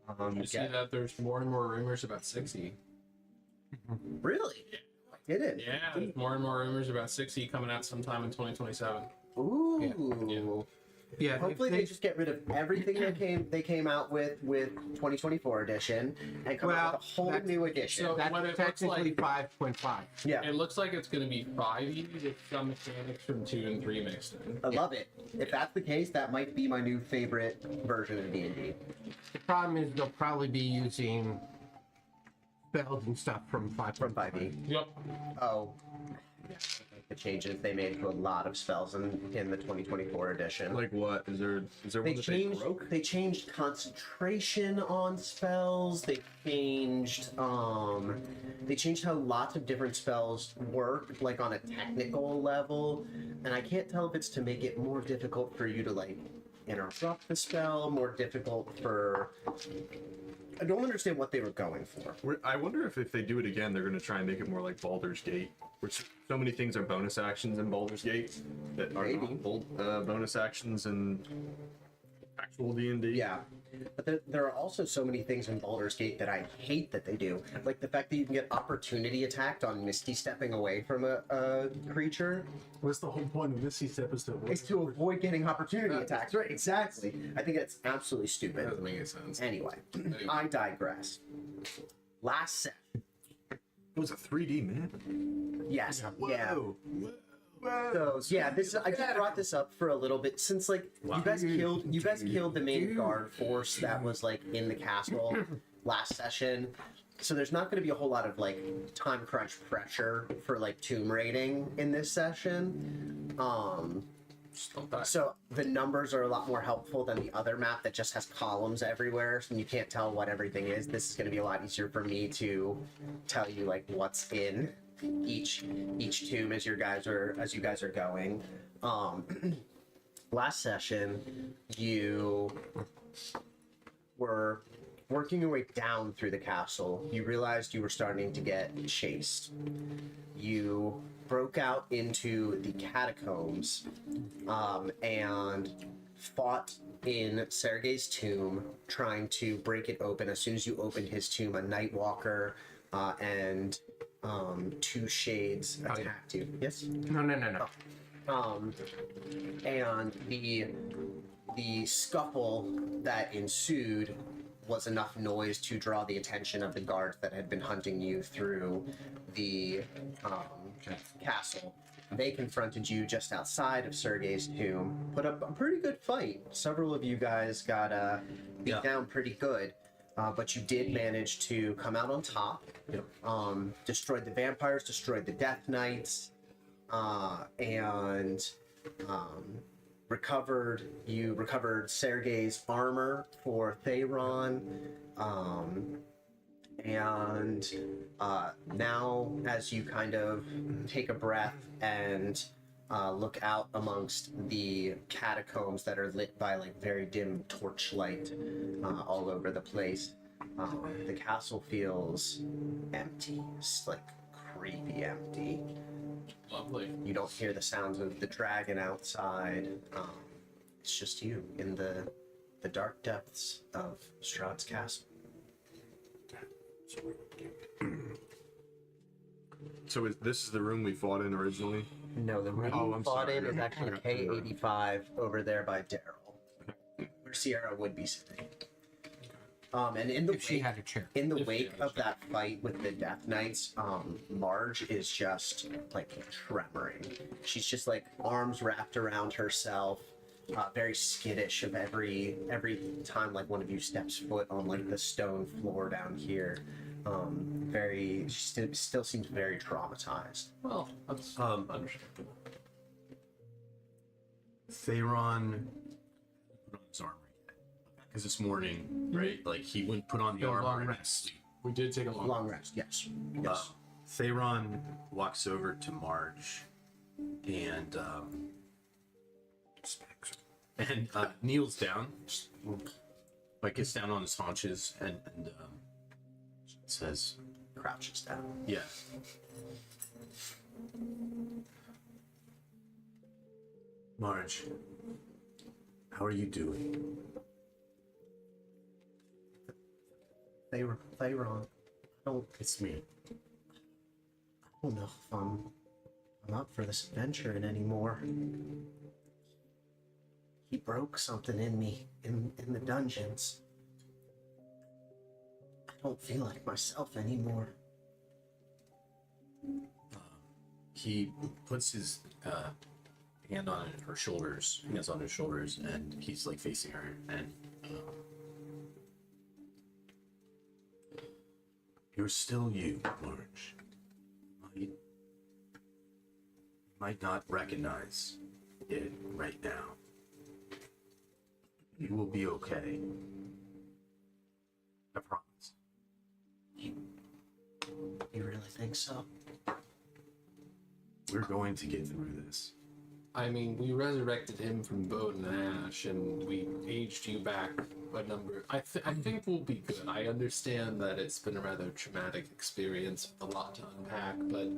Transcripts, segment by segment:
You see that there's more and more rumors about 60. Really? I didn't. Yeah, there's more and more rumors about 60 coming out sometime in 2027. Ooh. Yeah, Hopefully they just get rid of everything they came out with 2024 edition and come out with a whole new edition. So that's what it looks technically like, 5.5. Yeah, it looks like it's going to be 5e with some mechanics from 2 and 3 mixed in. I love it. If that's the case, that might be my new favorite version of D&D. The problem is they'll probably be using spells and stuff from 5. From 5e. Yep. Oh, yeah. The changes they made to a lot of spells in the 2024 edition. Like what? Is there They one that changed. they broke? They changed concentration on spells. They changed. They changed how lots of different spells work, like on a technical level. And I can't tell if it's to make it more difficult for you to like interrupt the spell, more difficult for. I don't understand what they were going for. I wonder if they do it again, they're going to try and make it more like Baldur's Gate, which so many things are bonus actions in Baldur's Gate that are Maybe. not bonus actions in actual D&D. Yeah, but there are also so many things in Baldur's Gate that I hate that they do. Like the fact that you can get opportunity attacked on Misty stepping away from a creature. What's the whole point of Misty Step is To avoid getting opportunity attacks. Right, exactly. I think that's absolutely stupid. Doesn't make any sense. Anyway, I digress. Last set. It was a 3D man. Yes. Yeah. Whoa. So yeah, I just brought this up for a little bit since like you guys killed the main guard force that was like in the castle last session. So there's not going to be a whole lot of like time crunch pressure for like tomb raiding in this session. So the numbers are a lot more helpful than the other map that just has columns everywhere and you can't tell what everything is. This is going to be a lot easier for me to tell you like what's in each tomb as you guys are going. Last session you were working your way down through the castle. You realized you were starting to get chased. You broke out into the catacombs and fought in Sergei's tomb, trying to break it open. As soon as you opened his tomb, a Nightwalker and 2 shades attacked you. Yes? No. And the scuffle that ensued was enough noise to draw the attention of the guards that had been hunting you through the castle. They confronted you just outside of Sergei's tomb, put up a pretty good fight. Several of you guys got beat down pretty good. But you did manage to come out on top. Destroyed the vampires, destroyed the Death Knights, and recovered Sergei's armor for Theron. And now, as you kind of take a breath and look out amongst the catacombs that are lit by like very dim torchlight all over the place, the castle feels empty. It's like creepy empty. Lovely. You don't hear the sounds of the dragon outside. It's just you in the dark depths of Strahd's castle. So this is the room we fought in originally? No, the room Oh, you I'm fought sorry. in is actually K85 over there by Daryl, where Sierra would be sitting. And in the If she had a chair. in the If she wake had a of that fight with the Death Knights, Marge is just like tremoring. She's just like arms wrapped around herself, very skittish of every time like one of you steps foot on like the stone floor down here. She still seems very traumatized. Well, that's understandable. Theron put on his armor yet. Because this morning, right, like he wouldn't put on the A long armor and rest. sleep. We did take a long Long rest, yes. Yes. Theron walks over to Marge and kneels down, like gets down on his haunches and says, Crouches down. "Yeah, Marge, how are you doing?" Pharaoh. It's me. I don't know if I'm up for this adventure anymore. He broke something in me in the dungeons. I don't feel like myself anymore. He puts his hands on his shoulders, and he's like facing her, and you're still you, Marge. You might not recognize it right now. You will be okay. I promise. You really think so? We're going to get through this. I mean, we resurrected him from bone and ash, and we aged you back a number. I think we'll be good. I understand that it's been a rather traumatic experience with a lot to unpack, but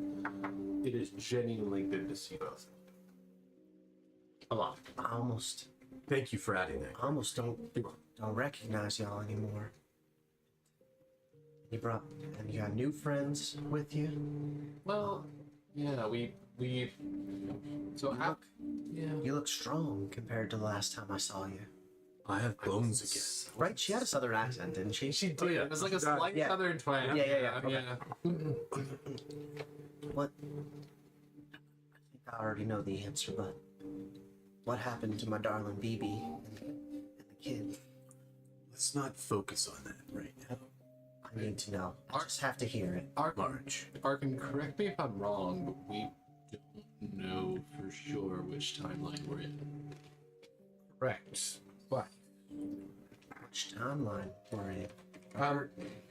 it is genuinely good to see both. A lot. I almost Thank you for adding that. don't recognize y'all anymore. You got new friends with you? Well, yeah, we. So how? Yeah. You look strong compared to the last time I saw you. I have bones again. Right? She had a southern accent, didn't she? She did. Oh, yeah. It was like a slight Yeah. southern twang. Yeah. Okay. Yeah. What? I think I already know the answer, but what happened to my darling BB and the kid? Let's not focus on that right now. I need to know. I just have to hear it. Marge. Arkin, correct me if I'm wrong, but we don't know for sure which timeline we're in. Correct. But Which timeline we're in?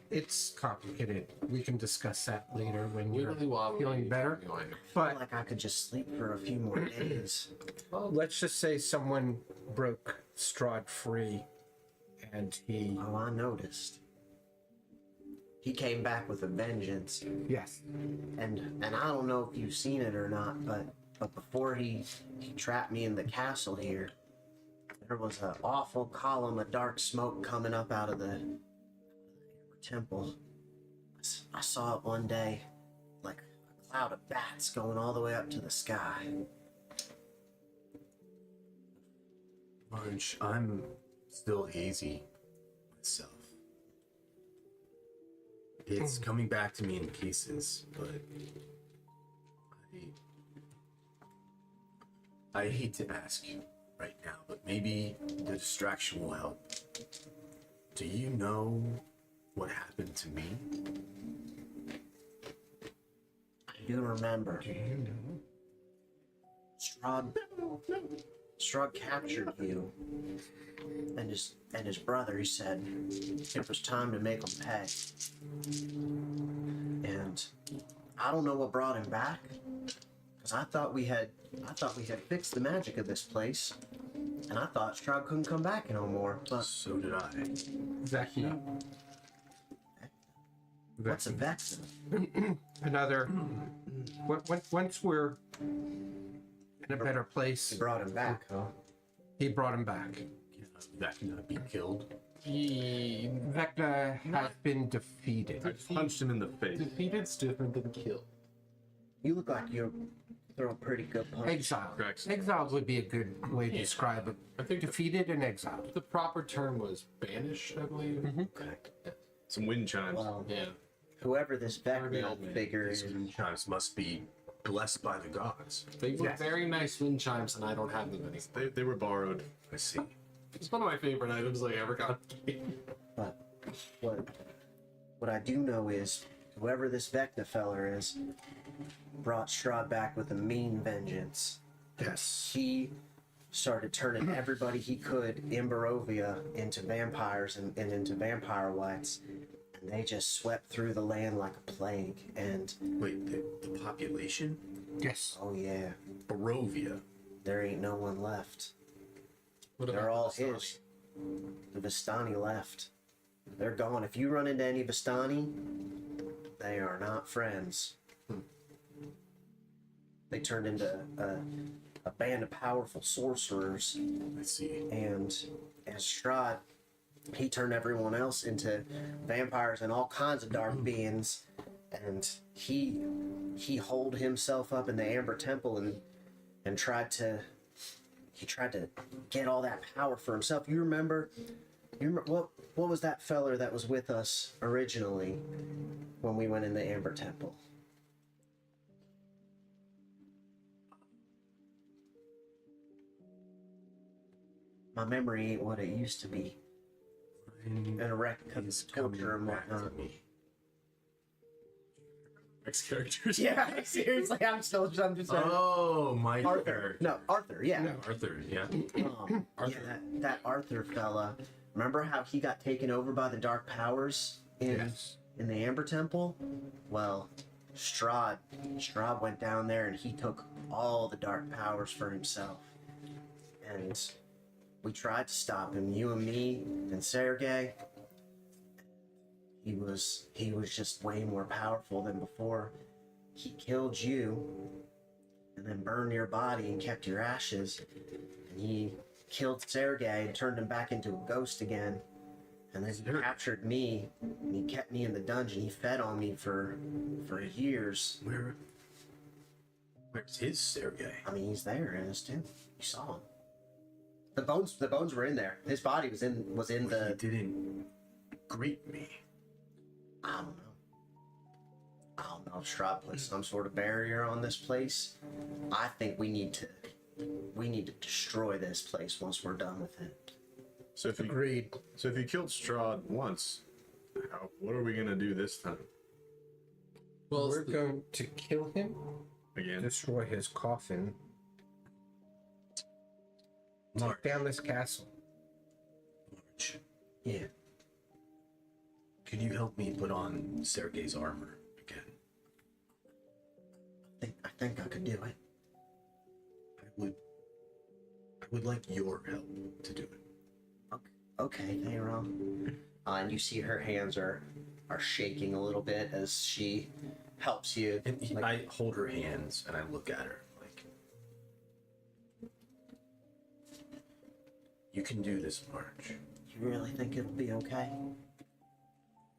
it's complicated. We can discuss that later when you're Really wobbly. feeling better. I feel But like I could just sleep for a few more days. let's just say someone broke Strahd free, and he Oh, I noticed. He came back with a vengeance, yes. and I don't know if you've seen it or not, but before he trapped me in the castle here, there was an awful column of dark smoke coming up out of the temple. I saw it one day, like a cloud of bats going all the way up to the sky. Marge, I'm still hazy myself. It's coming back to me in pieces, but I hate to ask you right now, but maybe the distraction will help. Do you know what happened to me? I do remember. Do you know? Strahd captured you and his brother. He said it was time to make them pay. And I don't know what brought him back, because I thought we had fixed the magic of this place, and I thought Strahd couldn't come back no more. But So did I. Vecna. what's a Vecna? Another. Once we're in a better place, He brought him back, huh? he brought him back. That cannot be killed. Vecna has been defeated. I just punched him in the face. Defeated's different than killed. You look like you throw a pretty good punch. Exiled. Correct. Exiled would be a good way to describe it. I think Defeated and exiled. the proper term was banished, I believe. Okay. Some wind chimes. Well, Yeah. whoever this Vecna figure These is, chimes must be blessed by the gods. They were Yes. very nice wind chimes, and I don't have them anymore. They were borrowed. I see. It's one of my favorite items I ever got. but what I do know is whoever this Vecna feller is brought Strahd back with a mean vengeance. Yes. He started turning everybody he could in Barovia into vampires and into vampire whites, and they just swept through the land like a plague. And Wait, the population? Yes. oh yeah, Barovia. there ain't no one left. What They're about all Vistani? his. The Vistani left. They're gone. If you run into any Vistani, they are not friends. They turned into a band of powerful sorcerers, I see. and Strahd he turned everyone else into vampires and all kinds of dark beings, and he holed himself up in the Amber Temple and tried to get all that power for himself. You remember what was that feller that was with us originally when we went in the Amber Temple? My memory ain't what it used to be. And a wreck because of torture and whatnot. Next characters. Yeah, seriously, I'm just Oh, my Arthur. No, Arthur, yeah. Arthur, yeah. Arthur. Yeah, that Arthur fella. Remember how he got taken over by the dark powers in the Amber Temple? Well, Strahd went down there and he took all the dark powers for himself. And we tried to stop him, you and me and Sergei. He was just way more powerful than before. He killed you and then burned your body and kept your ashes. And he killed Sergei and turned him back into a ghost again. And then he captured me and he kept me in the dungeon. He fed on me for years. Where's his Sergei? I mean, he's there in his tomb. You saw him. The bones were in there. His body was in He the. didn't greet me. I don't know. Strahd put some sort of barrier on this place. I think we need to destroy this place once we're done with it. So if Agreed. So if you killed Strahd once, what are we gonna do this time? Well, We're going to kill him, Again? destroy his coffin, take down this castle. March, Yeah. can you help me put on Sergei's armor again? I think I could do it. I would like your help to do it. Okay, Theron. And you see her hands are shaking a little bit as she helps you. And Like, I hold her hands and I look at her like, you can do this, March. you really think it'll be okay?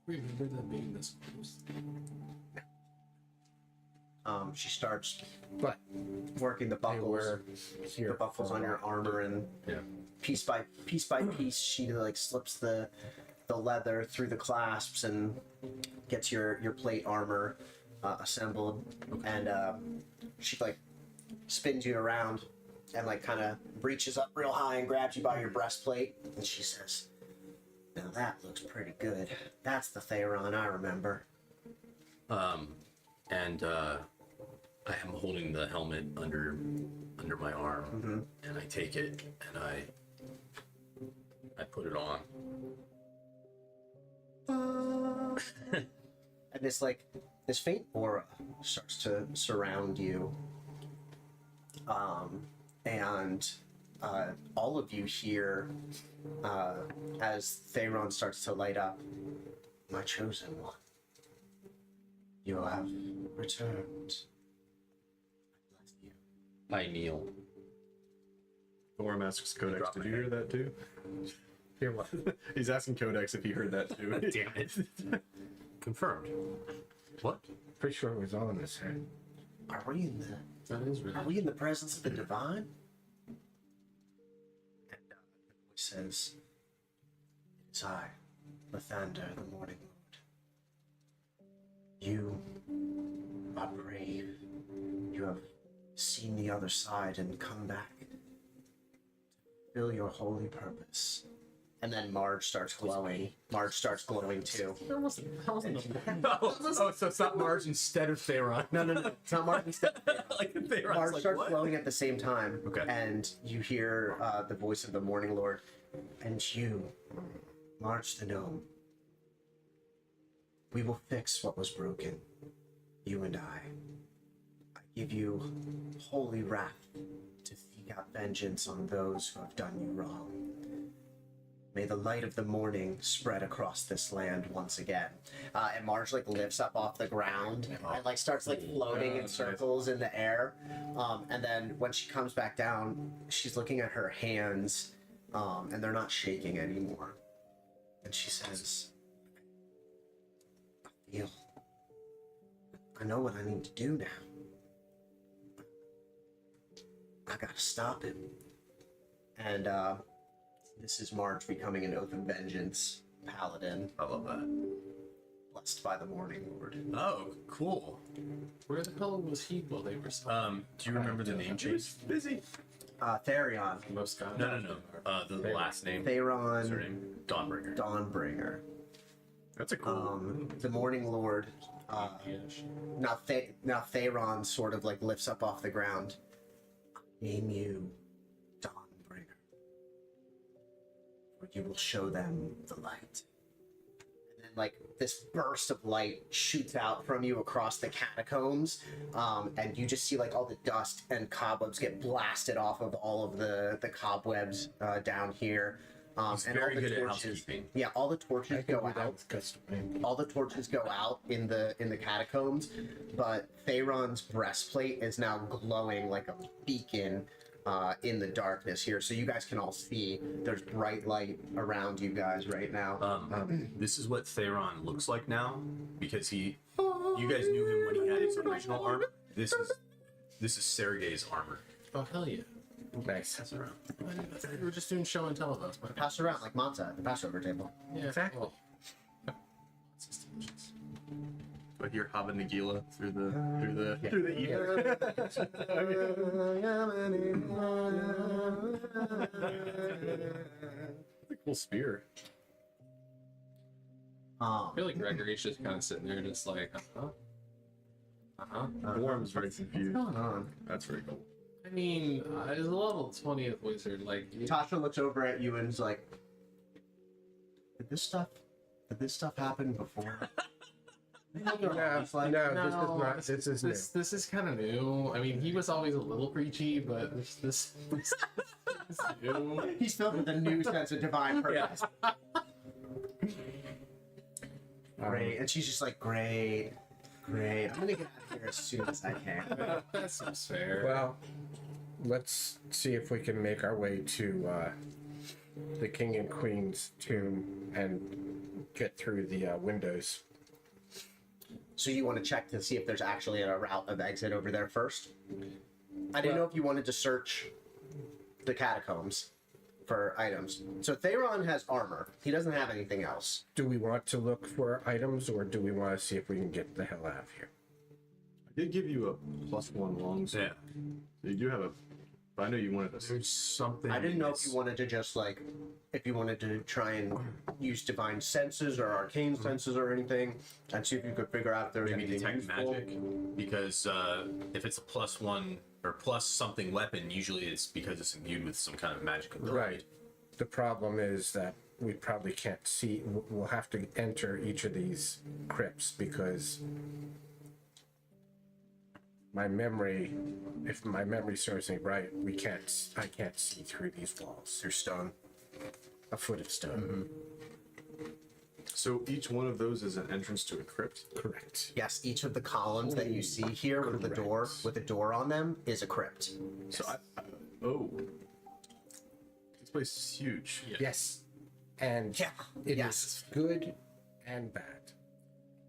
remember them being this close. She starts But working the they buckles. were The here buckles for on a your while. armor, and Yeah. piece by piece, she like slips the leather through the clasps and gets your plate armor assembled. And she like spins you around and like kind of reaches up real high and grabs you by your breastplate, and she says, "Now that looks pretty good. That's the Theron I remember." I am holding the helmet under my arm, and I take it and I put it on. And this faint aura starts to surround you, and all of you hear as Theron starts to light up, "My chosen one, you have returned. I bless you." I kneel. Thorm asks Codex, Drop did my you hear that too? Here, what? He's asking Codex if he heard that too. Damn it. Confirmed. What? Pretty sure it was all in his head. Are we in the That is really. Are we in the presence of the divine? And the voice says, "It is I, Lathander, the Morning Lord. You are brave. You have seen the other side and come back to fulfill your holy purpose." And then Marge starts glowing. Marge starts glowing too. That wasn't Oh, so it's not Marge instead of Theron. No. It's not Marge instead. Like Theron's Marge like, starts what? glowing at the same time. Okay. And you hear the voice of the Morning Lord. "And you, Marge the Gnome, we will fix what was broken. You and I. I give you holy wrath to seek out vengeance on those who have done you wrong. May the light of the morning spread across this land once again." And Marge like lifts up off the ground and like starts like floating in nice. circles in the air. And then when she comes back down, she's looking at her hands, and they're not shaking anymore. And she says, I know what I need to do now. I gotta stop him. And this is Marge becoming an Oath of Vengeance paladin, I love that. blessed by the Morning Lord. Oh, cool. Where the hell was he while they were still Do you remember the name change? Busy. Therion. most guys? No. The last name. Theron What's her name? Dawnbringer. Dawnbringer. That's a cool. The Morning Lord. Now Theron sort of like lifts up off the ground. Name you Dawnbringer, for you will show them the light. And then like this burst of light shoots out from you across the catacombs, and you just see like all the dust and cobwebs get blasted off of all of the cobwebs down here. He's And very all the good at torches, housekeeping. yeah, all the torches go out. That's custom. All the torches go out in the catacombs, but Theron's breastplate is now glowing like a beacon in the darkness here. So you guys can all see there's bright light around you guys right now. This is what Theron looks like now, because you guys knew him when he had his original armor. This is Sergei's armor. Oh hell yeah! Nice. Pass it around. We were just doing show and tell about it. Pass around like Monta at the Passover table. Yeah, Exactly. well, it's just delicious. Do I hear Hava Nagila through the ether? That's a cool spear. I feel like Gregory's just kind of sitting there, just like, Gorm's very confused. What's going on? That's very cool. I mean, as a level 20th wizard, like, Tasha looks over at you and is like, did this stuff happen before? No, this is new. this is kind of new. I mean, he was always a little preachy, but this is new. He's filled with a new sense of divine purpose. Great. And she's just like, great. I'm gonna get out of here as soon as I can. That seems fair. Well, let's see if we can make our way to the King and Queen's tomb and get through the windows. So you want to check to see if there's actually a route of exit over there first? I didn't know if you wanted to search the catacombs for items. So Theron has armor. He doesn't have anything else. Do we want to look for items, or do we want to see if we can get the hell out of here? I did give you a +1 longsword. Yeah. So you do have a. But I know you wanted a. There's something. I didn't know if you wanted to just like, if you wanted to try and use divine senses or arcane senses or anything, and see if you could figure out if there was maybe anything detect useful. magic, because if it's a +1 or plus something weapon, usually it's because it's imbued with some kind of magic ability. Right. The problem is that we probably can't see. We'll have to enter each of these crypts because if my memory serves me right, I can't see through these walls. Through stone. A foot of stone. So each one of those is an entrance to a crypt. Correct. Yes, each of the columns that you see here with the door on them is a crypt. So oh, this place is huge. Yes. And Yeah. it Yes. is good and bad.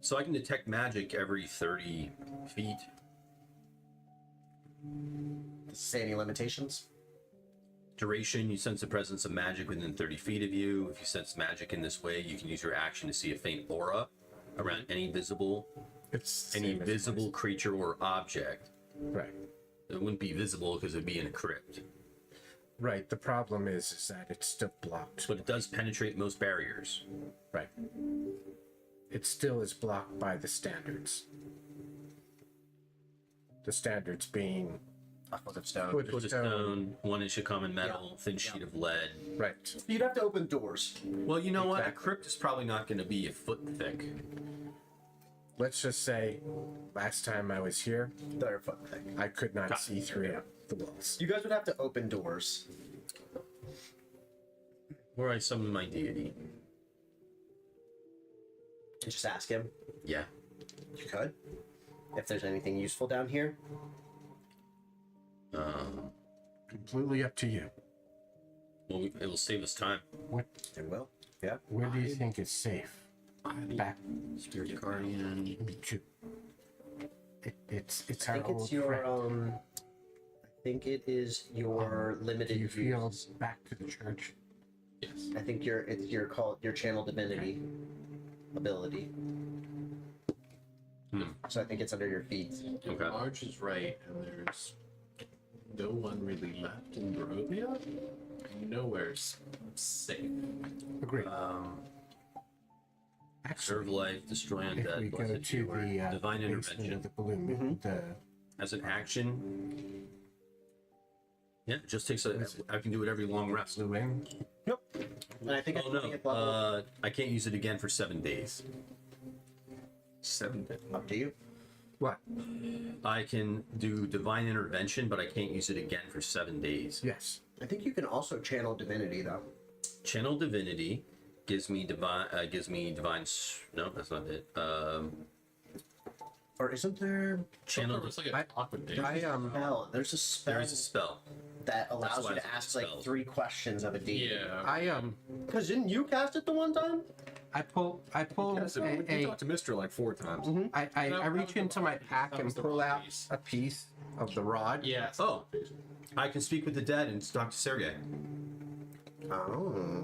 So I can detect magic every 30 feet. Does it say any limitations? Duration, you sense the presence of magic within 30 feet of you. If you sense magic in this way, you can use your action to see a faint aura around any visible creature or object. Right. It wouldn't be visible because it'd be in a crypt, Right. The problem is that it's still blocked. but it does penetrate most barriers. Right. It still is blocked by the standards. The standards being A foot of stone. foot Foot of of stone. stone, 1 inch of common metal, thin sheet of lead. Right. You'd have to open doors. Well, you know what? A Exactly. crypt is probably not going to be a foot thick. Let's just say, last time I was here, They're a foot thick. I could not see through the walls. You guys would have to open doors. Where I summon my deity. And just ask him. Yeah. You could. If there's anything useful down here. Completely up to you. Well, it will save us time. What? It will. Yeah. Where do you think is safe? Back Spirit Guardian. to. It's I our think old it's your friend. I think it is your limited. Do you feel use. back to the church? Yes. I think it's your channel divinity ability. So I think it's under your feet. Okay. Marge is right, and there's no one really left in Barovia. Nowhere's safe. Agreed. Serve Actually, life, destroy if we undead, go blessed to healer, the divine basement intervention. of the balloon, the As an action, yeah, it just takes a. I can do it every long rest. balloon. Nope. And I think Oh it's at level no, I can't use it again for 7 days. 7 days. up to you. What? I can do divine intervention, but I can't use it again for 7 days. Yes. I think you can also channel divinity though. Channel divinity gives me divine. No, that's not it. Or isn't there? Channel. It's like a talk with Dave. Spell. There's a spell There is a spell. that allows why you it's to a ask like spell. 3 questions of a deity. Yeah. Because didn't you cast it the one time? I pull Yes, we talked to Mister like 4 times. I reach into my pack that was and the pull wrong out piece. a piece of the rod. Yes. Oh, I can speak with the dead and talk to Sergey. Oh.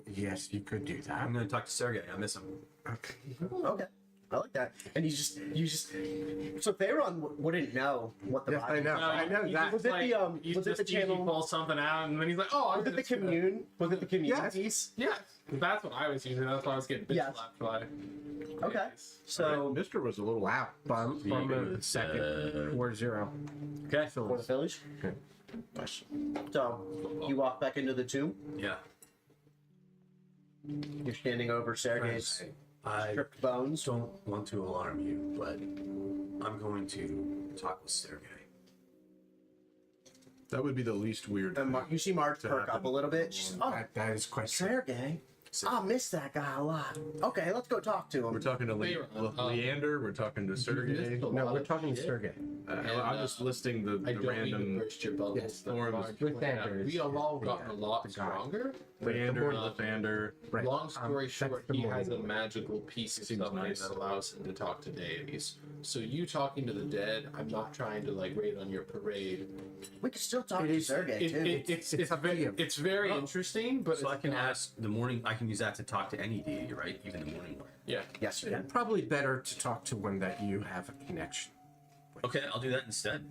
Yes, you could do that. I'm gonna talk to Sergey. I miss him. Okay. Okay. I like that. And you just so Theron wouldn't know what the Yes, I body know. I know He that. Was it the he was it the just usually channel? pulls something out, and then he's like, "Oh, I'm Was it the just gonna-" commune? Was it the commune Yes. piece? Yes, that's what I was using. That's why I was getting bitch Yes. slapped by. Okay. So Mister was a little Wow. Bum a second. 4-0. Okay. for the Phillies. Nice. So you walk back into the tomb. Yeah. You're standing over Sergei's I stripped bones. don't want to alarm you, but I'm going to talk with Sergey. That would be the least weird. And you see Marge perk up a little bit. She's oh, That is quite Sergey. I miss that guy a lot. Okay, let's go talk to We're him. talking to Leander. We're talking to Sergey. No, we're talking to Sergey. I'm just listing the I don't mean to random burst your bubbles. Yes, but forms. Marge With pointed out, Anders, we have all the, gotten a lot the guy. stronger. Leander, Um, Lathander. Right. Long story that's short, the he has a morning. magical piece of Seems something nice. that allows him to talk to deities. So you talking to the dead, I'm not trying to like raid on your parade. We can still talk It to is- Sergey too. It's up to you. It's very interesting, but So I it's can not- ask the morning. I can use that to talk to any deity, right? Even the morning one. Yeah. Yes, sir. Probably better to talk to one that you have a connection. Okay, I'll do that instead.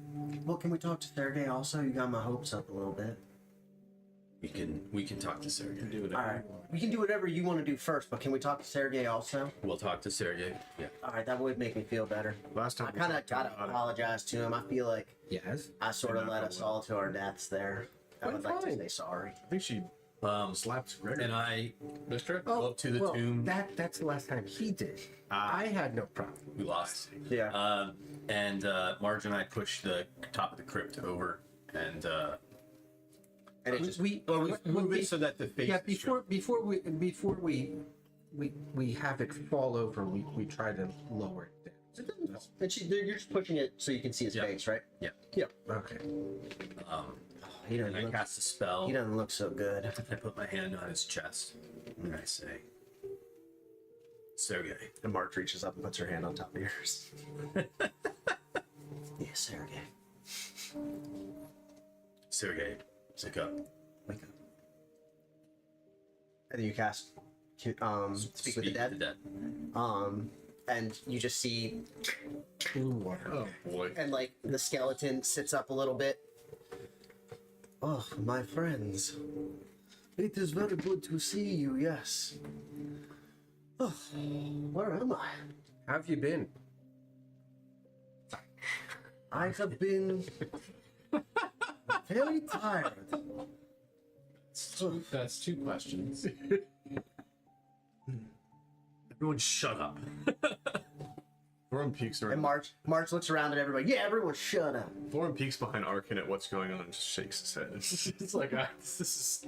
Well, can we talk to Sergey also? You got my hopes up a little bit. We can talk to Sergey. Do it. All right. We can do whatever you want to do first, but can we talk to Sergey also? We'll talk to Sergey. Yeah. All right, that would make me feel better. Last time I we kind of talked gotta about it. apologize to him. I feel like Yes. I sort of You're led not us gonna all to our deaths there. I would like to fine. say sorry. I think she slapped Gregor. And I Mister? go up to the tomb. That's the last time he did. I had no problem. We lost. Yeah. And Marge and I pushed the top of the crypt over and And it just move it so that the face. Yeah, is before we have it fall over, we try to lower it down. you're just pushing it so you can see his Yeah. face, right? Yeah. Yep. Okay. He And doesn't I look. cast a spell. He doesn't look so good. I put my hand on his chest and I say, Sergey. And Marge reaches up and puts her hand on top of yours. Yeah, Sergey. Sergey, wake up. Wake up. And then you cast speak with the dead. And you just see Blue water. Oh boy. and like the skeleton sits up a little bit. Oh, my friends. It is very good to see you, yes. Oh, where am I? How have you been? I have been very tired. That's 2 questions. Everyone shut up. Thorin peeks And around. March looks around at everybody. Yeah, everyone shut up. Thorin peeks behind Arkin at what's going on and just shakes his head. It's like this is.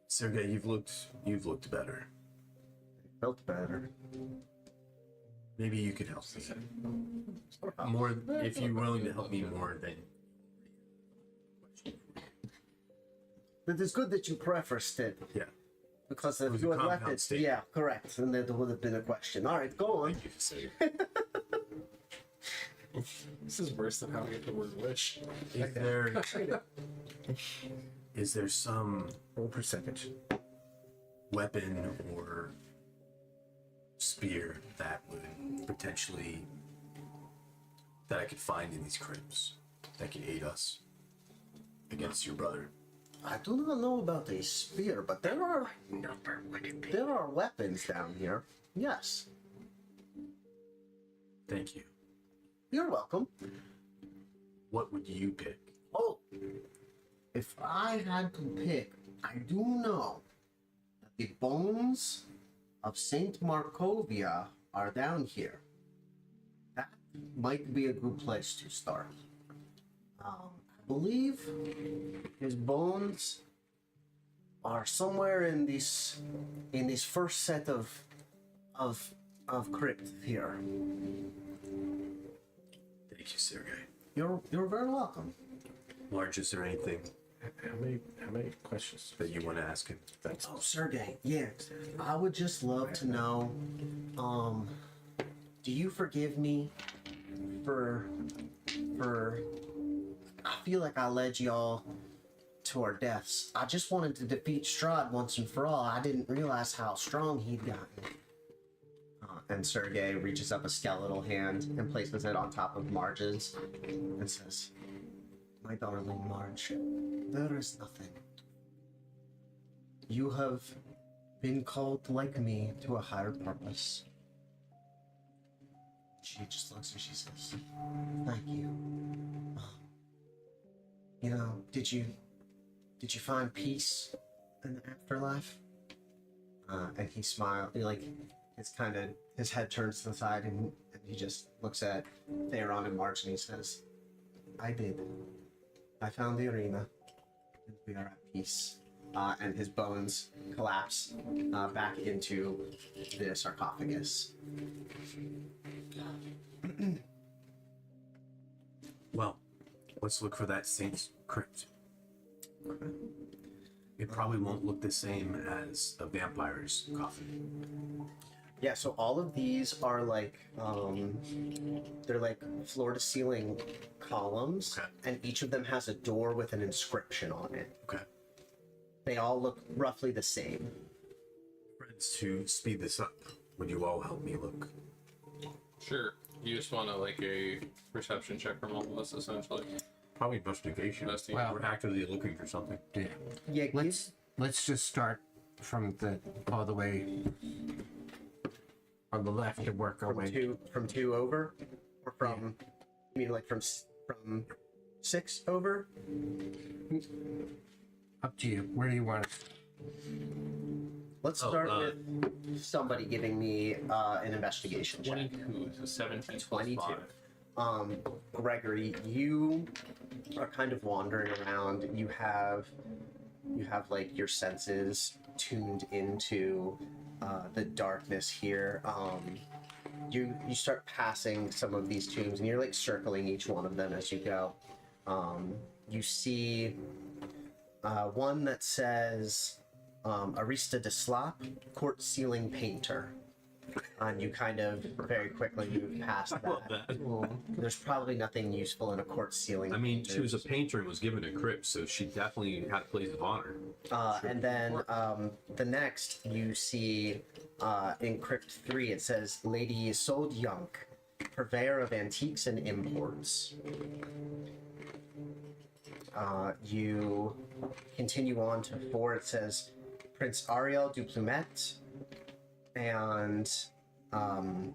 Sergey, you've looked better. Felt better. Maybe you could help us. More if you're willing to help me more than It is good that you prefaced it. Yeah. Because It if was you a had left compound it, statement. yeah, correct, and there would have been a question. All right, go on. Thank you, sir. This is worse than how I get the word wish. Is there some Roll percentage. weapon or spear that would potentially that I could find in these crypts that could aid us against your brother? I do not know about a spear, but there are weapons down here. Yes, Thank you. you're welcome. What would you pick? Oh, if I had to pick, I do know that the bones of Saint Markovia are down here. That might be a good place to start. I believe his bones are somewhere in this first set of crypt here. Thank you, Sergey. You're very welcome. Marge, is there anything How many questions? that you want to ask him? That's Oh, Sergey, yeah. I would just love to know, do you forgive me for I feel like I led y'all to our deaths. I just wanted to defeat Strahd once and for all. I didn't realize how strong he'd gotten. And Sergey reaches up a skeletal hand and places it on top of Marge's and says, "My darling Marge, there is nothing. You have been called like me to a higher purpose." She just looks and she says, "Thank you. You know, did you find peace in the afterlife?" And he smiled. His head turns to the side, and he just looks at Theron and March, and he says, "I did. I found the arena, and we are at peace." And his bones collapse back into the sarcophagus. Well, let's look for that saint's crypt. It probably won't look the same as a vampire's coffin. Yeah, so all of these are like they're like floor to ceiling columns, Okay. and each of them has a door with an inscription on it. Okay. They all look roughly the same. Friends, to speed this up, would you all help me look? Sure. You just want to like a perception check from all of us, essentially. Probably investigation. Investigation. We're actively looking for something. yeah. Yeah, Let's just start from the all the way on the left and work our way. from two over, or from you mean like from 6 over? Up to you. Where do you want it? Let's start with somebody giving me an investigation check. 22, so 17 22. plus 5. Gregory, you are kind of wandering around. You have like your senses tuned into the darkness here. You start passing some of these tombs, and you're like circling each one of them as you go. You see one that says Arista de Slop, court ceiling painter. And you kind of very quickly move past that. There's probably nothing useful in a court ceiling. I mean, she painter. was a painter and was given a crypt, so she definitely had a place of honor. And then the next you see in Crypt 3, it says Lady Isolde Young, purveyor of antiques and imports. You continue on to 4, it says Prince Ariel du Plumet. And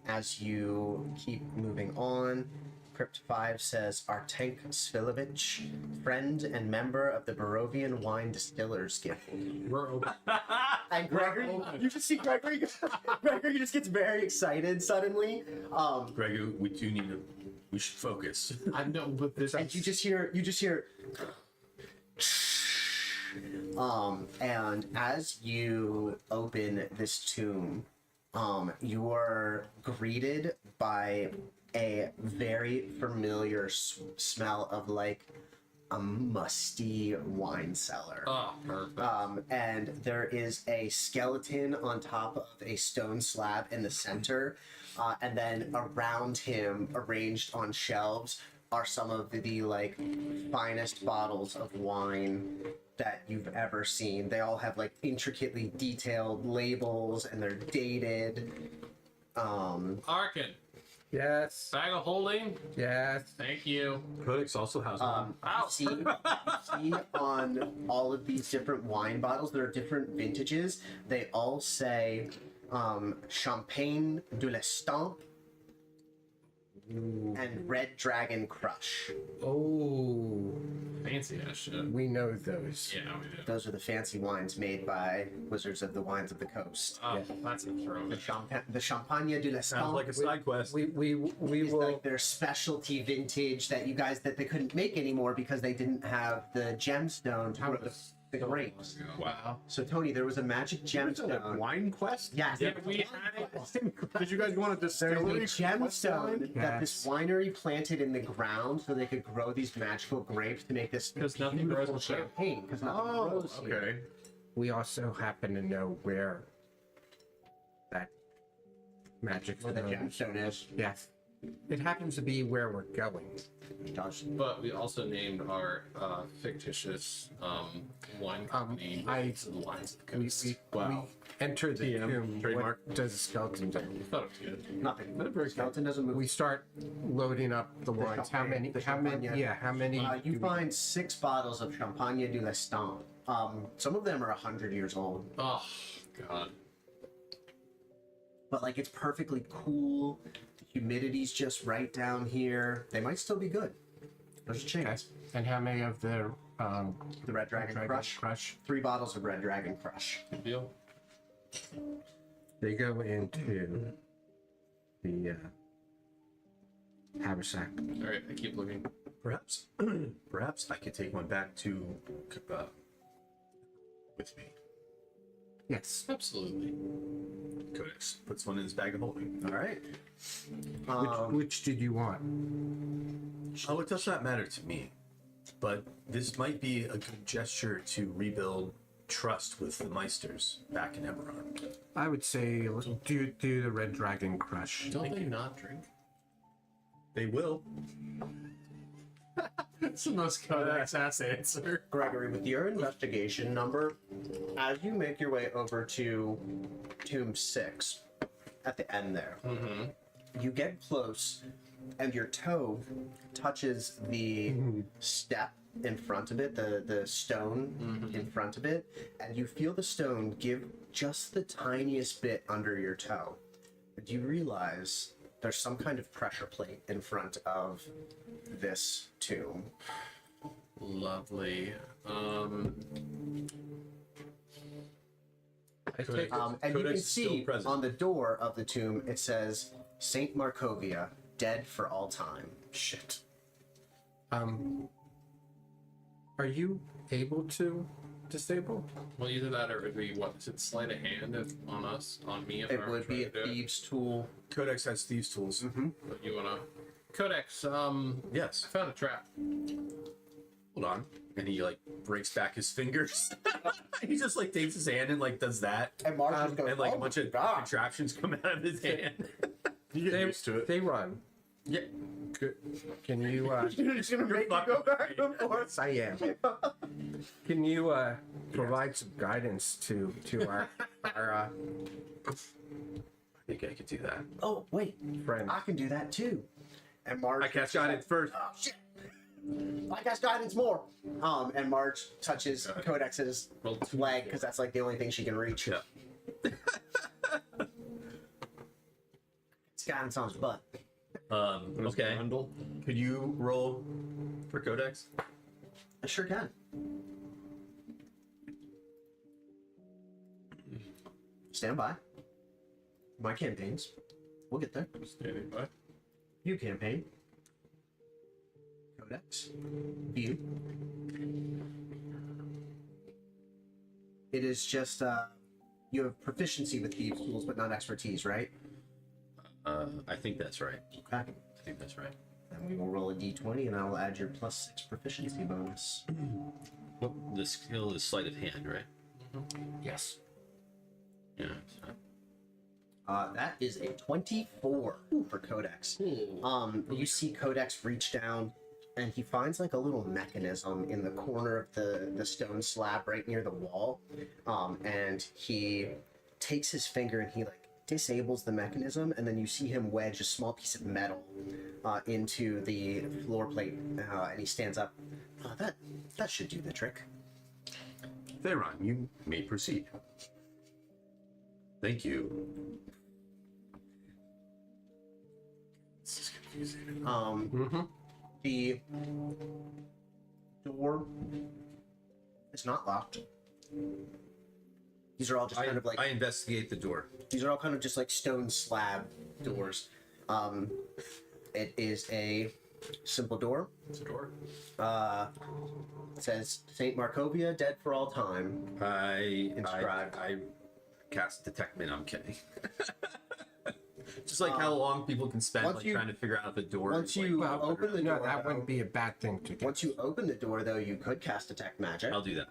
as you keep moving on, Crypt 5 says Artenk Svilovich, friend and member of the Barovian Wine Distillers Guild. We're open. And Gregory, you just see Gregory. Gregory just gets very excited suddenly. Gregory, we do need to. We should focus. I know, but there's And you just hear. And as you open this tomb, you are greeted by a very familiar smell of like a musty wine cellar. Oh, perfect. And there is a skeleton on top of a stone slab in the center, and then around him, arranged on shelves, are some of the like finest bottles of wine that you've ever seen. They all have like intricately detailed labels, and they're dated. Arkin, Yes. bag of holding. Yes. Thank you. Codex also has one. Ow. See on all of these different wine bottles, there are different vintages. They all say Champagne de l'Estampes and Red Dragon Crush. Oh, Fancy ass shit. we know those. Yeah, we do. Those are the fancy wines made by Wizards of the Wines of the Coast. Oh, that's a throw. The Champagne de l'Estampes. Sounds like a side quest. We is will. like their specialty vintage that you guys that they couldn't make anymore because they didn't have the gemstone to grow the grapes. Wow. So Tony, there was a magic gemstone. Wine quest? Yes. Yeah, we had it. Did you guys want to There's distillery? a gemstone that this Yes. winery planted in the ground so they could grow these magical grapes to make this Because nothing grows in shit. champagne. Because nothing Oh, grows here. okay. We also happen to know where that magic Where the stone- gemstone is. Yes. It happens to be where we're going. But we also named our fictitious wine company I- the Wines of the We, Coast. we enter the TM, tomb. trademark. What does the skeleton do? I thought it was good. Nothing. The skeleton doesn't move. We start loading up the wines. How many? the How many? champagne. Yeah. How many? You do we- find 6 bottles of Champagne de l'Estampes. Some of them are 100 years old, Oh, God. but like it's perfectly cool. The humidity's just right down here. They might still be good. There's a chance. And how many of the The Red Dragon Crush. Crush? 3 bottles of Red Dragon Crush. Good deal. They go into the haversack. All right, I keep looking. Perhaps, perhaps I could take one back to with me. Yes. Absolutely. Codex puts one in his bag of holding. All right. Which did you want? Oh, it does not matter to me, but this might be a good gesture to rebuild trust with the Meisters back in Eberron. I would say let's do the Red Dragon Crush. Don't they not drink? They will. That's the most Codex ass answer. Gregory, with your investigation number, as you make your way over to Tomb 6, at the end there, you get close, and your toe touches the step in front of it, the stone in front of it, and you feel the stone give just the tiniest bit under your toe. And you realize there's some kind of pressure plate in front of this tomb. Lovely. I take And you can Codex is still see present. on the door of the tomb, it says, Saint Markovia, dead for all time. Shit. Are you able to disable? Well, either that or it would be what? Is it sleight of hand on us, on me? If I It were would be a trying to do it? thieves' tool. Codex has thieves' tools. But you wanna? Codex. Yes. I found a trap. Hold on. And he like breaks back his fingers. He just like takes his hand and like does that, And Mark just goes, and like "Oh a bunch my of God." contraptions come out of his hand. You get used to it. They run. Yeah. Can you? You're just gonna make me go back and forth. Yes, I am. Can you provide some guidance to our I think I could do that. Oh, wait. friend? I can do that too. And Marge. I cast guidance first. Oh, shit. I cast guidance more. And Marge touches Codex's Roll 2. leg because that's like the only thing she can reach. Yeah. It's guidance on his butt. Okay. Could you roll for Codex? I sure can. Stand by. My campaigns. We'll get there. Standing by. View campaign. Codex. View. It is just you have proficiency with thieves tools, but not expertise, right? I think that's right. Okay. I think that's right. Then we will roll a d20 and I'll add your +6 proficiency bonus. Well, the skill is sleight of hand, right? Yes. Yeah. That is a 24 for Codex. You see Codex reach down, and he finds like a little mechanism in the corner of the stone slab right near the wall. And he takes his finger and he like disables the mechanism, and then you see him wedge a small piece of metal into the floor plate, and he stands up. That should do the trick. Theron, you may proceed. Thank you. This is confusing. The door is not locked. These are all just kind of like I investigate the door. these are all kind of just like stone slab doors. It is a simple door. It's a door. It says Saint Markovia, dead for all time. Inscribed. I cast detect min. I'm kidding. Just like how long people can spend once like you- trying to figure out if a door. Once is, like, you Well, open the no, door, that wouldn't be a bad thing to get. once you open the door, though, you could cast detect magic. I'll do that.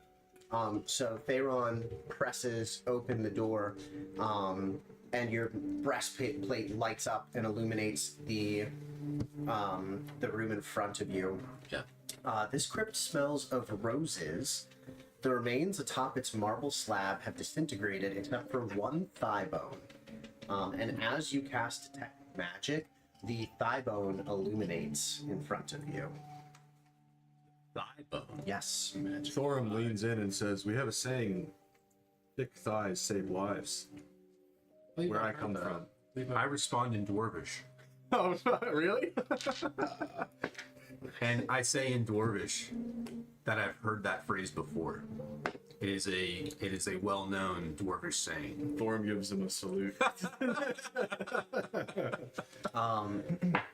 So Theron presses open the door, and your breastplate lights up and illuminates the room in front of you. Yeah. This crypt smells of roses. The remains atop its marble slab have disintegrated except for one thigh bone. And as you cast detect magic, the thigh bone illuminates in front of you. Thigh bone. Yes. Thorum leans in and says, "We have a saying: thick thighs save lives." Where I come from. I respond in Dwarvish, Oh, really? and I say in Dwarvish that I've heard that phrase before. It is a well-known Dwarvish saying. Thorum gives him a salute.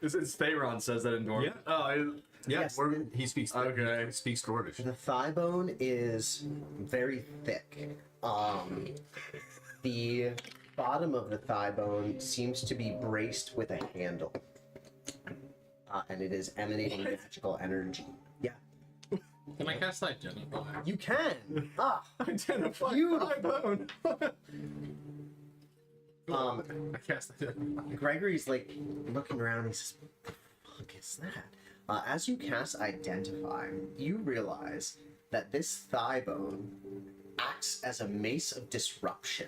This is Theron says that in Dwarven. Yeah. Oh, Yeah, Yes. he speaks. Okay. He speaks Dwarvish. The thigh bone is very thick. The bottom of the thigh bone seems to be braced with a handle. And it is emanating magical energy. Yeah. Can I cast Identify? You can! identify Beautiful. thigh bone. I cast Identify. Gregory's like looking around. He says, "What the fuck is that?" As you cast Identify, you realize that this thigh bone acts as a mace of disruption.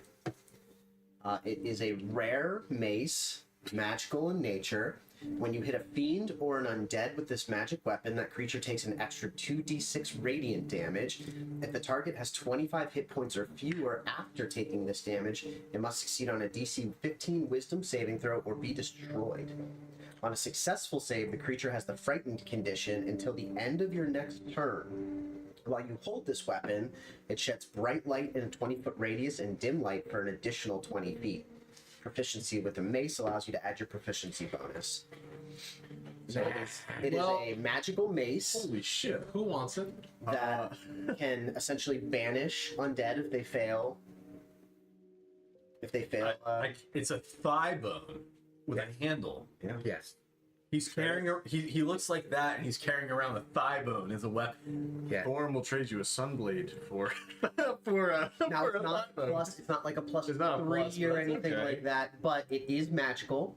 It is a rare mace, magical in nature. When you hit a fiend or an undead with this magic weapon, that creature takes an extra 2d6 radiant damage. If the target has 25 hit points or fewer after taking this damage, it must succeed on a DC 15 wisdom saving throw or be destroyed. On a successful save, the creature has the frightened condition until the end of your next turn. While you hold this weapon, it sheds bright light in a 20-foot radius and dim light for an additional 20 feet. Proficiency with the mace allows you to add your proficiency bonus. So it is Well- a magical mace Holy shit. Who wants it? that can essentially banish undead if they fail. If they fail, It's a thigh bone with a handle. Yes. He's carrying. He looks like that, and he's carrying around a thigh bone as a weapon. Yeah. Thorum will trade you a sunblade for now for it's a not thigh bone. plus. It's not like a plus It's not a 3 plus, or but that's anything okay. like that. But it is magical.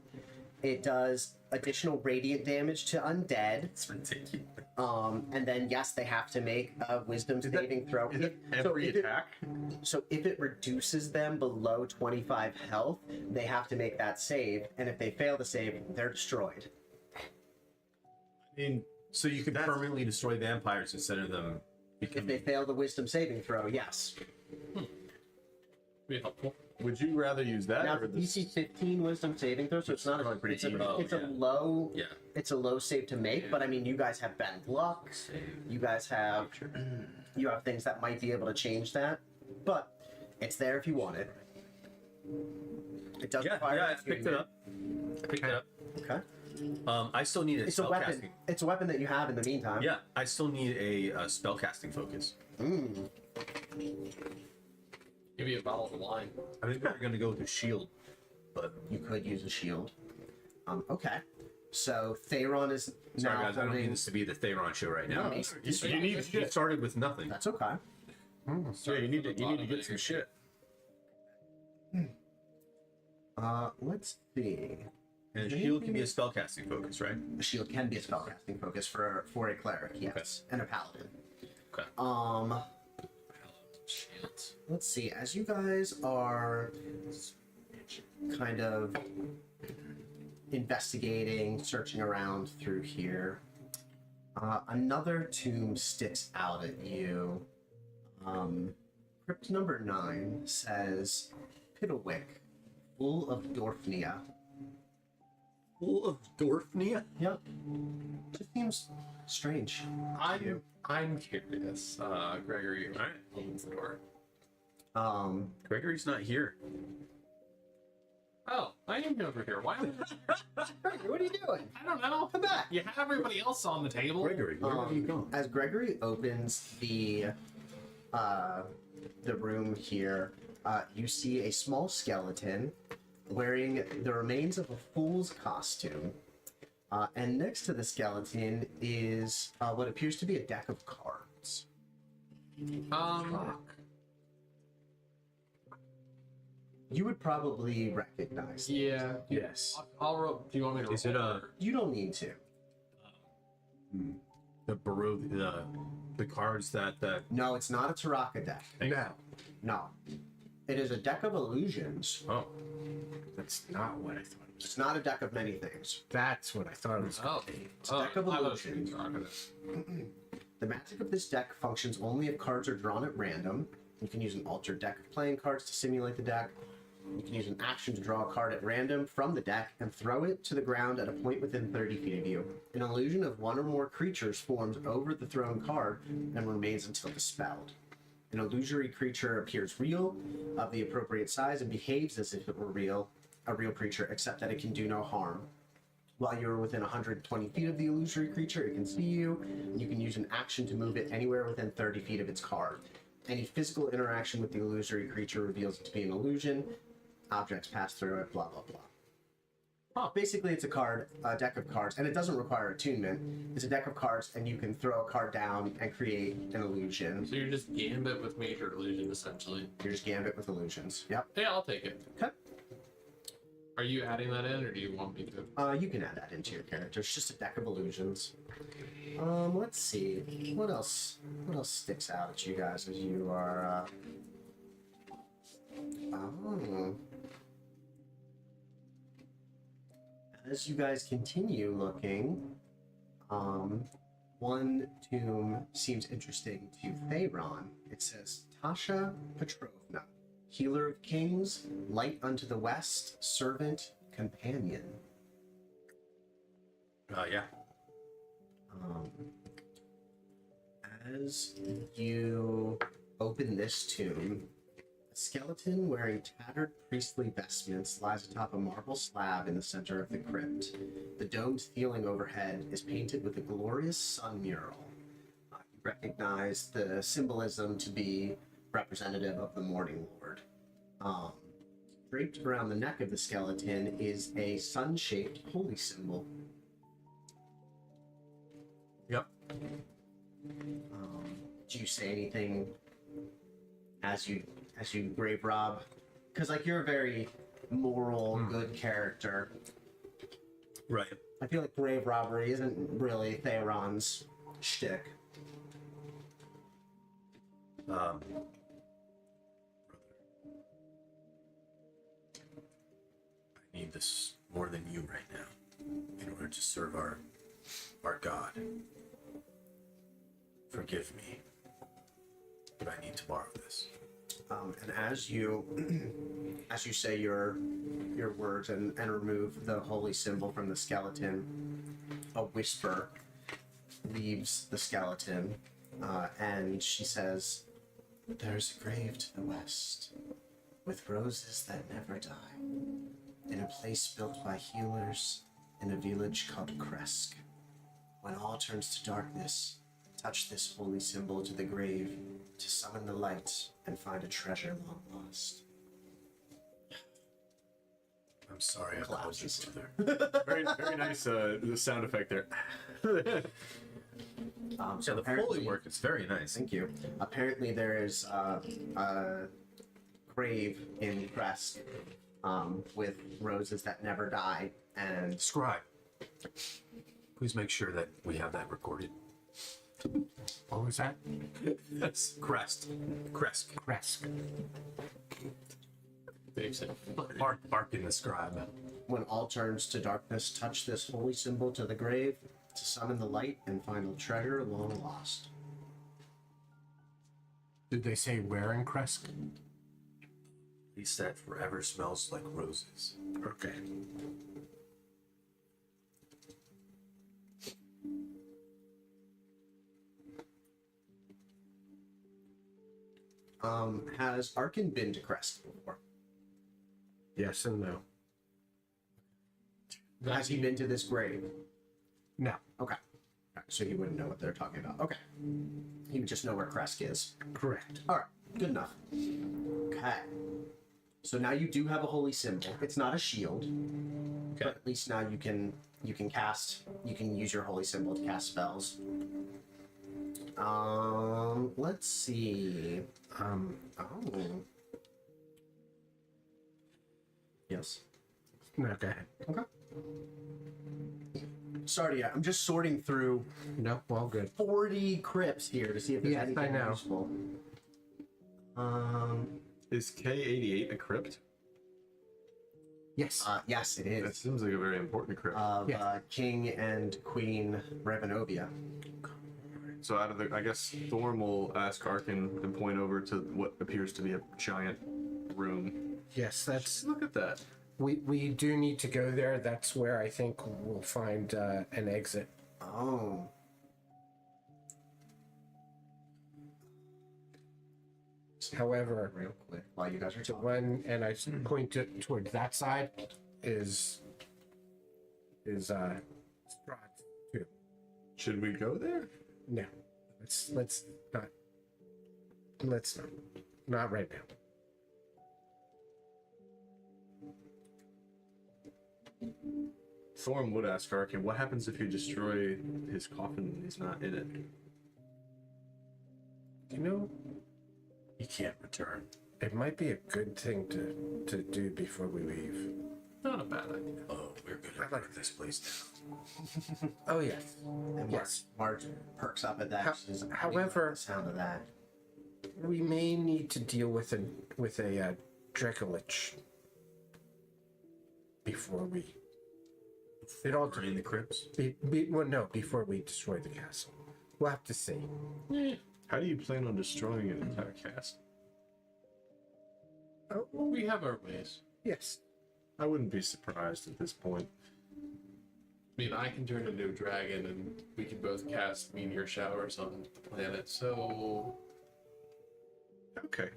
It does additional radiant damage to undead. It's ridiculous. And then yes, they have to make a wisdom saving throw. Is it So every if it- attack? So if it reduces them below 25 health, they have to make that save, and if they fail the save, they're destroyed. I mean, So you can permanently destroy vampires instead of them If becoming. they fail the wisdom saving throw, yes. Be helpful. would you rather use that Now or it's this? DC 15 wisdom saving throw, so it's not a, Probably pretty it's a, easy. it's a Yeah. low Yeah. it's a low save to make, but I mean you guys have bad luck. You guys have you have things that might be able to change that, but it's there if you want it. It does require I picked it up. I picked it up. Okay. I still need a It's a spell weapon. casting. It's a weapon that you have in the meantime. Yeah, I still need a spell casting focus. Give you a bottle of wine. I think we're gonna go with a shield, but You could use a shield. Okay. So Theron is Sorry, now guys, I don't mean holding. this to be the Theron show right now. No, You started with nothing. that's okay. Yeah, you need to get some shit. Let's see. And a shield can be a spellcasting focus, right? A shield can be a spellcasting focus for a cleric, yes, and a paladin. Okay. Shields. Let's see. As you guys are kind of investigating, searching around through here, another tomb sticks out at you. Crypt number 9 says, Piddlewick, full of Dorfnia. Full of Dorfnia? Yep. Just seems strange. I'm curious. Gregory All right. opens the door. Gregory's not here. Oh, I am over here. Why am I? Gregory, what are you doing? I don't know. Come back. You have everybody else on the table. Gregory, where have you gone? As Gregory opens the room here, you see a small skeleton wearing the remains of a fool's costume. And next to the skeleton is what appears to be a deck of cards. You would probably recognize them. Yeah. Yes. I'll roll. Do you want me to? Is it roll? You don't need to. the Barovia, the cards that No, it's not a Taraka deck. No, No. It is a deck of illusions. oh that's not what I thought it was. It's not a deck of many things. That's what I thought it was. Oh. a deck of I was illusions. talking The magic of this deck functions only if cards are drawn at random. You can use an altered deck of playing cards to simulate the deck. You can use an action to draw a card at random from the deck and throw it to the ground at a point within 30 feet of you. An illusion of one or more creatures forms over the thrown card and remains until dispelled. An illusory creature appears real, of the appropriate size, and behaves as if it were a real creature, except that it can do no harm. While you're within 120 feet of the illusory creature, it can see you, and you can use an action to move it anywhere within 30 feet of its card. Any physical interaction with the illusory creature reveals it to be an illusion. Objects pass through it, blah, blah, blah. Basically, it's a deck of cards, and it doesn't require attunement. It's a deck of cards, and you can throw a card down and create an illusion. So you're just Gambit with major illusion, essentially. Here's Gambit with illusions. Yep. Hey, I'll take it. Okay. Are you adding that in, or do you want me to? You can add that into your character. It's just a deck of illusions. Let's see. What else? What else sticks out at you guys as you are? As you guys continue looking, one tomb seems interesting to Theron. It says Tasha Petrovna, healer of kings, light unto the west, servant, companion. yeah. As you open this tomb, a skeleton wearing tattered priestly vestments lies atop a marble slab in the center of the crypt. The domed ceiling overhead is painted with a glorious sun mural. You recognize the symbolism to be representative of the Morning Lord. Draped around the neck of the skeleton is a sun-shaped holy symbol. Yep. Do you say anything as you grave rob? Because like you're a very moral, good character. Right. I feel like grave robbery isn't really Theron's shtick. Brother. I need this more than you right now in order to serve our God. Forgive me, but I need to borrow this. And as you say your words and remove the holy symbol from the skeleton, a whisper leaves the skeleton, and she says, "There's a grave to the west, with roses that never die, in a place built by healers in a village called Kresk. When all turns to darkness, touch this holy symbol to the grave to summon the light and find a treasure long lost." I'm sorry, I collapses. Very, very nice the sound effect there. So The apparently, Foley work is very nice. thank you. Apparently, there is a grave in Crest with roses that never die, and Scribe, please make sure that we have that recorded. What was that? That's Crest. Crest. Crest. Bark in the scribe. when all turns to darkness, touch this holy symbol to the grave to summon the light and find a treasure long lost. Did they say where in Kresk? He said forever smells like roses. Okay. Has Arkin been to Crest before? Yes and no. Has he been to this grave? No. Okay. So he wouldn't know what they're talking about. Okay. He would just know where Kresk is. Correct. Alright, good enough. Okay. So now you do have a holy symbol. It's not a shield. Okay. But at least now you can use your holy symbol to cast spells. Let's see. Oh. Yes. No, go ahead. Okay. Sorry, I'm just sorting through No, all good. 40 crypts here to see if there's Yes, anything I know. useful. Is K88 a crypt? Yes. Yes, it That is. seems like a very important crypt. Of Yeah. King and Queen Barovia. So out of the, I guess Thorm will ask Arkin and point over to what appears to be a giant room. Yes, that's. Look at that. We do need to go there. That's where I think we'll find an exit. Oh. However, Real quick, while you guys are the talking. one, and I point toward that side, is Strahd too. Should we go there? No, let's not right now. Thorm would ask Arkin, what happens if you destroy his coffin and he's not in it? You know, He can't return. it might be a good thing to do before we leave. Not a bad idea. Oh, we're gonna burn this place down. Oh yes, And yes. Marge perks up at that. How- She says, "I didn't however- like the sound of that. We may need to deal with a Dracolich before we. It all Burning the crypts. well, no, before we destroy the castle. We'll have to see. How do you plan on destroying an entire cast? Oh, We have our ways. yes. I wouldn't be surprised at this point. I mean, I can turn into a dragon, and we can both cast meteor showers on the planet. So Okay.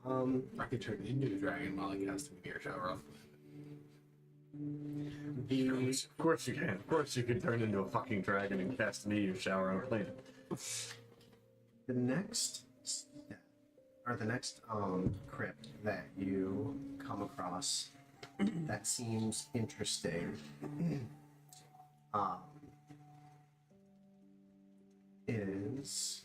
I can turn into a dragon while I cast a meteor shower off. Of course you can. Of course you can turn into a fucking dragon and cast a meteor shower on a planet. The next step, or the next crypt that you come across that seems interesting is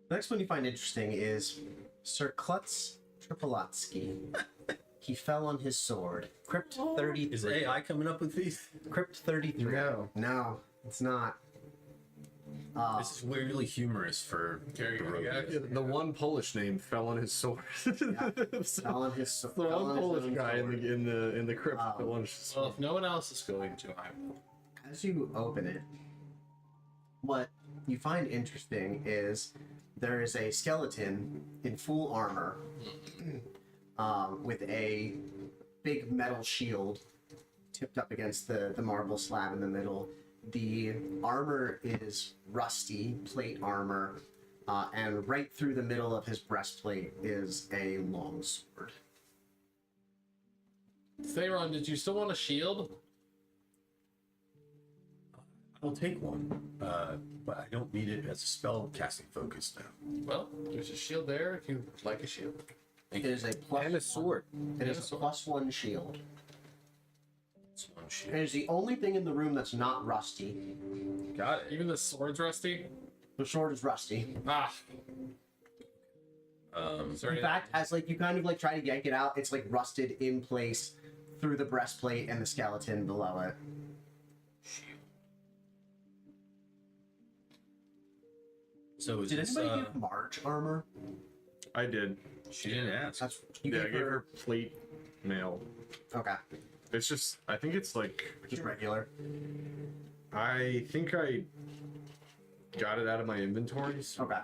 the next one you find interesting is Sir Klutz Tripolatsky. He fell on his sword. Crypt 33. Is AI coming up with these? Crypt 33. No. No, it's not. This is weirdly humorous for Carry Barovia. The one Polish name fell on his sword. Fell on his The fell one on his Polish own guy sword. in the crypt fell on his sword. Well, if no one else is going to, I will. As you open it, what you find interesting is there is a skeleton in full armor with a big metal shield tipped up against the marble slab in the middle. The armor is rusty plate armor, and right through the middle of his breastplate is a long sword. Theron, did you still want a shield? I'll take one, but I don't need it as a spell casting focus now. Well, there's a shield there if you like a shield. It is a plus And a sword. It is a +1 shield. It's one It shield. is the only thing in the room that's not rusty. Got it. Even the sword's rusty? The sword is rusty. Ah. Sorry. In fact, as like you kind of like try to yank it out, it's like rusted in place through the breastplate and the skeleton below it. So is Did this, anybody give Marge armor? I did. she didn't ask. That's you Yeah, I gave gave her. her plate mail. Okay, It's just, I think it's like, just regular. I think I got it out of my inventory. So Okay.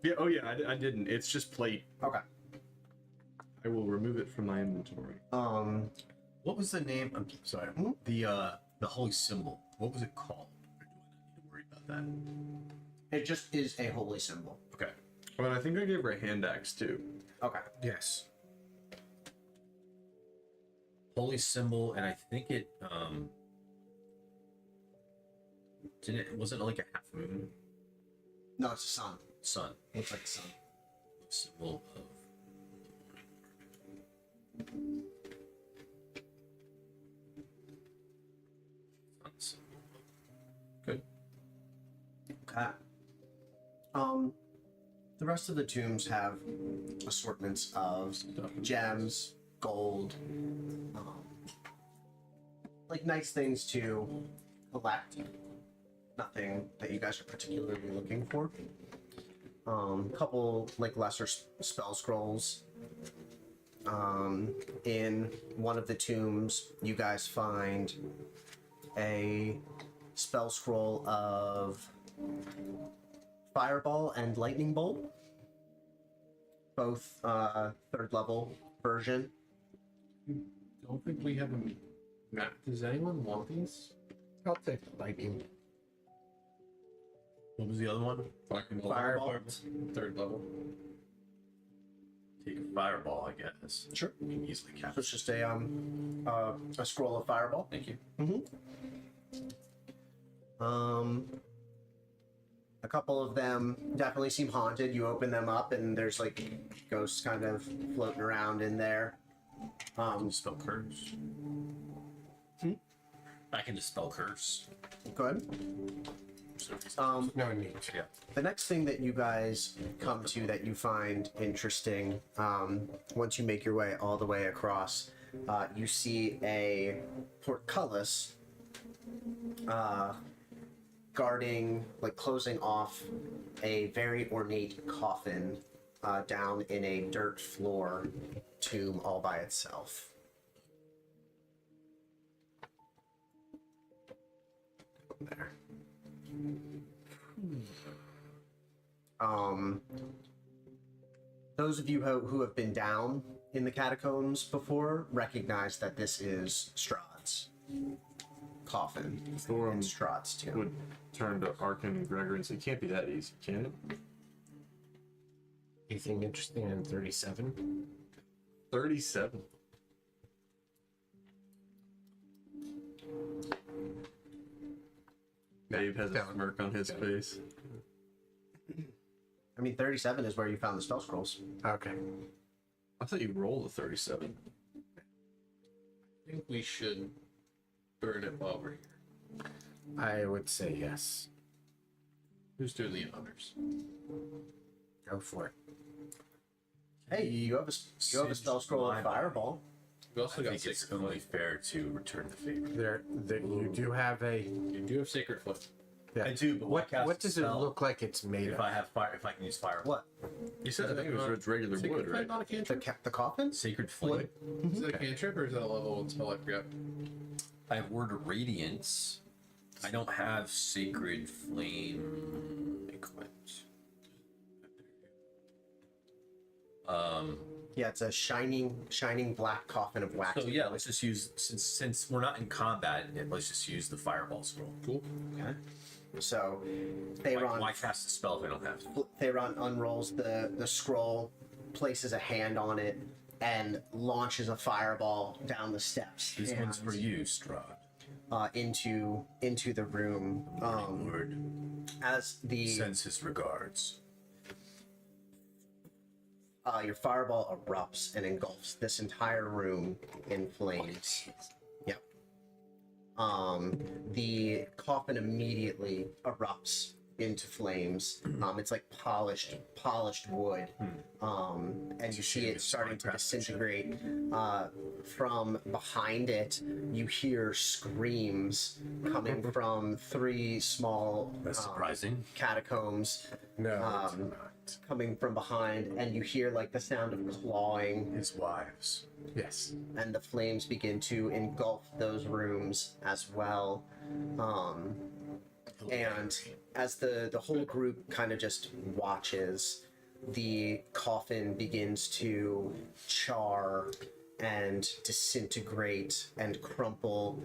Yeah, oh yeah, I didn't. It's just plate. Okay. I will remove it from my inventory. What was the name? I'm sorry. The holy symbol. What was it called? Or do I not need to worry about that? It just is a holy symbol. Okay. But I think I gave her a hand axe too. Okay. Yes. Holy symbol, and I think it wasn't it like a half moon No, it's a sun. sun Looks like a sun. symbol of sun symbol. Good. Okay. The rest of the tombs have assortments of gems, gold, like nice things to collect. Nothing that you guys are particularly looking for. Couple like lesser spell scrolls. In one of the tombs, you guys find a spell scroll of Fireball and Lightning Bolt. Both 3rd level version. Don't think we have a map. Does anyone want these? I'll take lightning. What was the other one? Fireball. 3rd level. Take a fireball, I guess. Sure. You can easily So cast. it's just a scroll of Fireball. Thank you. A couple of them definitely seem haunted. You open them up and there's like ghosts kind of floating around in there. Can you spell curse? I can just spell curse. Good. No need. Yeah. The next thing that you guys come to that you find interesting, once you make your way all the way across, you see a portcullis guarding, like closing off a very ornate coffin down in a dirt floor tomb all by itself. There. Those of you who have been down in the catacombs before recognize that this is Strahd's coffin Thorum and Strahd's tomb. would turn to Arkin and Gregor and say, "Can't be that easy, can it?" Anything interesting in 37? 37. Dave has a smirk on his face. I mean, 37 is where you found the spell scrolls. Okay. I thought you rolled a 37. I think we should burn it while we're here. I would say yes. Who's doing the honors? Go for it. Hey, you have a spell scroll of Fireball. We also I got think it's Sacred only Foot. fair to return the favor. You do have a. You do have Sacred Foot. Yeah. I do, but why cast What a does it spell look like it's made If of? I have fire, if I can use fire, What? You said I think it was regular Sacred wood, Foot, right? not a The cantrip? the coffin? Sacred flame. Is that a cantrip or is that a level 1 spell? I forgot. I have word of radiance. I don't have sacred flame equipped. Yeah, it's a shining black coffin of wax. So yeah, let's just use since we're not in combat. Let's just use the fireball scroll. Cool. Okay. So, Why Theron cast a spell if I don't have to? Theron unrolls the scroll, places a hand on it, and launches a fireball down the steps. This and, one's for you, Strahd. into the room. Lord As the sends his regards. your fireball erupts and engulfs this entire room in flames. Yep. The coffin immediately erupts into flames. It's like polished wood. And you see it starting to disintegrate. From behind it, you hear screams coming from 3 small That's surprising. catacombs. No, it's not. Coming from behind, and you hear like the sound of clawing, His wives. Yes. and the flames begin to engulf those rooms as well. And as the whole group kind of just watches, the coffin begins to char and disintegrate and crumple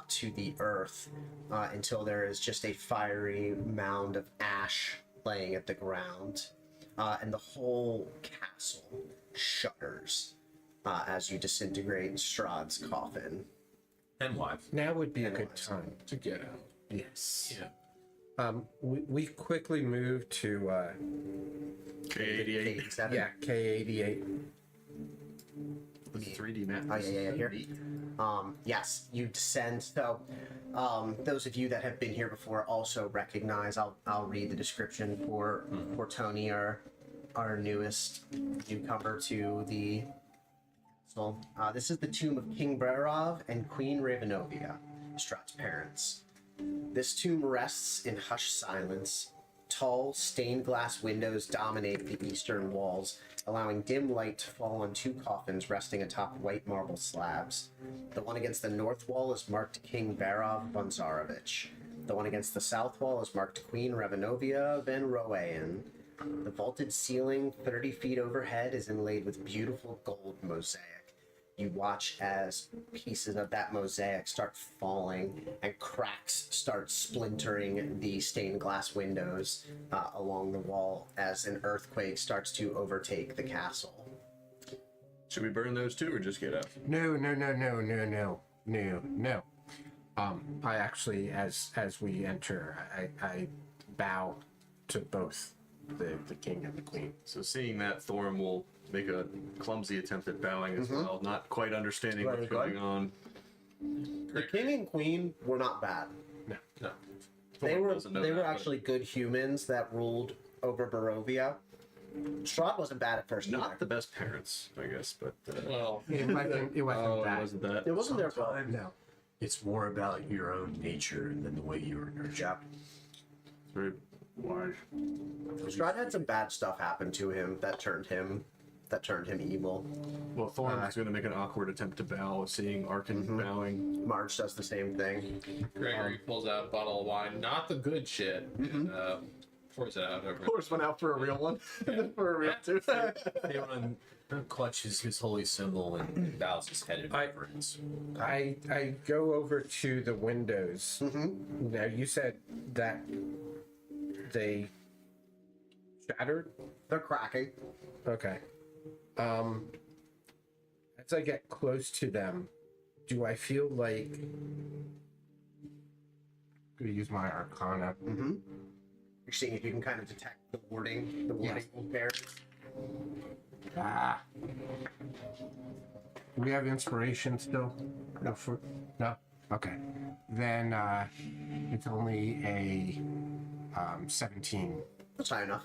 to the earth until there is just a fiery mound of ash laying at the ground. And the whole castle shudders as you disintegrate Strahd's coffin. And wives. Now would be a good Analyze. time. To get out. Yes. Yeah. We quickly moved to K88. K87. yeah, K88. The 3D map. Oh, yeah, here. Yes, you descend. So, those of you that have been here before also recognize. I'll read the description for Tony, our newest newcomer to the castle. This is the tomb of King Barovia and Queen Ravenovia, Strahd's parents. This tomb rests in hushed silence. Tall, stained glass windows dominate the eastern walls, allowing dim light to fall on 2 coffins resting atop white marble slabs. The one against the north wall is marked King Barov von Zarovich. The one against the south wall is marked Queen Ravenovia van Roayen. The vaulted ceiling, 30 feet overhead, is inlaid with beautiful gold mosaic. You watch as pieces of that mosaic start falling and cracks start splintering the stained glass windows along the wall as an earthquake starts to overtake the castle. Should we burn those too, or just get out? No. I actually, as we enter, I bow to both the king and the queen. So seeing that, Thorm will make a clumsy attempt at bowing as well, not quite understanding Very what's good. going on. The king and queen were not bad. No. They Thorm were doesn't know they were that, but- actually good humans that ruled over Barovia. Strahd wasn't bad at first. Not either. the best parents, I guess, but Well, It wasn't oh, that. it wasn't that. It wasn't their fault. Sometimes No. it's more about your own nature than the way you were nurtured. Yeah. It's very wise. Strahd had some bad stuff happen to him that turned him evil. Well, Thorm is going to make an awkward attempt to bow, seeing Arkin bowing. Marge does the same thing. Gregory pulls out a bottle of wine, not the good shit, and pours it out over. Pours one out for a real one, for a real Yeah. two. Theron clutches his holy symbol and bows his head in reverence. I go over to the windows. Now you said that they shattered. They're cracking. Okay. As I get close to them, do I feel like I'm gonna use my Arcana? You're seeing if you can kind of detect the warding there. Ah. Do we have inspiration still? No. No. Okay. Then it's only a 17. That's high enough.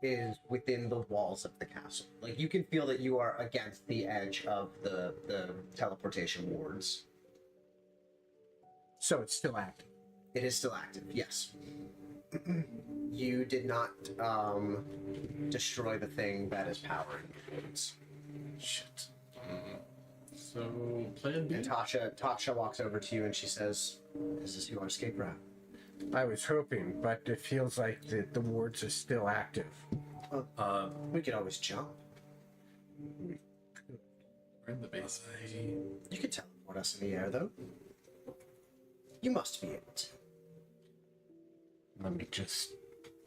Is within the walls of the castle. Like you can feel that you are against the edge of the teleportation wards. So it's still active. It is still active, yes. You did not destroy the thing that is powering the wards. Shit. So, plan B. And Tasha walks over to you and she says, "Is this your escape route?" I was hoping, but it feels like the wards are still active. We could always jump. We're in the basement. You could teleport us in the air, though. You must be able to. Let me just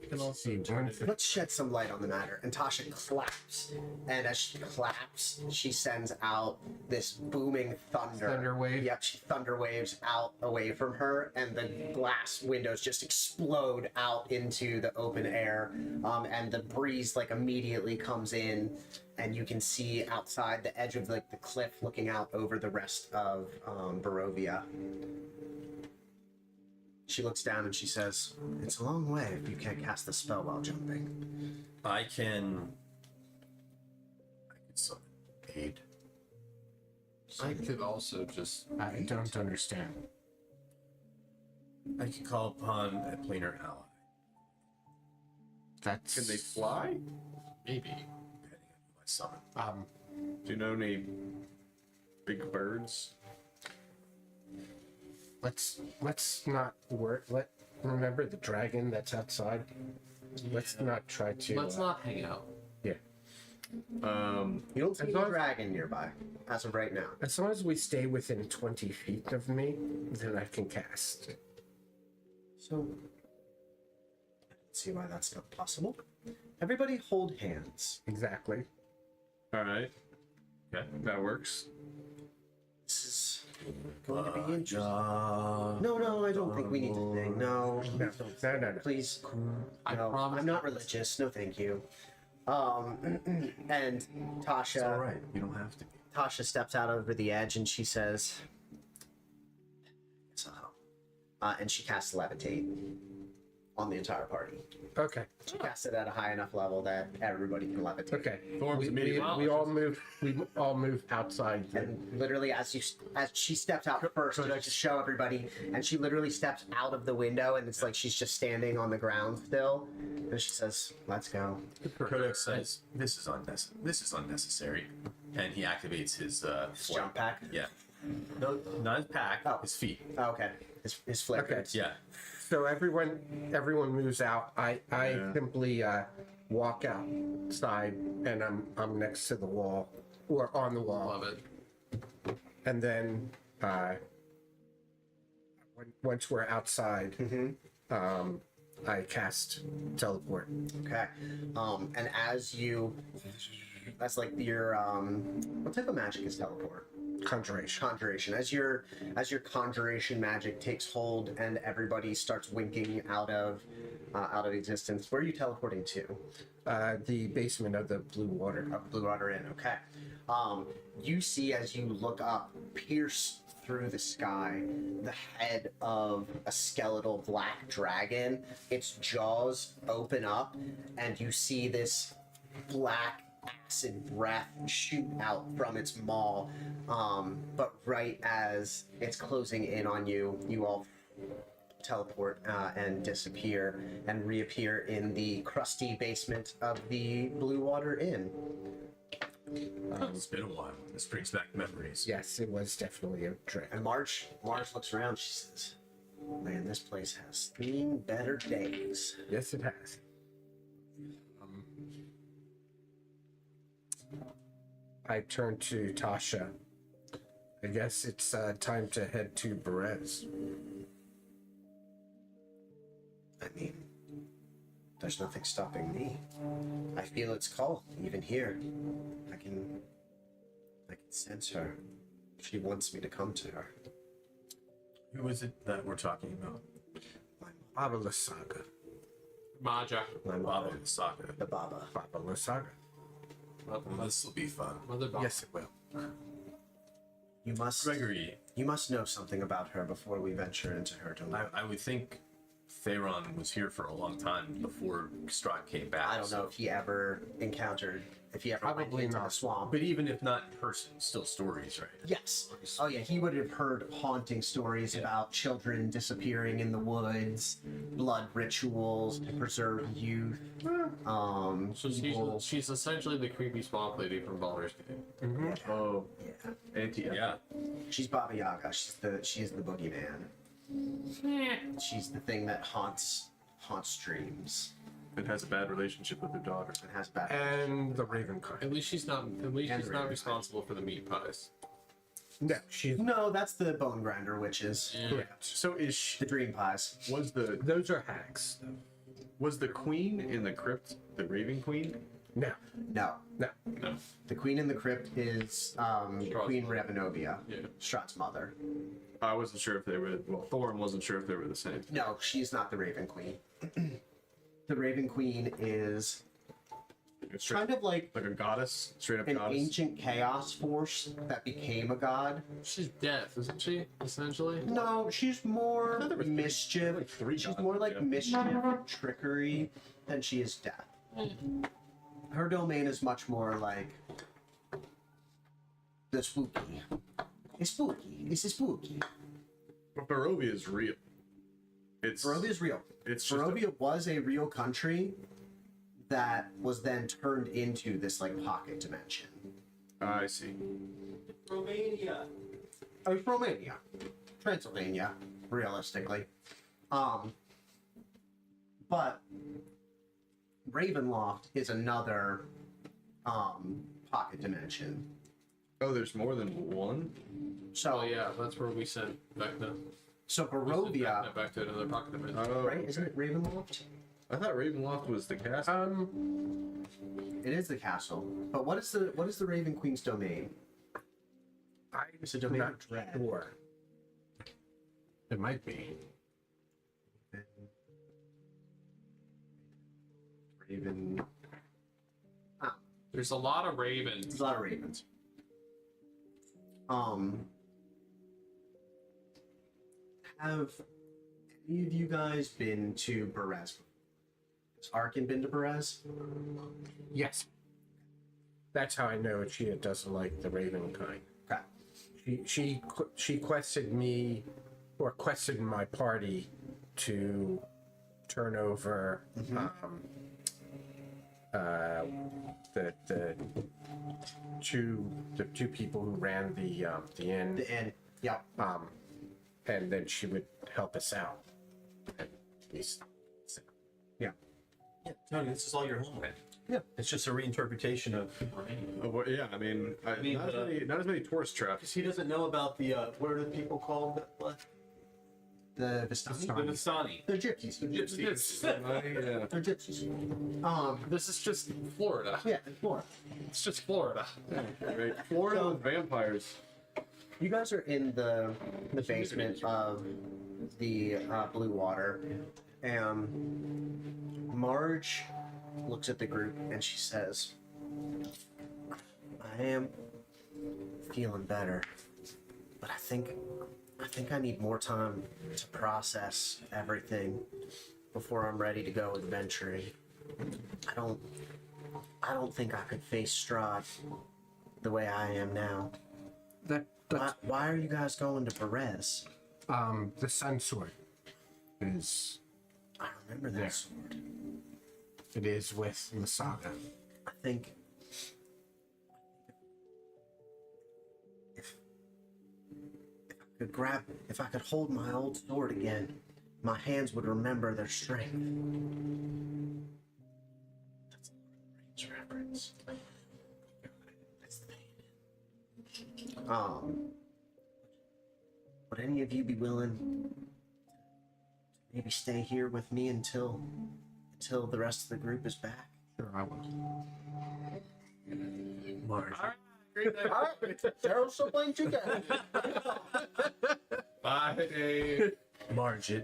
can also See, turn one it. thing. Let's shed some light on the matter. And Tasha claps. And as she claps, she sends out this booming thunder. Thunder wave? Yep, she thunder waves out away from her, and the glass windows just explode out into the open air. And the breeze like immediately comes in, and you can see outside the edge of like the cliff looking out over the rest of Barovia. She looks down and she says, "It's a long way if you can't cast the spell while jumping." I could summon aid. I could also just. I don't understand. I could call upon a planar ally. That's Can they fly? Maybe. Depending on who I summon. Do you know any big birds? Let's not work. Remember the dragon that's outside. Let's not try to. Let's not hang out. Yeah. You don't see As a long as- dragon nearby, as of right now. As long as we stay within 20 feet of me, then I can cast. So, let's see why that's not possible. Everybody hold hands. Exactly. All right, Okay. that works. This is going to be interesting. No, I don't think we need to sing. No, No. please. I No, promise. I'm not religious. No, thank you. And Tasha. It's all right. You don't have to be. Tasha steps out over the edge and she says, "So," and she casts levitate on the entire party. Okay. She casts it at a high enough level that everybody can levitate. Okay. Thorn's We immediately all move. We all move outside. And literally, as she steps out first to just show everybody, and she literally steps out of the window, and it's like she's just standing on the ground still, and she says, "Let's go." Codex says this is unnecessary, and he activates his flight. Jump pack. Yeah. No, not his pack. Oh. His feet. Oh, okay. His flip. Okay. Yeah. So everyone moves out. I simply walk outside, and I'm next to the wall or on the wall, Love it. and then once we're outside, I cast teleport. Okay. And that's like your what type of magic is teleport? Conjuration. Conjuration. As your conjuration magic takes hold and everybody starts winking out of existence, where are you teleporting to? The basement of the blue water. Blue Water Inn. Okay. You see as you look up, pierce through the sky, the head of a skeletal black dragon. Its jaws open up, and you see this black acid breath shoot out from its maw. But right as it's closing in on you, you all teleport and disappear and reappear in the crusty basement of the Blue Water Inn. It's been a while. This brings back memories. Yes, it was definitely a trick. And Marge looks around. She says, "Man, this place has seen better days." Yes, it has. I turn to Tasha. I guess it's time to head to Berez. I mean, there's nothing stopping me. I feel its call, even here. I can sense her. She wants me to come to her. Who is it that we're talking about? Baba Saga. Maja. My Baba mother, Saga. the Baba. Baba Saga. Well, this will be fun. Mother Baba. Yes, it will. You must know something about her before we venture into her domain. I would think Theron was here for a long time before Strahd came back. I don't know if he ever went Probably into the not. swamp. But even if not in person, still stories, right? Yes. Oh yeah, he would have heard haunting stories about children disappearing in the woods, blood rituals to preserve youth. So she's essentially the creepy swamp lady from Baldur's Gate. Oh, Yeah. anti. Yeah. She's Baba Yaga. She is the boogeyman. She's the thing that haunts dreams It has a bad relationship with her daughter. and has bad. And the Raven card. At least she's not responsible for the meat pies. No, she's. No, that's the bone grinder witches. Correct. So is she, The dream pies. was the Those are hacks. Was the queen in the crypt the Raven Queen? No, No. no. No. The queen in the crypt is Queen Ravenovia, Yeah. Strahd's mother. I wasn't sure if they were. Well, Thorin wasn't sure if they were the same. No, she's not the Raven Queen. The Raven Queen is kind of like Like a goddess, straight up an goddess. ancient chaos force that became a god. She's death, isn't she? Essentially. No, she's more thought there were mischief. three She's gods, more like yeah. mischief, trickery than she is death. Her domain is much more like the spooky. It's spooky. This is spooky. But Barovia is real. It's Barovia is real. It's just Barovia was a real country that was then turned into this like pocket dimension. I see. Romania. Oh, it's Romania. Transylvania, realistically. But Ravenloft is another pocket dimension. Oh, there's more than one. So Oh yeah, that's where we sent Vecna. so We sent Barovia, Vecna back to another pocket dimension. Oh, right? okay. Isn't it Ravenloft? I thought Ravenloft was the castle. It is the castle. But what is the Raven Queen's domain? It's a I'm domain not of dread. sure. It might be. Raven. There's a lot of ravens. There's a lot of ravens. Have any of you guys been to Berez? Has Arkin been to Berez? Yes. That's how I know she doesn't like the Raven kind. Okay. She quested me, or quested my party, to turn over the two people who ran the inn, The inn. Yep. and then she would help us out. And Yeah. Yeah, Tony, this is all your homeland. Yeah. It's just a reinterpretation of Romania. Oh, well, yeah, I mean, mean, not as many tourist traps. He doesn't know about the what are the people called? What? The Vistani. The Vistani. They're gypsies. Yeah. They're gypsies. This is just Florida. Yeah, in Florida. It's just Florida. Right. Florida with vampires. You guys are in the basement of the Blue Water, and Marge looks at the group and she says, "I am feeling better, but I think I need more time to process everything before I'm ready to go adventuring. I don't think I could face Strahd the way I am now. Why are you guys going to Berez? the Sun Sword is I remember that There. sword. it is with Masaga. I think if I could hold my old sword again, my hands would remember their strength." That's a Range reference. That's the thing. Would any of you be willing to maybe stay here with me until the rest of the group is back? Sure, I will. Marge. Alright, Daryl still playing 2K. Bye, Dave. Marge,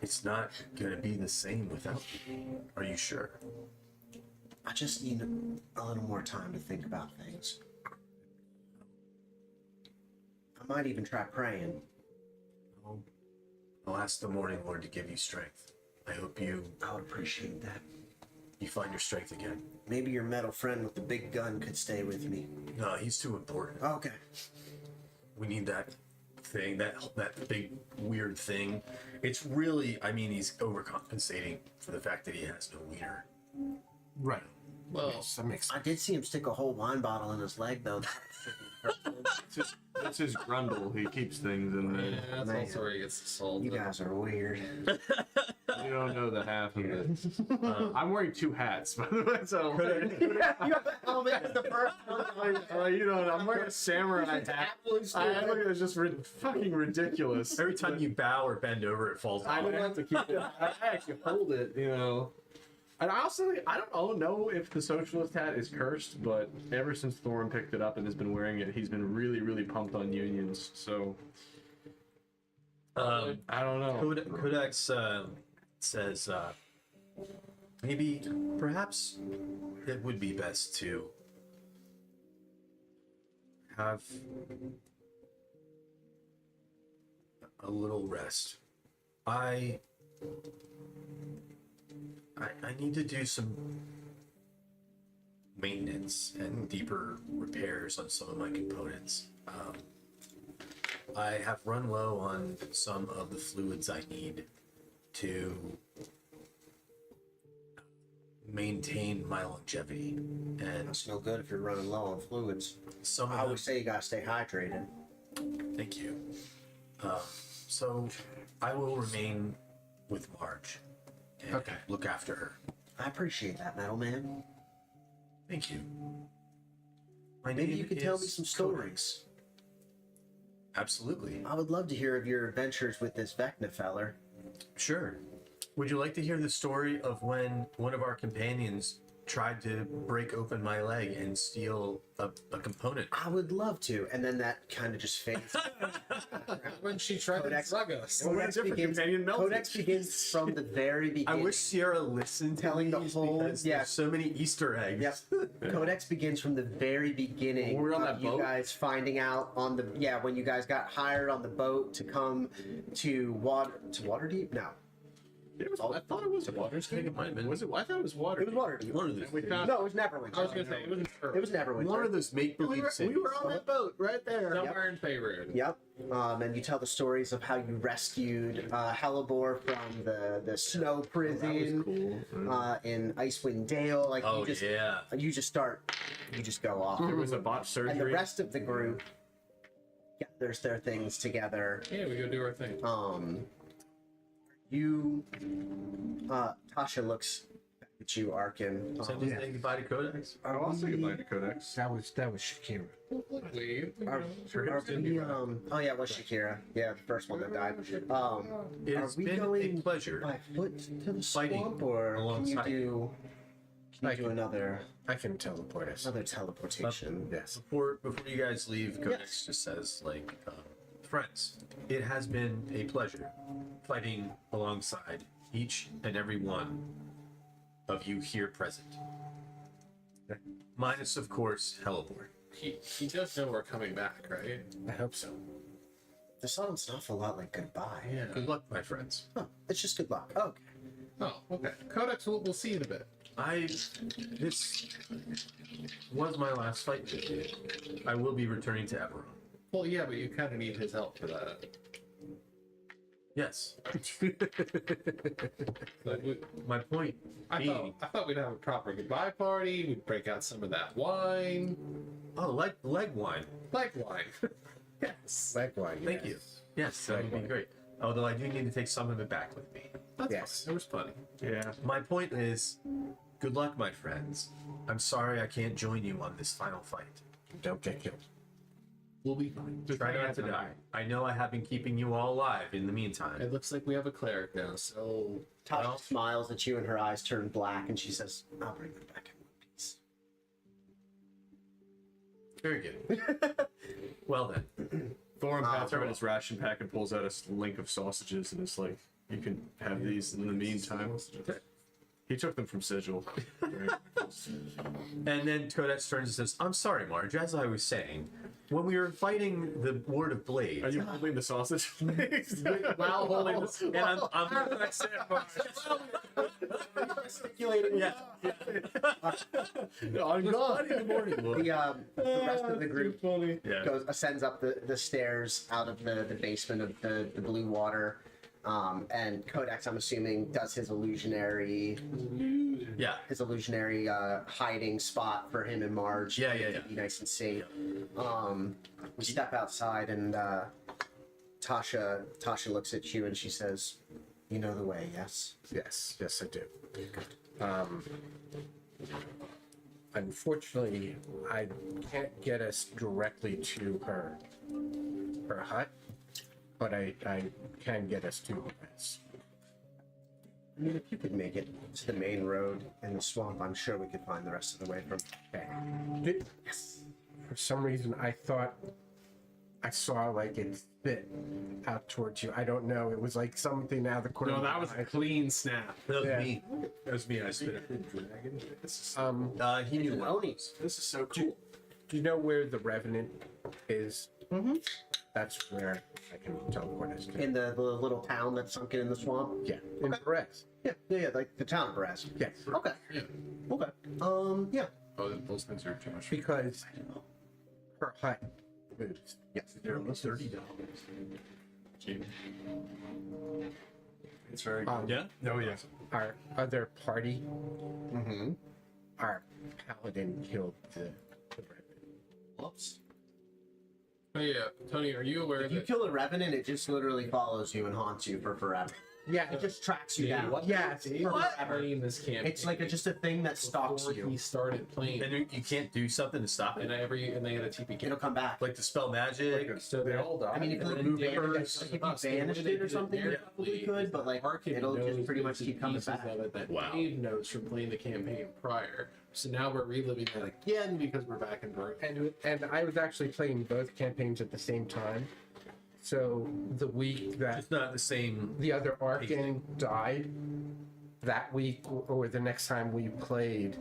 it's not gonna be the same without you. Are you sure? I just need a little more time to think about things. I might even try praying. I'll ask the Morning Lord to give you strength. I hope you I would appreciate that. find your strength again. Maybe your metal friend with the big gun could stay with me. No, he's too important. Okay. We need that thing, that big weird thing. It's really, I mean, he's overcompensating for the fact that he has no wiener. Right. Well, Yes, that makes I sense. did see him stick a whole wine bottle in his leg, though. That's his grundle. He keeps things in there. Yeah, that's Man. also where he gets assaulted. You guys are weird. You don't know the half of it. I'm wearing 2 hats, by the way. So Yeah, you have the helmet as the first one. you know, I'm wearing a samurai hat. I look at it, it's just fucking ridiculous. Every time you bow or bend over, it falls I off. have to keep it. I actually hold it, you know. And I also, I don't know if the socialist hat is cursed, but ever since Thorin picked it up and has been wearing it, he's been really, really pumped on unions. So I don't know. Codex says maybe, perhaps, it would be best to have a little rest. I need to do some maintenance and deeper repairs on some of my components. I have run low on some of the fluids I need to maintain my longevity, and That's no good if you're running low on fluids. some I of always them. say you gotta stay hydrated. Thank you. So I will remain with Marge and look after her. I appreciate that, Metal Man. Thank you. My Maybe name you could tell me is some Codex. stories. Absolutely. I would love to hear of your adventures with this Vecna feller. Sure. Would you like to hear the story of when one of our companions tried to break open my leg and steal a component? I would love to, and then that kind of just fades. When she tried Codex- to drug us. Codex begins, Codex begins from the very I beginning. wish Sierra listened to Telling the these whole- because yeah. there's so many Easter eggs. Yep. Codex begins from the very beginning. When we were on of that you boat? guys finding out on the when you guys got hired on the boat to come to Waterdeep. No, I thought it was Waterdeep. I think it might have been. Was it? I thought it was Waterdeep. it was Waterdeep. One of those. We found No, it was Neverwinter. I was gonna say it was It was Neverwinter. One of those make-believe cities. on that boat right there. somewhere in Faerun. Yep. And you tell the stories of how you rescued Hellebore from the snow prison in Icewind Dale. Like Oh, you just yeah. you just go off. There was a botched surgery. And the rest of the group gathers their things together. Yeah, we go do our thing. Tasha looks back at you, Arkin. So just saying goodbye to Codex. I'll also get mine to Codex. That was Shakira. Leave. Are we, oh yeah, it was Shakira. Yeah, the first one that died. Are It's we been going a pleasure by foot to the fighting swamp, or can you alongside do another I can teleport us. teleportation? Yes. Before you guys leave, Codex just says, like, friends, it has been a pleasure fighting alongside each and every one of you here present. Minus, of course, Hellebore. He does know we're coming back, right? I hope so. This sounds an awful lot like goodbye. Yeah. Good luck, my friends. Oh, it's just good luck. Okay. Oh, okay. Codex, we'll see you in a bit. This was my last fight with you. I will be returning to Eberron. Well, yeah, but you kind of need his help for that. Yes. Like, My point I being, thought we'd have a proper goodbye party. We'd break out some of that wine, leg wine. like wine. Yes. Likewise. Thank you. Yes, that would be great. Although I do need to take some of it back with me. That's Yes. fine. There was plenty. Yeah. My point is, good luck, my friends. I'm sorry I can't join you on this final fight. Don't get killed. We'll be fine. Try not to die. I know I have been keeping you all alive in the meantime. It looks like we have a cleric now, so Tasha Well- smiles at you and her eyes turn black, and she says, "I'll bring them back in one piece." Very good. Well then, Thorin pats over his ration pack and pulls out a link of sausages and is like, "You can have these in the meantime." He took them from Sigil. and then Codex turns and says, I'm sorry, Marge, as I was saying, when we were fighting the Ward of Blades, Are you holding the sausage? while holding this, and I'm yeah. I'm gone. In the morning, Lord. The rest of the group Yeah. ascends up the stairs out of the basement of the blue water. And Codex, I'm assuming, does his illusionary Yeah. hiding spot for him and Marge. Yeah, yeah, to yeah. be nice and safe. We step outside, and Tasha looks at you and she says, "You know the way, yes?" Yes, I do. Unfortunately, I can't get us directly to her hut, but I can get us to her house. I mean, if you could make it to the main road in the swamp, I'm sure we could find the rest of the way from. Okay. Yes. For some reason, I thought I saw like it spit out towards you. I don't know. It was like something out of the corner. No, of that my was a eye. clean snap. That was Yeah. me. That was me. I spit it. He knew what. Ponies. This is so cool. Do you know where the Revenant is? Mm-hmm. That's where I can teleport us to. In the little town that's sunken in the swamp. Yeah, in Perez. Yeah, like the town of Perez. Yes, Okay. Yeah. Okay. Yeah. Oh, those things are too much. because her hut moves. Yes. They're almost $30. It's very Yeah? Oh yeah. Our other party, Mm-hmm. our paladin killed the Revenant. Whoops. Oh yeah, Tony, are you aware If you that? kill a revenant, it just literally follows you and haunts you for forever. Yeah, It just tracks you down. yes. Playing this campaign. It's like just a thing that stalks before you. he started playing, And you can't do something to stop it. and they had a TP. It'll come back. Like dispel magic. So They all die. I mean, if you And remove then it, damage if you us, the way banished they it or did something, you narratively probably could, but like Arkin it'll just knows pretty much bits and keep coming pieces back. of it that Wow. Dave knows from playing the campaign prior. So now we're reliving that again because we're back in Barovia. And I was actually playing both campaigns at the same time. So the week that It's not the same. the other Arcan died, that week or the next time we played,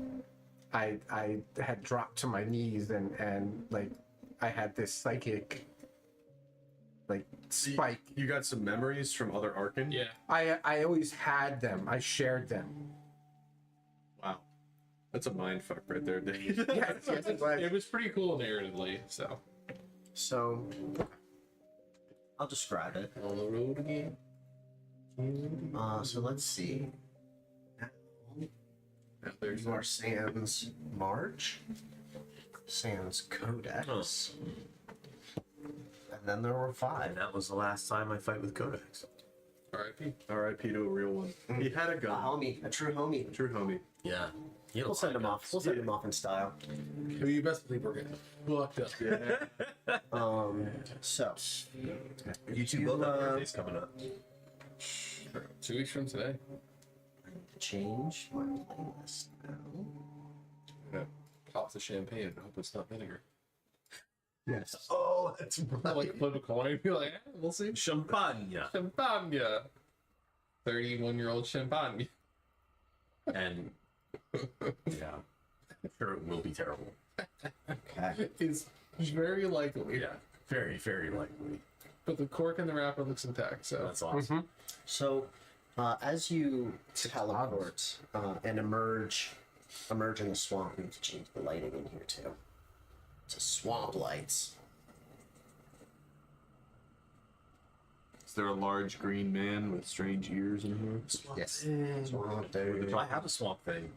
I had dropped to my knees and like I had this psychic like spike. You got some memories from other Arkan? Yeah, I always had them. I shared them. Wow. That's a mind fuck right there, Dave. Yes, yes, it was. it was pretty cool narratively. So So I'll describe it. on the road again. So let's see. There's You are Sans March, Sans Codex, and then there were And 5. that was the last time I fight with Codex. R.I.P. R.I.P. to a real one. He had a A gun. homie, a true homie. True homie. Yeah. You We'll send him off. We'll send him off in style. Who you best believe we're getting fucked up. So You two You, both have birthdays coming up. 2 weeks from today. change my playlist now. Yeah. Pop the champagne and hope it's not vinegar. Yes. Oh, that's Like flip a coin, be like, eh, we'll see. Champagne. Champagne. 31-year-old champagne. And yeah, I'm sure it will be terrible. Okay. It's very likely. Yeah, very, very likely. But the cork and the wrapper looks intact, so That's awesome. So, as you teleport and emerge in the swamp, we need to change the lighting in here too. To swamp lights. Is there a large green man with strange ears in here? Yes. Swamp dude. Do I have a swamp thing?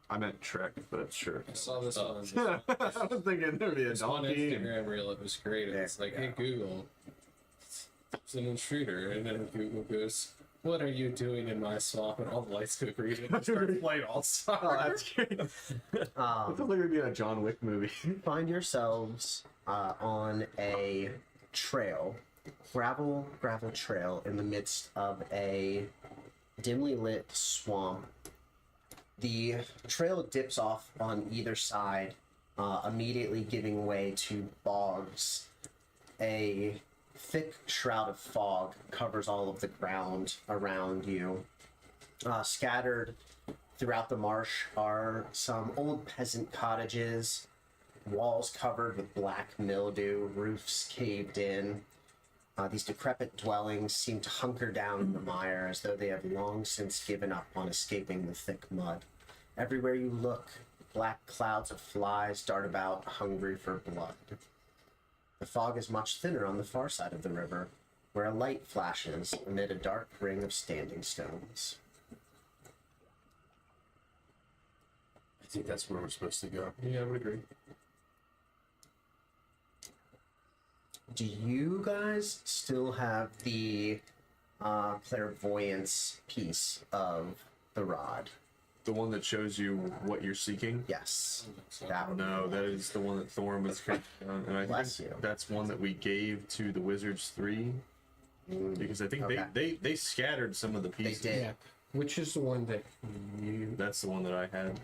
I meant Trek, but sure. I saw this on I was thinking there'd be a this one donkey. Instagram reel. It was great. It's like, hey Google, it's an intruder, and then Google goes, "What are you doing in my swamp?" And all the lights go green and it starts playing all Oh, star. that's great. It feels like it'd be in a John Wick movie. You find yourselves on a trail, gravel trail in the midst of a dimly lit swamp. The trail dips off on either side, immediately giving way to bogs. A thick shroud of fog covers all of the ground around you. Scattered throughout the marsh are some old peasant cottages, walls covered with black mildew, roofs caved in. These decrepit dwellings seem to hunker down in the mire as though they have long since given up on escaping the thick mud. Everywhere you look, black clouds of flies dart about, hungry for blood. The fog is much thinner on the far side of the river, where a light flashes amid a dark ring of standing stones. I think that's where we're supposed to go. Yeah, I would agree. Do you guys still have the clairvoyance piece of the rod? The one that shows you what you're seeking. Yes. That one. No, that is the one that Thorn was carrying on, and I Bless think you. that's one that we gave to the Wizards 3 because I think Okay. they scattered some of the They pieces. did. Yeah. Which is the one that you. That's the one that I had.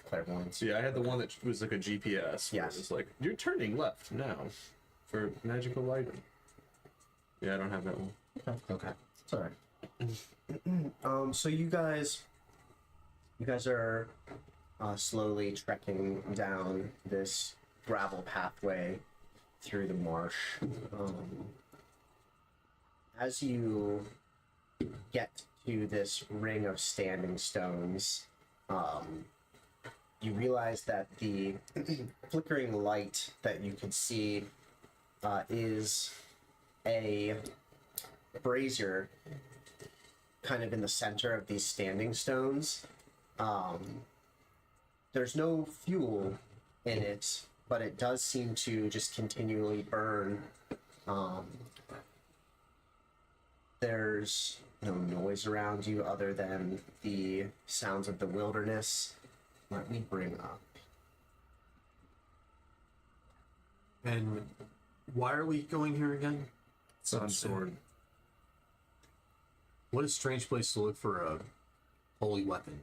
Clairvoyance. So yeah, I had the one that was like a GPS. Where Yes. It was like you're turning left now for magical lighting. Yeah, I don't have that one. Okay. It's alright. So you guys are slowly trekking down this gravel pathway through the marsh. As you get to this ring of standing stones, you realize that the flickering light that you can see is a brazier kind of in the center of these standing stones. There's no fuel in it, but it does seem to just continually burn. There's no noise around you other than the sounds of the wilderness. Let me bring up. And why are we going here again? Sun sword. What a strange place to look for a holy weapon.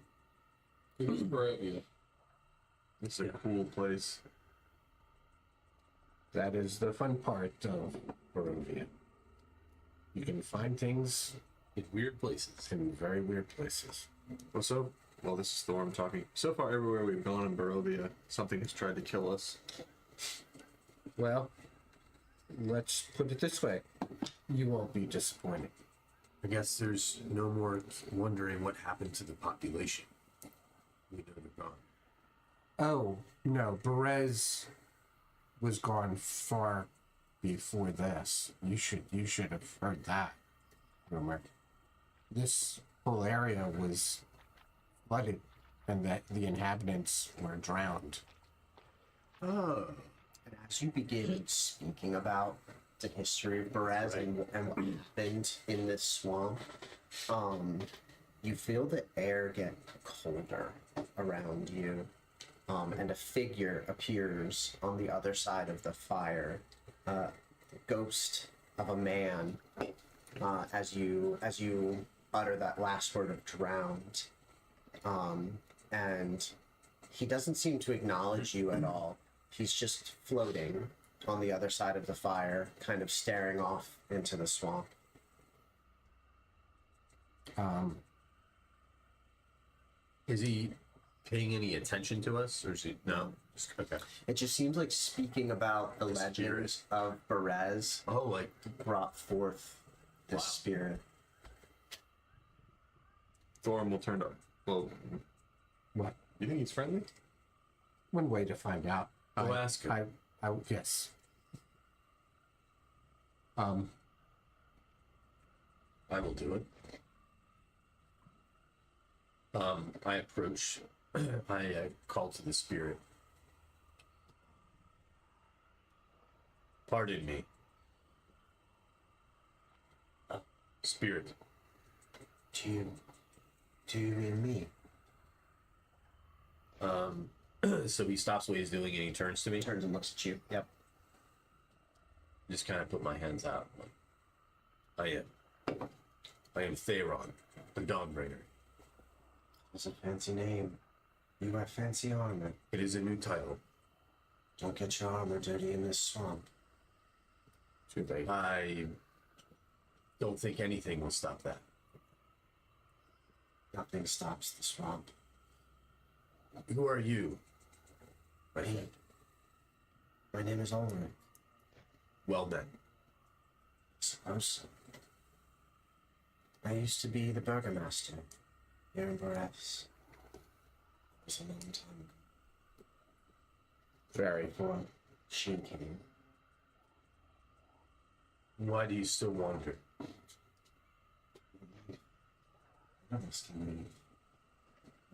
Who's Barovia? It's a cool place. That is the fun part of Barovia. You can find things In weird places. in very weird places. Well, this is Thorn talking. So far, everywhere we've gone in Barovia, something has tried to kill us. Well, let's put it this way. You won't be disappointed. I guess there's no more wondering what happened to the population. We know they're gone. Oh, no, Berez was gone far before this. You should have heard that rumor. This whole area was flooded and that the inhabitants were drowned. Oh. And as you begin speaking about the history of Berez and what happened in this swamp, you feel the air get colder around you, and a figure appears on the other side of the fire, a ghost of a man. As you utter that last word of drowned, and he doesn't seem to acknowledge you at all. He's just floating on the other side of the fire, kind of staring off into the swamp. Is he paying any attention to us, or is he no? Okay. It just seems like speaking about the legends of Berez Oh, like brought forth this Wow. spirit. Thorn will turn to. Well, What? you think he's friendly? One way to find out. Go ask him. Yes. I will do it. I approach. I call to the spirit. Pardon me. Spirit. Do you mean me? So he stops what he's doing and he turns to me. Turns and looks at you. Yep. Just kind of put my hands out. I am Theron, the Dawnbringer. That's a fancy name. You have fancy armor. It is a new title. Don't get your armor dirty in this swamp. Too late. I don't think anything will stop that. Nothing stops the swamp. Who are you, my friend? My name is Ulrich. Well then. Suppose so. I used to be the burgomaster here in Berez. It was a long time ago. Very. Before she came. Why do you still wander? None of us can leave.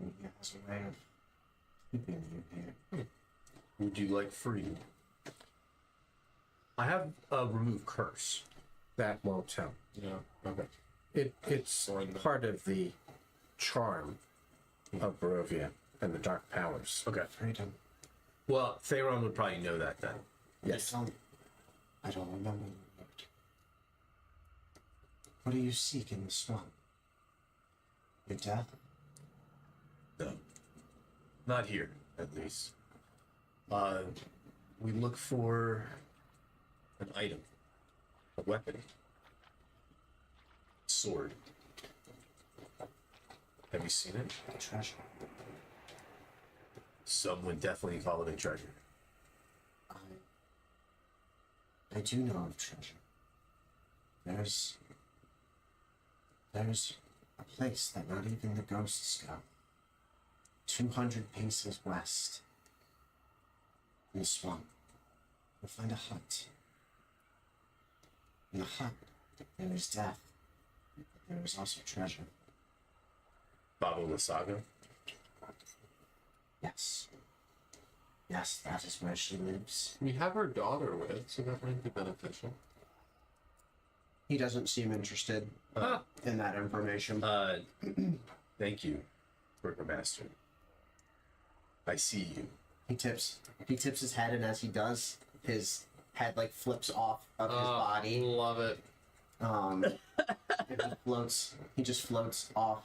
And he has a way of keeping you here. Would you like freedom? I have a remove curse. That won't help. Yeah. Okay. It's part of the charm of Barovia and the dark powers. Okay. Freedom. Well, Theron would probably know that then. Yes. I don't remember the word. What do you seek in the swamp? Your death? No. Not here, at least. We look for an item. A weapon. Sword. Have you seen it? Treasure. Some would definitely call it a treasure. I do know of treasure. There's a place that not even the ghosts go. 200 paces west. In the swamp. You'll find a hut. In the hut, there is death. But there is also treasure. Baba Lasaga. Yes. Yes, that is where she lives. We have her daughter with, so that might be beneficial. He doesn't seem interested in that information. Thank you, Burgermaster. I see you. He tips his head, and as he does, his head like flips off of his body. Love it. And he just floats off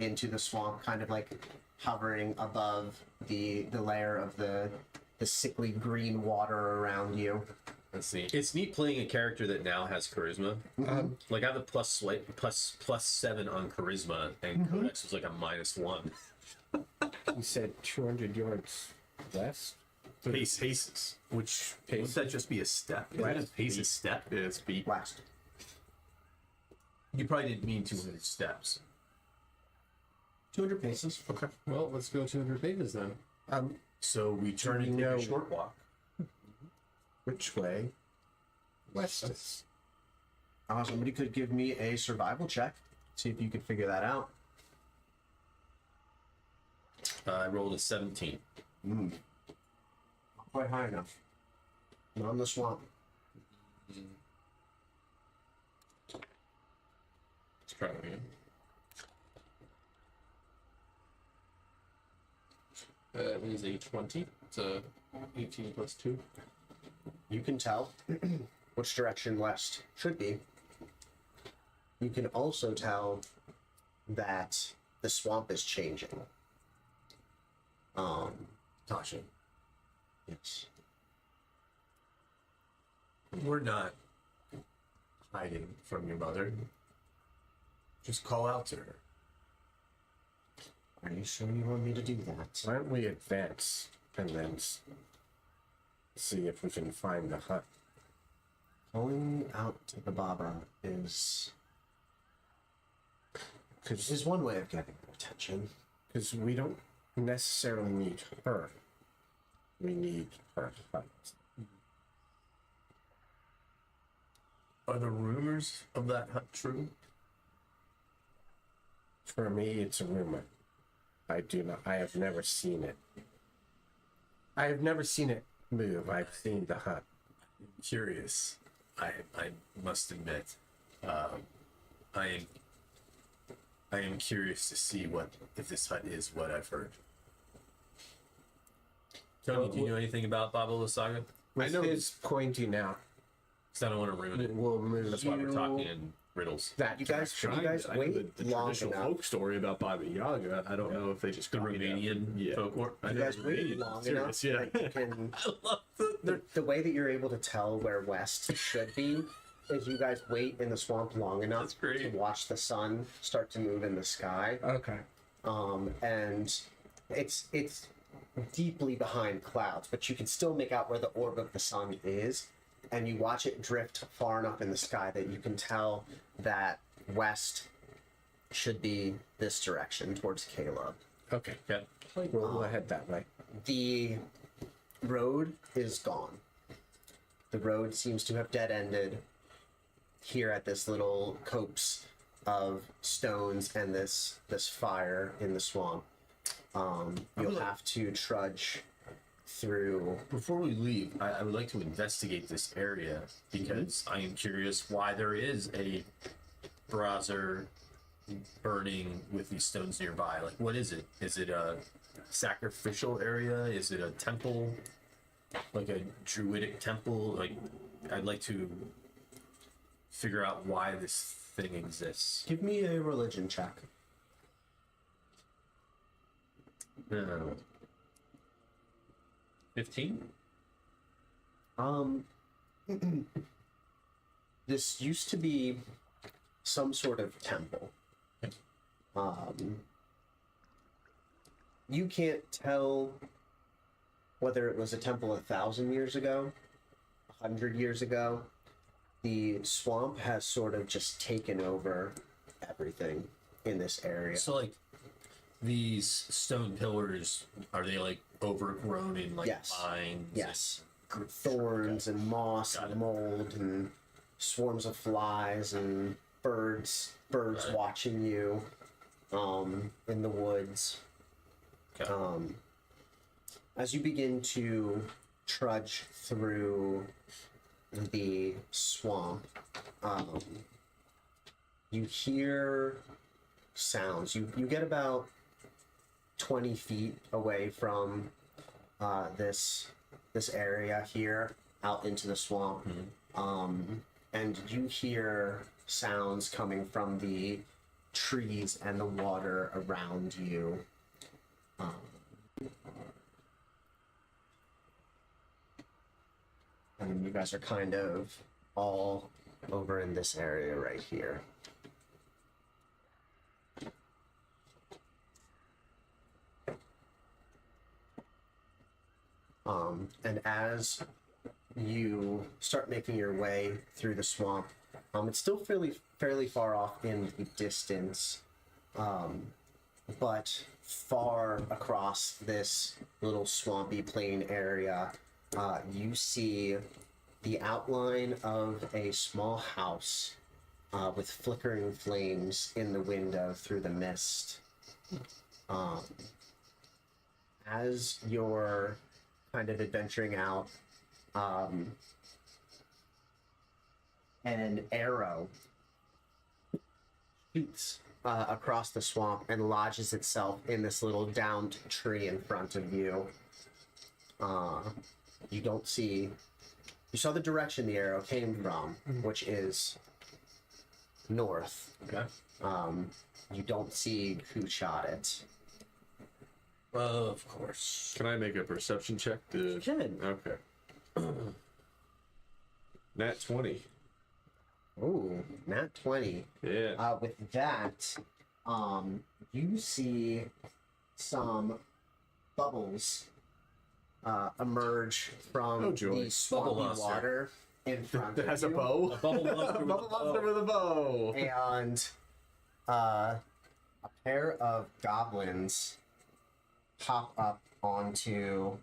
into the swamp, kind of like hovering above the layer of the sickly green water around you. Let's see. It's neat playing a character that now has charisma. Like I have a plus 7 on charisma, and Codex was like a -1. You said 200 yards west? Paces. Which wouldn't that just be a step? Isn't it pace a step? Yeah, it's feet. West. You probably didn't mean 200 steps. 200 paces. Okay. Well, let's go 200 pages then. So we turn we and take know- a short walk. Which way? West. Somebody could give me a survival check. See if you could figure that out. I rolled a 17. Not quite high enough. Not in the swamp. Let's try it again. It is a 20. It's a 18 plus 2. You can tell which direction west should be. You can also tell that the swamp is changing. Tasha, Yes. we're not hiding from your mother. Just call out to her. Are you sure you want me to do that? Why don't we advance and then see if we can find the hut? Calling out to the Baba is Because one way of getting her attention. we don't necessarily need her. We need her hut. Are the rumors of that hut true? For me, it's a rumor. I have never seen it. I have never seen it move. I've seen the hut. Curious. I must admit, I am curious to see if this hut is what I've heard. Tony, do you know anything about Baba Lasaga? With his pointing out, Because I don't want to ruin it. we'll move That's why we're talking in riddles. that You guys, direction. you guys I know wait the long traditional enough. folk story about Baba Yaga. I don't know if they just The copied that. Romanian folklore. I You know guys wait Romanian. long Serious, enough yeah. that you can. I love The way that you're able to tell where west should be is you guys wait in the swamp long enough That's great. to watch the sun start to move in the sky. Okay. And it's deeply behind clouds, but you can still make out where the orb of the sun is, and you watch it drift far enough in the sky that you can tell that west should be this direction towards Caleb. Okay. Okay. We'll head that way. The road is gone. The road seems to have dead ended. here at this little copse of stones and this fire in the swamp. You'll have to trudge through. Before we leave, I would like to investigate this area because I am curious why there is a brazier burning with these stones nearby. Like, what is it? Is it a sacrificial area? Is it a temple? Like a druidic temple? Like, I'd like to figure out why this thing exists. Give me a religion check. No. 15? This used to be some sort of temple. You can't tell whether it was a temple 1,000 years ago, 100 years ago. The swamp has sort of just taken over everything in this area. So, like, these stone pillars, are they, like, overgrown in, like, Yes. vines? Yes. Thorns and moss Got and it. mold and swarms of flies and birds Right. watching you in the woods. Okay. As you begin to trudge through the swamp, you hear sounds. You get about 20 feet away from this area here out into the swamp, and you hear sounds coming from the trees and the water around you. And you guys are kind of all over in this area right here. And as you start making your way through the swamp, it's still fairly far off in the distance, but far across this little swampy plain area, you see the outline of a small house with flickering flames in the window through the mist. As you're kind of adventuring out, an arrow shoots across the swamp and lodges itself in this little downed tree in front of you. You don't see... You saw the direction the arrow came from, which is north. Okay. You don't see who shot it. Of course. Can I make a perception check? You can. Okay. Nat 20. Ooh, nat 20. Yeah. With that, you see some bubbles emerge from Oh, joy. the swampy Bubble monster. water in front That of has a you. bow. Bubble monster with Bubble a bow. monster with a bow. And a pair of goblins pop up onto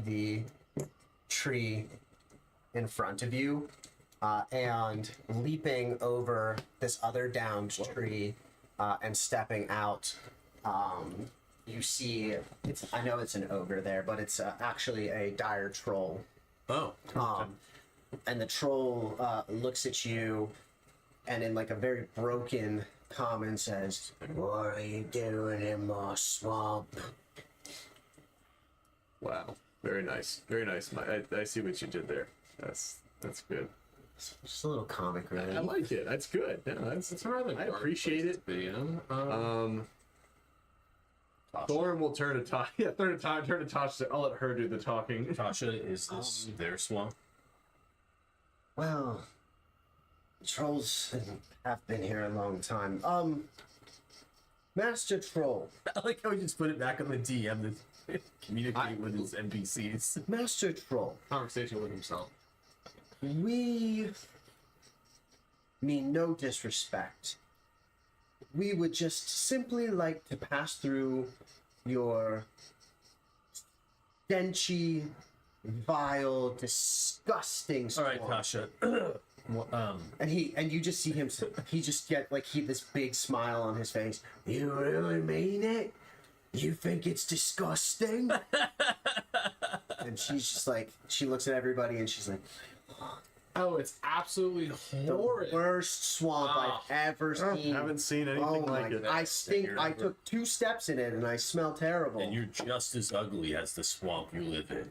the tree in front of you, and leaping over this other downed tree and stepping out. You see, I know it's an ogre there, but it's actually a dire troll. Oh. And the troll looks at you and in like a very broken common says, "What are you doing in my swamp?" Wow. Very nice. Very nice. I see what you did there. That's good. Just a little comic, really. I like it. That's good. Yeah, It's a rather I dark appreciate place it. to be in. Thorn will turn to Tosh. Yeah, turn to Tosh. I'll let her do the talking. Tasha, is this their swamp? Well, trolls have been here a long time. Master Troll. I like how he just put it back on the DM to communicate with his NPCs. Master Troll. Conversation with himself. We mean no disrespect. We would just simply like to pass through your stenchy vile, disgusting All swamp. right, Kasha. And you just see him. He just get like this big smile on his face. You really mean it? You think it's disgusting? And she's just like, she looks at everybody and she's like, Oh, it's absolutely the horrid. worst swamp Ah. I've ever seen. Haven't seen Oh anything my! like it. I stink. I took 2 steps in it and I smell terrible. And you're just as ugly as the swamp you live in.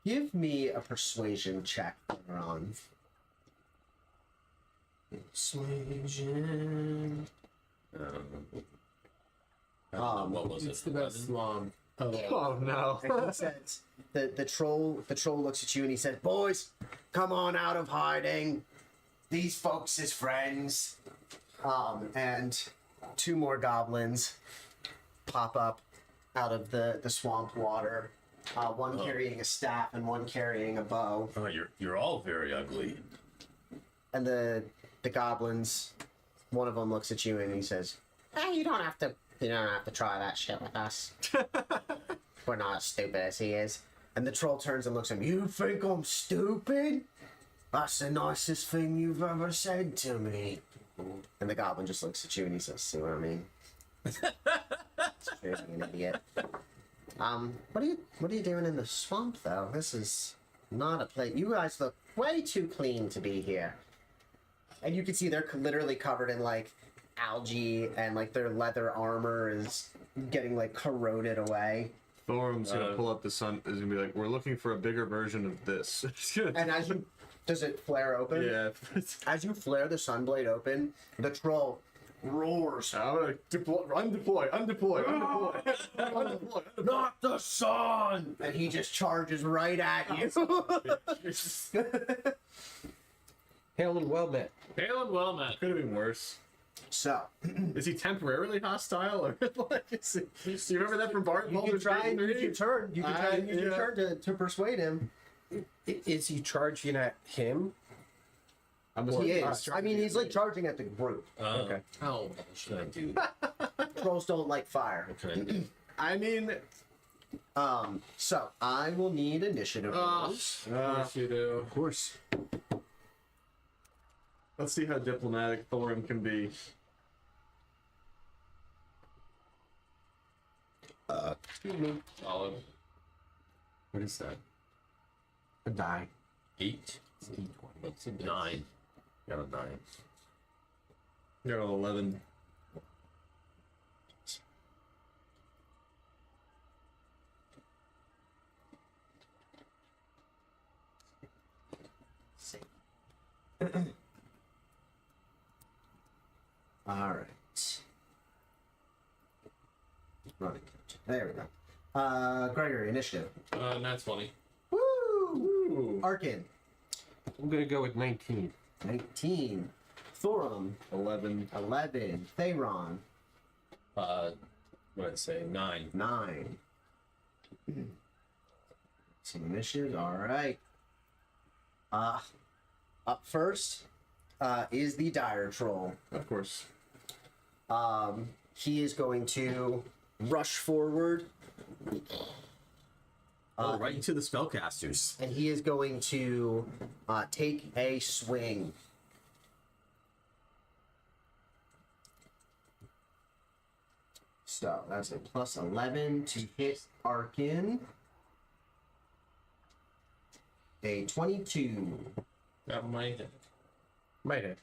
Give me a persuasion check, Ron. Persuasion. What was It's it? the best 11? swamp. Oh, Oh no. And he says, the troll looks at you and he says, "Boys, come on out of hiding. These folks is friends." And 2 more goblins pop up out of the swamp water. One carrying a staff and one carrying a bow. Oh, you're all very ugly. And the goblins, one of them looks at you and he says, you don't have to try that shit with us. We're not as stupid as he is." And the troll turns and looks at him. "You think I'm stupid? That's the nicest thing you've ever said to me." And the goblin just looks at you and he says, "See what I mean? You're an idiot." What are you doing in the swamp though? This is not a place. You guys look way too clean to be here. And you can see they're literally covered in like algae and like their leather armor is getting like corroded away. Thorum's gonna pull up the sun. Is gonna be like, "We're looking for a bigger version of this." And as you, does it flare open? Yeah. As you flare the sunblade open, the troll roars. I'm gonna undeploy. Not the sun! And he just charges right at you. Hail and well met. Hail and well met. Could have been worse. So, Is he temporarily hostile, or like? Do you remember that from Bart? you can try and use your turn. You can try and use your Yeah. turn to persuade him. Is he charging at him? I'm He is. I mean, he's like charging at the group. Okay. Oh, What should I do? Trolls don't like fire. What can I do? I mean, So I will need initiative rolls. yes, you do. Of course. let's see how diplomatic Thorum can be. Solid. What is that? A die. 8? What's a dice? 9. Got a 9. You're an 11. All right. Running. There we go. Gregory, initiative. Not 20. Woo! Ooh. Arkin, I'm gonna go with 19. 19. Thorum, 11. 11. Theron, What did I say? 9. 9. Some initiative. All right. Up first is the Dire Troll. Of course. He is going to rush forward. Right into the spellcasters. And he is going to take a swing. So that's a plus 11 to hit Arkin. A 22. That might hit. Might hit.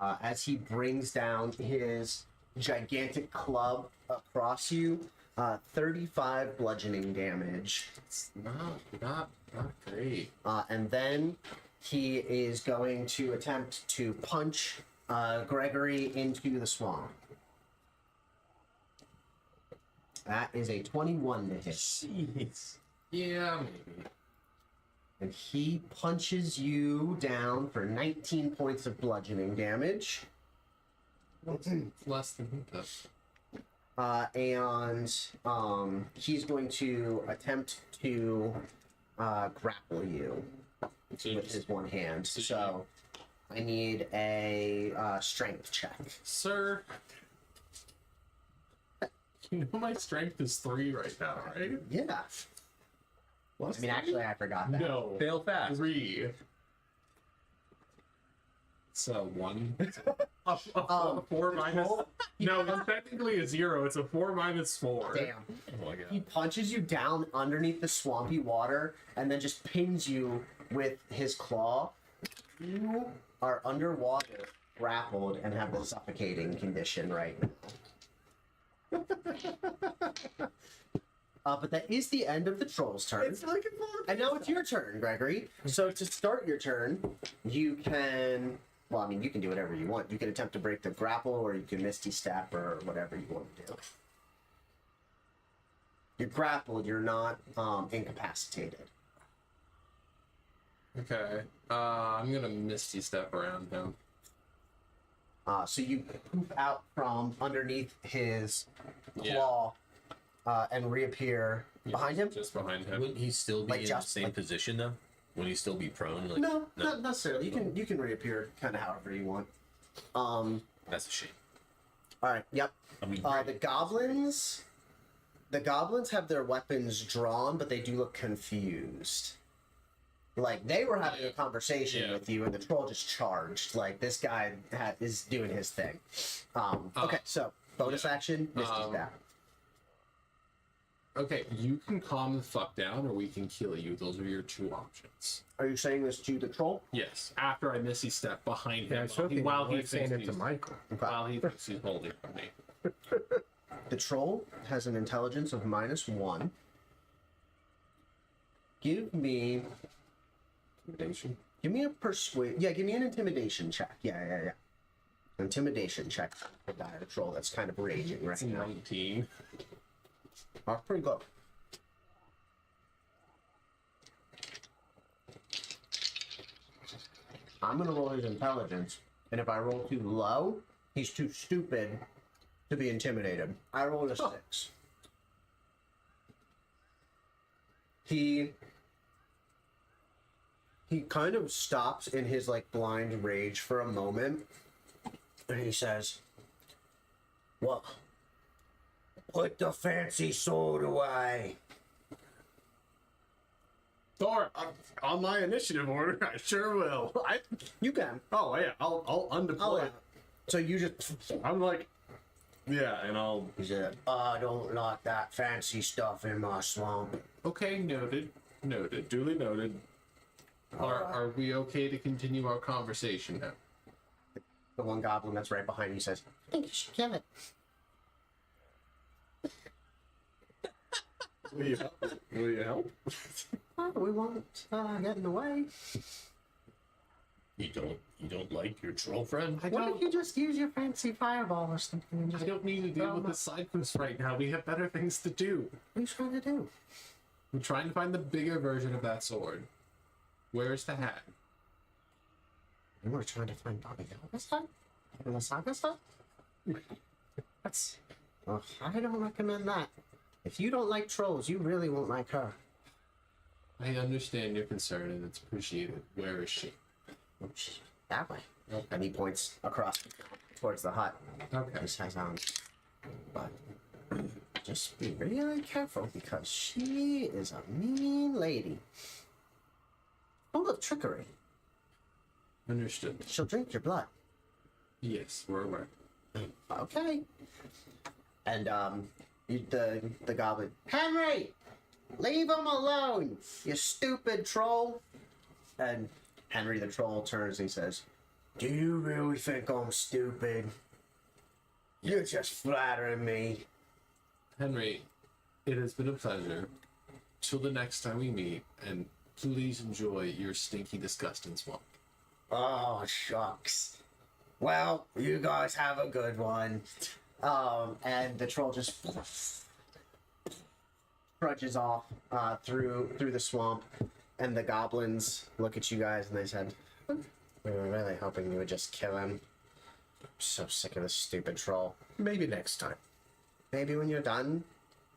As he brings down his gigantic club across you, 35 bludgeoning damage. It's not great. And then he is going to attempt to punch Gregory into the swamp. That is a 21 to hit. Jeez. Yeah, maybe. And he punches you down for 19 points of bludgeoning damage. Less than he does. And he's going to attempt to grapple you with his one hand. So I need a strength check. Sir. You know my strength is 3 right now, right? Yeah. I mean, actually, I forgot that. No. Fail fast. 3. So 1. Um, 4 minus. No, it's technically a 0. It's a 4 minus 4. Damn. Oh my god. He punches you down underneath the swampy water and then just pins you with his claw. You are underwater, grappled, and have the suffocating condition right now. But that is the end of the troll's turn. And now it's your turn, Gregory. So to start your turn, you can... Well, I mean, you can do whatever you want. You can attempt to break the grapple, or you can Misty Step, or whatever you want to do. You're grappled. You're not incapacitated. Okay. I'm gonna Misty Step around him. So you poof out from underneath his claw and reappear behind him? Just behind him. Wouldn't he still be Like in the just- same like- position though? Wouldn't he still be prone? Like, No, not necessarily. You can reappear kind of however you want. That's a shame. All right. Yep. I mean, The goblins have their weapons drawn, but they do look confused. Like they were having a conversation with you, and the troll just charged. Like this guy is doing his thing. Okay, so bonus action, Misty's back. Okay, you can calm the fuck down, or we can kill you. Those are your 2 options. Are you saying this to the troll? Yes. After I Misty Step behind Yeah, I him, was hoping while you he were saying thinks it to he's, Michael. while he thinks he's holding from me. The troll has an intelligence of -1. Give me Intimidation. a persuade. Yeah, give me an intimidation check. Yeah. Intimidation check for the dire troll that's kind of raging right It's now. 19. That's pretty good. I'm gonna roll his intelligence, and if I roll too low, he's too stupid to be intimidated. I rolled a 6. He kind of stops in his like blind rage for a moment, and he says, "Well, put the fancy sword away." Thor, on my initiative order, I sure will. You can. Oh yeah, I'll undeploy. So you just. I'm like, yeah, and I'll. He said, "I don't like that fancy stuff in my swamp." Okay, noted. Noted. Duly noted. Are we okay to continue our conversation now? The one goblin that's right behind you says, "I think you should kill it." Will you help? Will you help? Oh, we won't get in the way. you don't like your troll friend? What if you just use your fancy fireball or something and I just... don't need to deal with the side quest right now. We have better things to do. What are you trying to do? I'm trying to find the bigger version of that sword. Where's the hat? You were trying to find Bobby Yaga stuff? And the saga stuff? That's... Oh, I don't recommend that. If you don't like trolls, you really won't like her. I understand your concern and it's appreciated. Where is she? Oops, that way. Okay. And he points across towards the hut. Okay. He says, but just be really careful because she is a mean lady. Full of trickery. Understood. She'll drink your blood. Yes, we're aware. Okay. And, the goblin, "Henry! Leave him alone, you stupid troll!" And Henry the troll turns and he says, "Do you really think I'm stupid? You're just flattering me." Henry, it has been a pleasure. Till the next time we meet, and please enjoy your stinky, disgusting swamp. Oh, shucks. Well, you guys have a good one. And the troll just trudges off through the swamp, and the goblins look at you guys and they said, "We were really hoping you would just kill him. I'm so sick of this stupid troll. Maybe next time. Maybe when you're done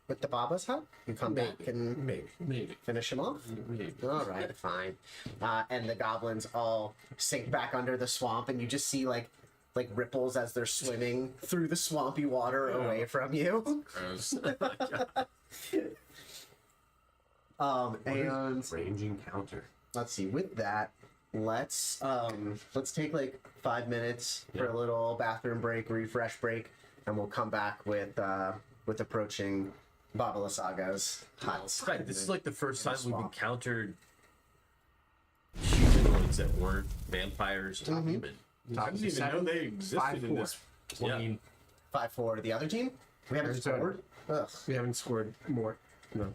with the Baba's hut, you come back and Maybe. finish him off." Maybe. All right, fine. And the goblins all sink back under the swamp, and you just see like like ripples as they're swimming through the swampy water away from you. Gross. And Range encounter. let's see. With that, let's take like 5 minutes for a little bathroom break, refresh break, and we'll come back with approaching Baba Lasaga's hut. Right, this is like the first time we've encountered humanoids that weren't vampires or human. I didn't even know they existed in this plane. 5-4. The other team? We haven't There's a- scored. Ugh. We haven't scored more. No.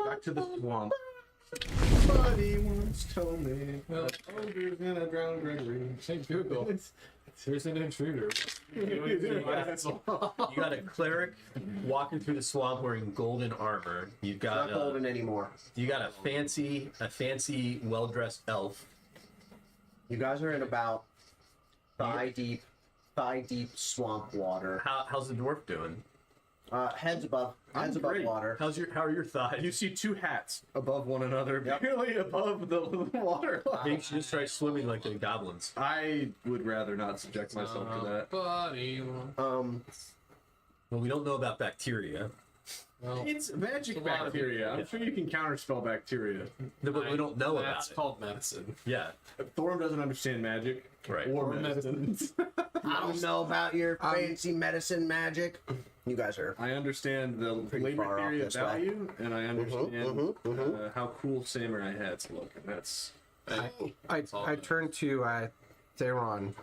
Back to the swamp. Somebody once told me that ogre's gonna drown Gregory. Hey Google, here's an intruder. You got a cleric walking through the swamp wearing golden armor. You've got Not golden anymore. you got a fancy, well-dressed elf. You guys are in about thigh deep swamp water. How's the dwarf doing? Heads above great. water. How are your thighs? You see two hats above one another, Yep. barely above the water line. Maybe you should just try swimming like the goblins. I would rather not subject myself to that. Buddy. Um, Well, we don't know about bacteria. Well, It's magic It's a lot of bacteria. I'm sure you can counterspell bacteria. No, but we don't know that's about it. called medicine. Yeah. Thorm doesn't understand magic. Right. Or medicine. I don't know about your fancy medicine magic. You guys are. I understand the Pretty labor far off theory of this way. value, and I understand how cool samurai hats look. And that's I turned to Theron.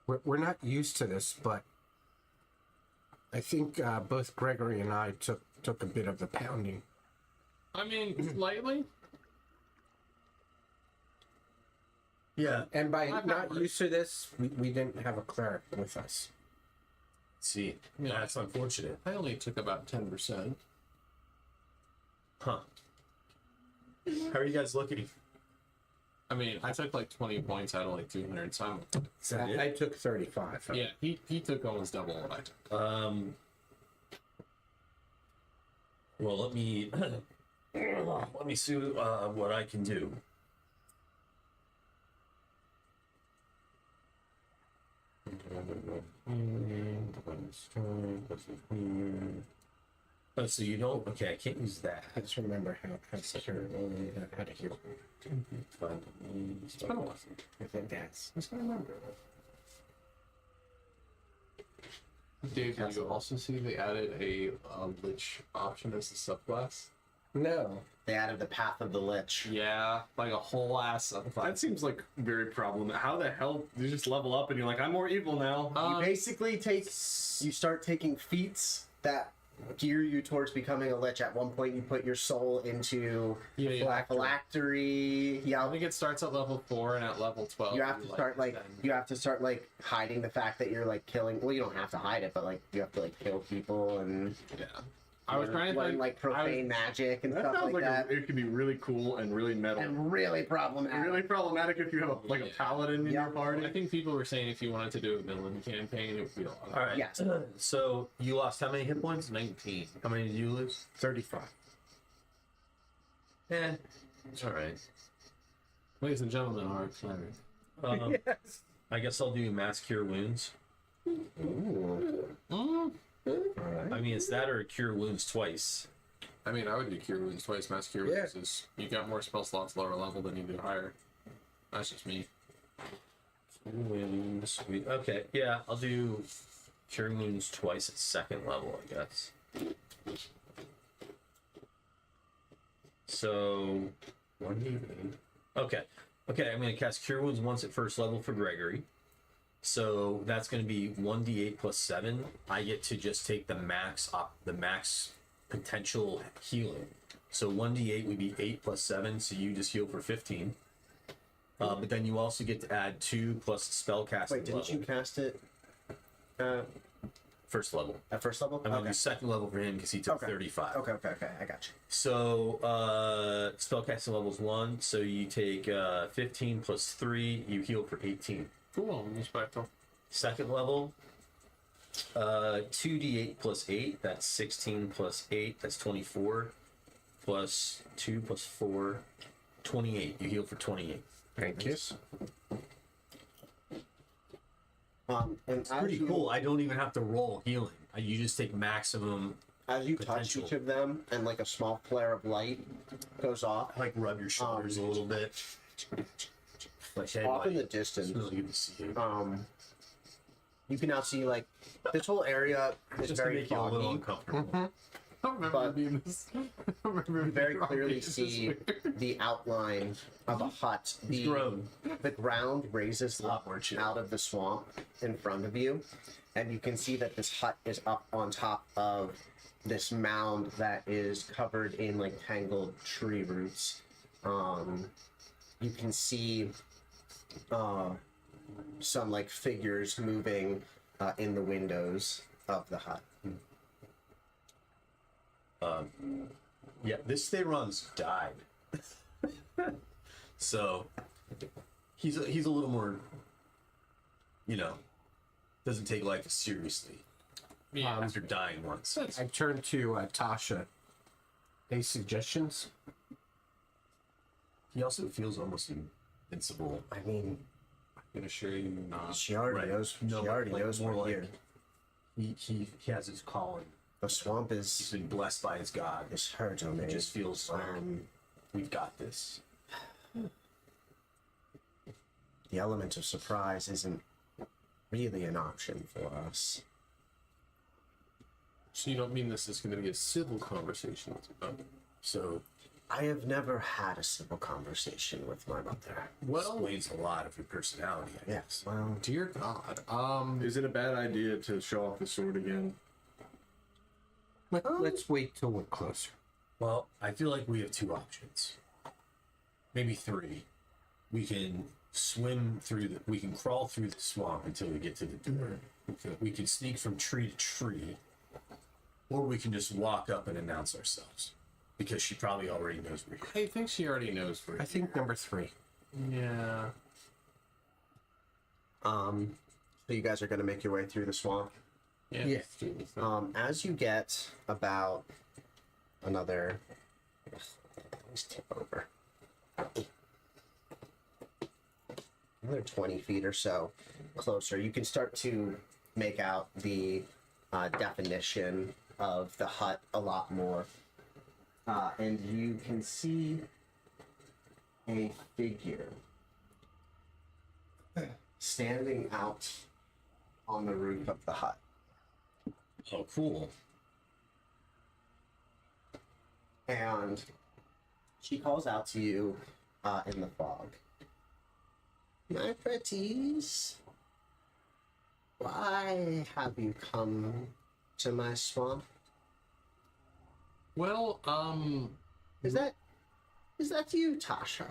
We're not used to this, but I think both Gregory and I took a bit of the pounding. I mean, slightly. Yeah. And by I've not heard. used to this, we didn't have a cleric with us. See, Yeah. that's unfortunate. I only took about 10%. Huh. How are you guys looking? I mean, I took like 20 points out of like 200. So I'm, Is that it? I took 35. yeah, he took almost double what I took. Well, let me see what I can do. Oh, so you don't? Okay, I can't use that. I just remember how to heal. Fine. It's been a while. I think that's. I just remember. Dave, did you also see they added a lich option as a subclass? No. They added the path of the lich. Yeah, like a whole ass subclass. that seems like very problematic. How the hell do you just level up and you're like, I'm more evil now? You basically you start taking feats that gear you towards becoming a lich. At one point, you put your soul into phylactery. I Yeah, think it starts at level 4 and at level 12. you have to start hiding the fact that you're like killing. Well, you don't have to hide it, but like you have to like kill people and Yeah. I was trying to learn think, like profane magic and That stuff sounds like like that. it could be really cool and really metal. And really problematic. Really problematic if you have a paladin in Yeah. your party. I think people were saying if you wanted to do a villain campaign, it would be a lot of All right. Yes. So you lost how many hit points? 19. How many did you lose? 35. Eh, it's all right. Ladies and gentlemen, our cleric. Yes. I guess I'll do mass cure wounds. I mean, it's that or cure wounds twice. I mean, I would do Cure Wounds twice. Mass Cure Wounds is you got more spell slots lower level than you do higher. That's just me. Wounds. Okay, yeah, I'll do cure wounds twice at second level, I guess. So 1d8. Okay, I'm gonna cast cure wounds once at first level for Gregory. So that's gonna be 1d8 plus 7. I get to just take the max potential healing. So 1d8 would be 8 plus 7, so you just heal for 15. But then you also get to add 2 plus spellcasting Wait, didn't level. you cast it First level. at first level? I'm gonna do second level for him because he took Okay. 35. Okay, I got you. So spellcasting level is 1, so you take 15 plus 3, you heal for 18. Cool, respectful. Second level, 2d8 plus 8, that's 16 plus 8, that's 24, plus 2 plus 4, 28. You heal for 28. Thank you. And It's pretty cool. I don't even have to roll healing. You just take maximum. As you touch Potential. each of them, and like a small flare of light goes off, Like rub your shoulders a little bit. Like, hey, off in buddy, the distance. it's really good to see you. You can now see like this whole area is Just to very make you a little foggy. uncomfortable. I don't remember But being this. I don't remember You very being clearly this see weird. the outline of a hut. It's grown. The ground raises lot up more chill. out of the swamp in front of you, and you can see that this hut is up on top of this mound that is covered in like tangled tree roots. You can see some like figures moving in the windows of the hut. Yeah, this Theron's died. So he's a little more, doesn't take life as seriously after dying once. I turn to Tasha. Any suggestions? He also feels almost invincible. I mean, I can assure you not. she already Right. knows. No, She already like, knows more we're like- here. He has his calling. The swamp He's is been blessed by his god. her He domain. just feels we've got this. The element of surprise isn't really an option for us. So you don't mean this is going to be a civil conversation with your mother? So I have never had a civil conversation with my mother. Well, explains a lot of your personality. I guess. Yes, well, dear God. Is it a bad idea to show off the sword again? Let's wait till we're closer. Well, I feel like we have two options. Maybe three. We can we can crawl through the swamp until we get to the door. We can sneak from tree to tree. Or we can just walk up and announce ourselves. Because she probably already knows we're here. I think she already knows we're I think number 3. Yeah. so you guys are gonna make your way through the swamp. Yeah. Yeah. let's do this. As you get about another, let's tip over, another 20 feet or so closer, you can start to make out the definition of the hut a lot more. And you can see a figure standing out on the roof of the hut. Oh, cool. And she calls out to you in the fog. My pretties, why have you come to my swamp? Well, Is that you, Tasha?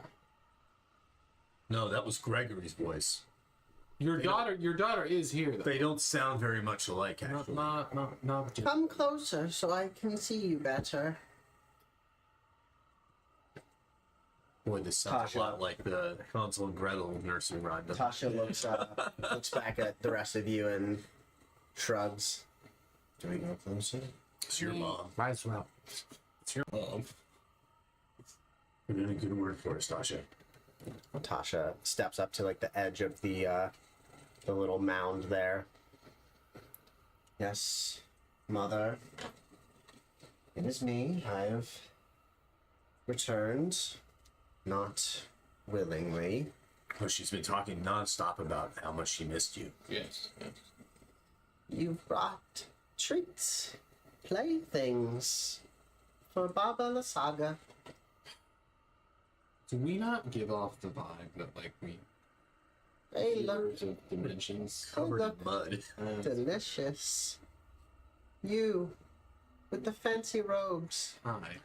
No, that was Gregory's voice. your daughter is here though. They don't sound very much alike, actually. Not just. Come closer so I can see you better. Boy, this sounds Tasha. a lot like the Hansel and Gretel nursery rhyme. doesn't it? Tasha looks back at the rest of you and shrugs. Do we go closer? It's your mom. Might as well. It's your mom. Put in a good word for us, Tasha. Tasha steps up to like the edge of the little mound there. Yes, mother. It is me. I have returned, not willingly. Well, she's been talking nonstop about how much she missed you. Yes. Yes. You've brought treats, playthings for Baba Lasaga. Do we not give off the vibe that like we They look healers of dimensions? Covered in look mud. delicious. You, with the fancy robes. Hi.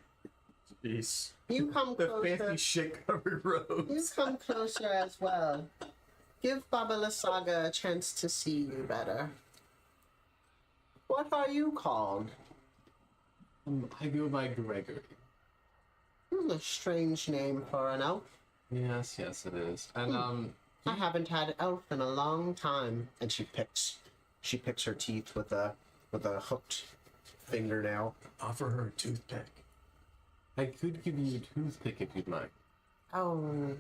Jeez. You come The closer. fancy shit covered You robes. come closer as well. Give Baba Lasaga a chance to see you better. What are you called? I go by Gregory. A strange name for an elf. Yes, it is. And I haven't had an elf in a long time. And she picks her teeth with a hooked fingernail. Offer her a toothpick. I could give you a toothpick if you'd like. Oh,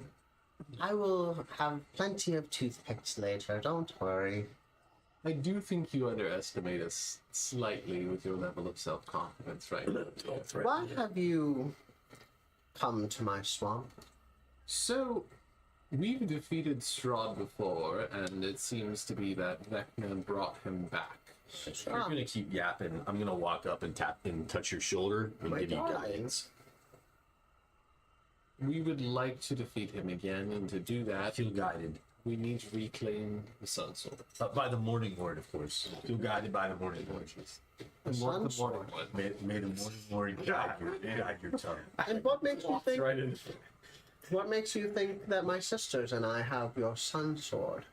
I will have plenty of toothpicks later. Don't worry. I do think you underestimate us slightly with your level of self-confidence right now. Why have you come to my swamp? So, we've defeated Strahd before, and it seems to be that Vecna brought him back. If you're gonna keep yapping, I'm gonna walk up and tap and touch your shoulder and My give you darling. guidance. We would like to defeat him again, and to do I that, feel guided. We need to reclaim the Sun Sword. By the Morning Lord, of course. Still guided by the Morning Lord. And what the morning one? May the Morning Lord guide your tongue. And what makes you think? Right in. What makes you think that my sisters and I have your sun sword?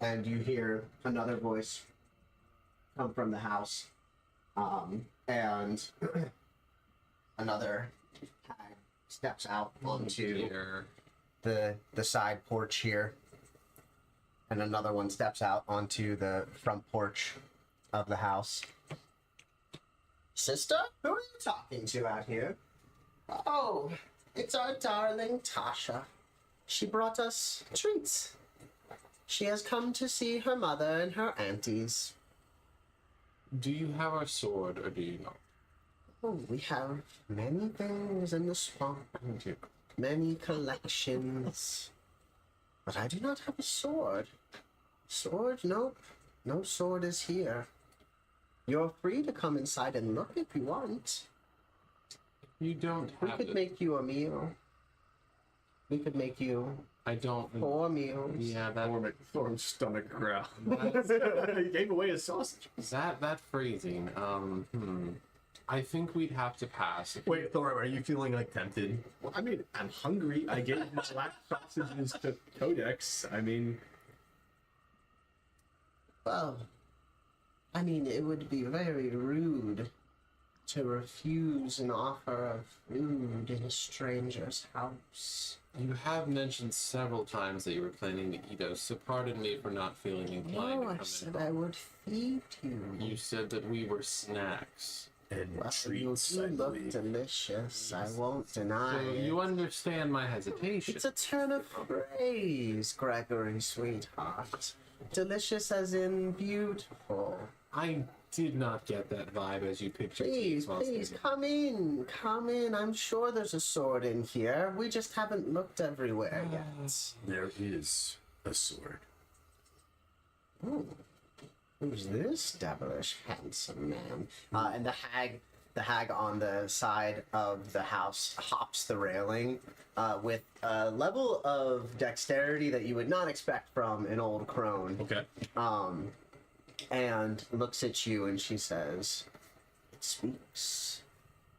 And you hear another voice come from the house, and another hag steps out onto the side porch here, and another one steps out onto the front porch of the house. Sister, who are you talking to out here? Oh, it's our darling Tasha. She brought us treats. She has come to see her mother and her aunties. Do you have our sword or do you not? Oh, we have many things in the swamp. Many collections. But I do not have a sword. Sword? Nope. No sword is here. You're free to come inside and look if you want. You don't We have could it. make you a meal. We could make you I don't. 4 meals. Yeah, that Thorn's stomach growl. That's- He gave away his sausage. that phrasing. I think we'd have to pass. Wait, Thor, are you feeling like tempted? Well, I mean, I'm hungry. I gave my last sausages to Codex. I mean, Well, I mean, it would be very rude to refuse an offer of food in a stranger's house. You have mentioned several times that you were planning to eat us, so pardon me for not feeling inclined No, to I come said in. I would feed you. You said that we were snacks. And Well, treats, you I do look believe. delicious. I won't deny So it. you understand my hesitation. It's a turn of phrase, Gregory, sweetheart. Delicious as in beautiful. I did not get that vibe as you pictured. Please, Monster please, Game. come in. Come in. I'm sure there's a sword in here. We just haven't looked everywhere yet. There is a sword. Ooh. Who's this devilish handsome man? And the hag on the side of the house hops the railing with a level of dexterity that you would not expect from an old crone. Okay. And looks at you and she says, "It speaks.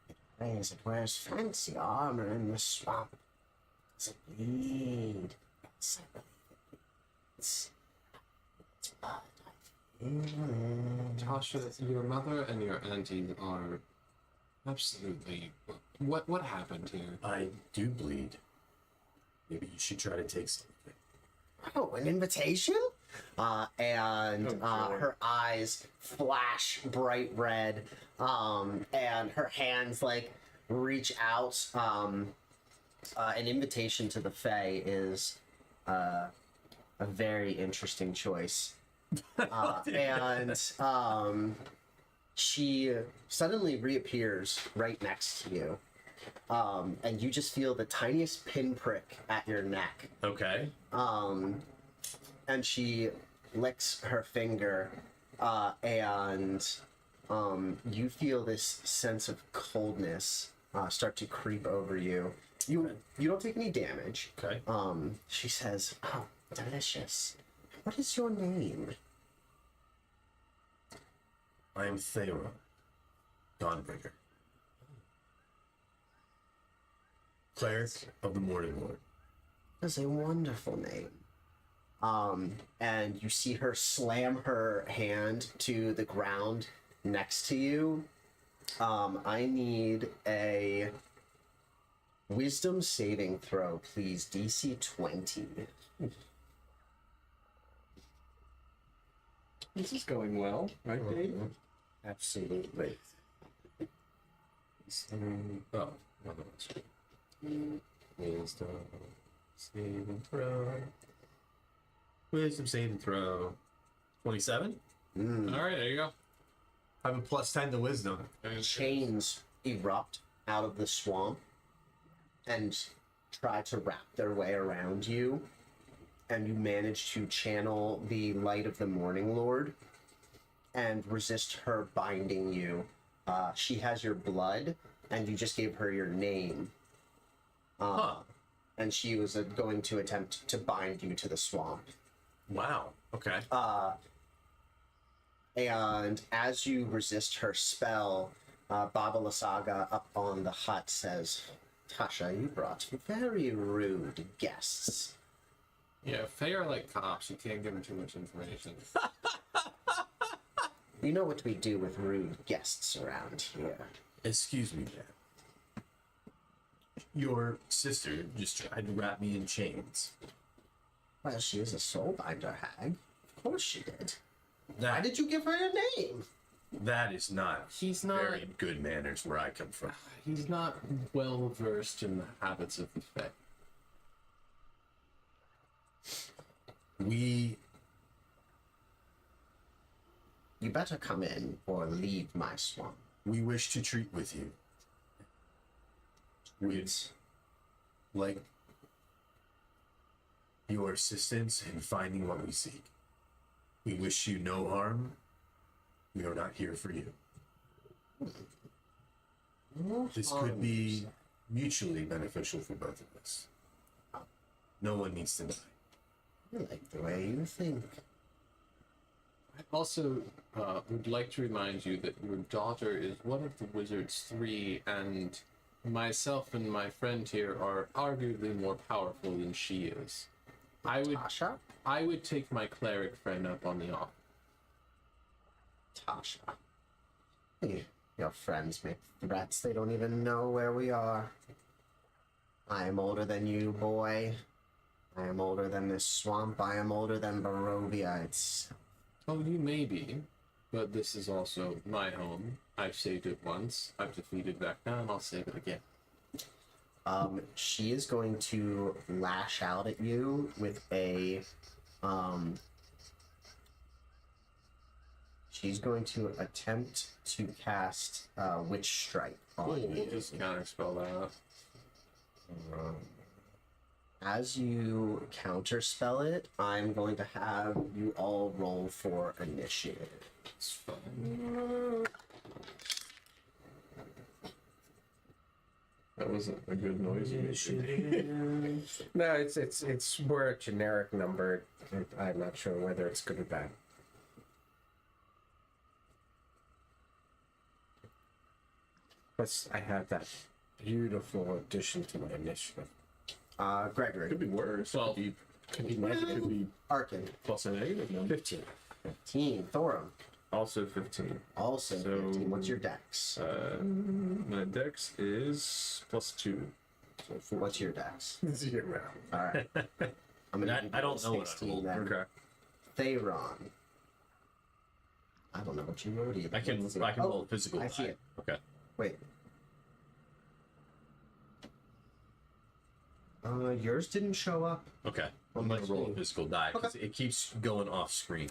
It prays. It wears fancy armor in the swamp. Does it bleed? Yes, I believe it. It's blood. I feel it." Tasha, your mother and your auntie are absolutely. What happened here? I do bleed. Maybe you should try to take something. Oh, an invitation? And God. her eyes flash bright red, and her hands like reach out. An invitation to the Fae is a very interesting choice. She suddenly reappears right next to you, and you just feel the tiniest pinprick at your neck. Okay. And she licks her finger, and you feel this sense of coldness start to creep over you. You don't take any damage. Okay. She says, "Oh, delicious. What is your name?" I am Thera, Dawnbringer. Cleric of the Morning Lord. That's a wonderful name. And you see her slam her hand to the ground next to you. I need a wisdom saving throw, please. DC 20. This is going well, right, Dave? Absolutely. Oh, no, Wisdom saving throw. Wisdom saving throw. 27? All right, there you go. I have a plus 10 to wisdom. Chains erupt out of the swamp and try to wrap their way around you, and you manage to channel the light of the Morning Lord and resist her binding you. She has your blood, and you just gave her your name. Huh. and she was going to attempt to bind you to the swamp. Wow. Okay. And as you resist her spell, Baba Lysaga up on the hut says, Tasha, you brought very rude guests. Yeah, Fae are like cops. You can't give them too much information. You know what we do with rude guests around here. Excuse me, man. Your sister just tried to wrap me in chains. Well, she is a soulbinder hag. Of course she did. Why That did you give her a name? that is not He's not. very good manners where I come from. He's not well versed in the habits of the Fae. We You better come in or leave my swamp. wish to treat with you. We'd like your assistance in finding what we seek. We wish you no harm. We are not here for you. This could be mutually beneficial for both of us. No one needs to die. I like the way you think. I also would like to remind you that your daughter is one of the wizard's three, and myself and my friend here are arguably more powerful than she is. Tasha? I would take my cleric friend up on the offer. Tasha. Your friends make threats. They don't even know where we are. I am older than you, boy. I am older than this swamp. I am older than Barovia. Oh, you may be, but this is also my home. I've saved it once. I've defeated Vecna, and I'll save it again. She is going to lash out at you with a, she's going to attempt to cast Witch Strike on you. Just counterspell that. As you counterspell it, I'm going to have you all roll for initiative. It's fine. That wasn't a good noise. No, it's more a generic number. I'm not sure whether it's good or bad. Plus, I have that beautiful addition to my initiative. Gregory. Could be worse. Well, Could be negative. Could be Arkin. plus a negative number. 15. 15. Thorum. Also 15. Also So- 15. What's your dex? My dex is +2. So 4. What's your dex? 0. Alright. I'm gonna give I you don't a know what I 16 rolled. then. Okay. Theron. I don't know what you rolled either. I can Let's see. roll a physical. I see die. it. Okay. Wait. Yours didn't show up. Okay. I'm gonna roll a physical die because it keeps going off screen.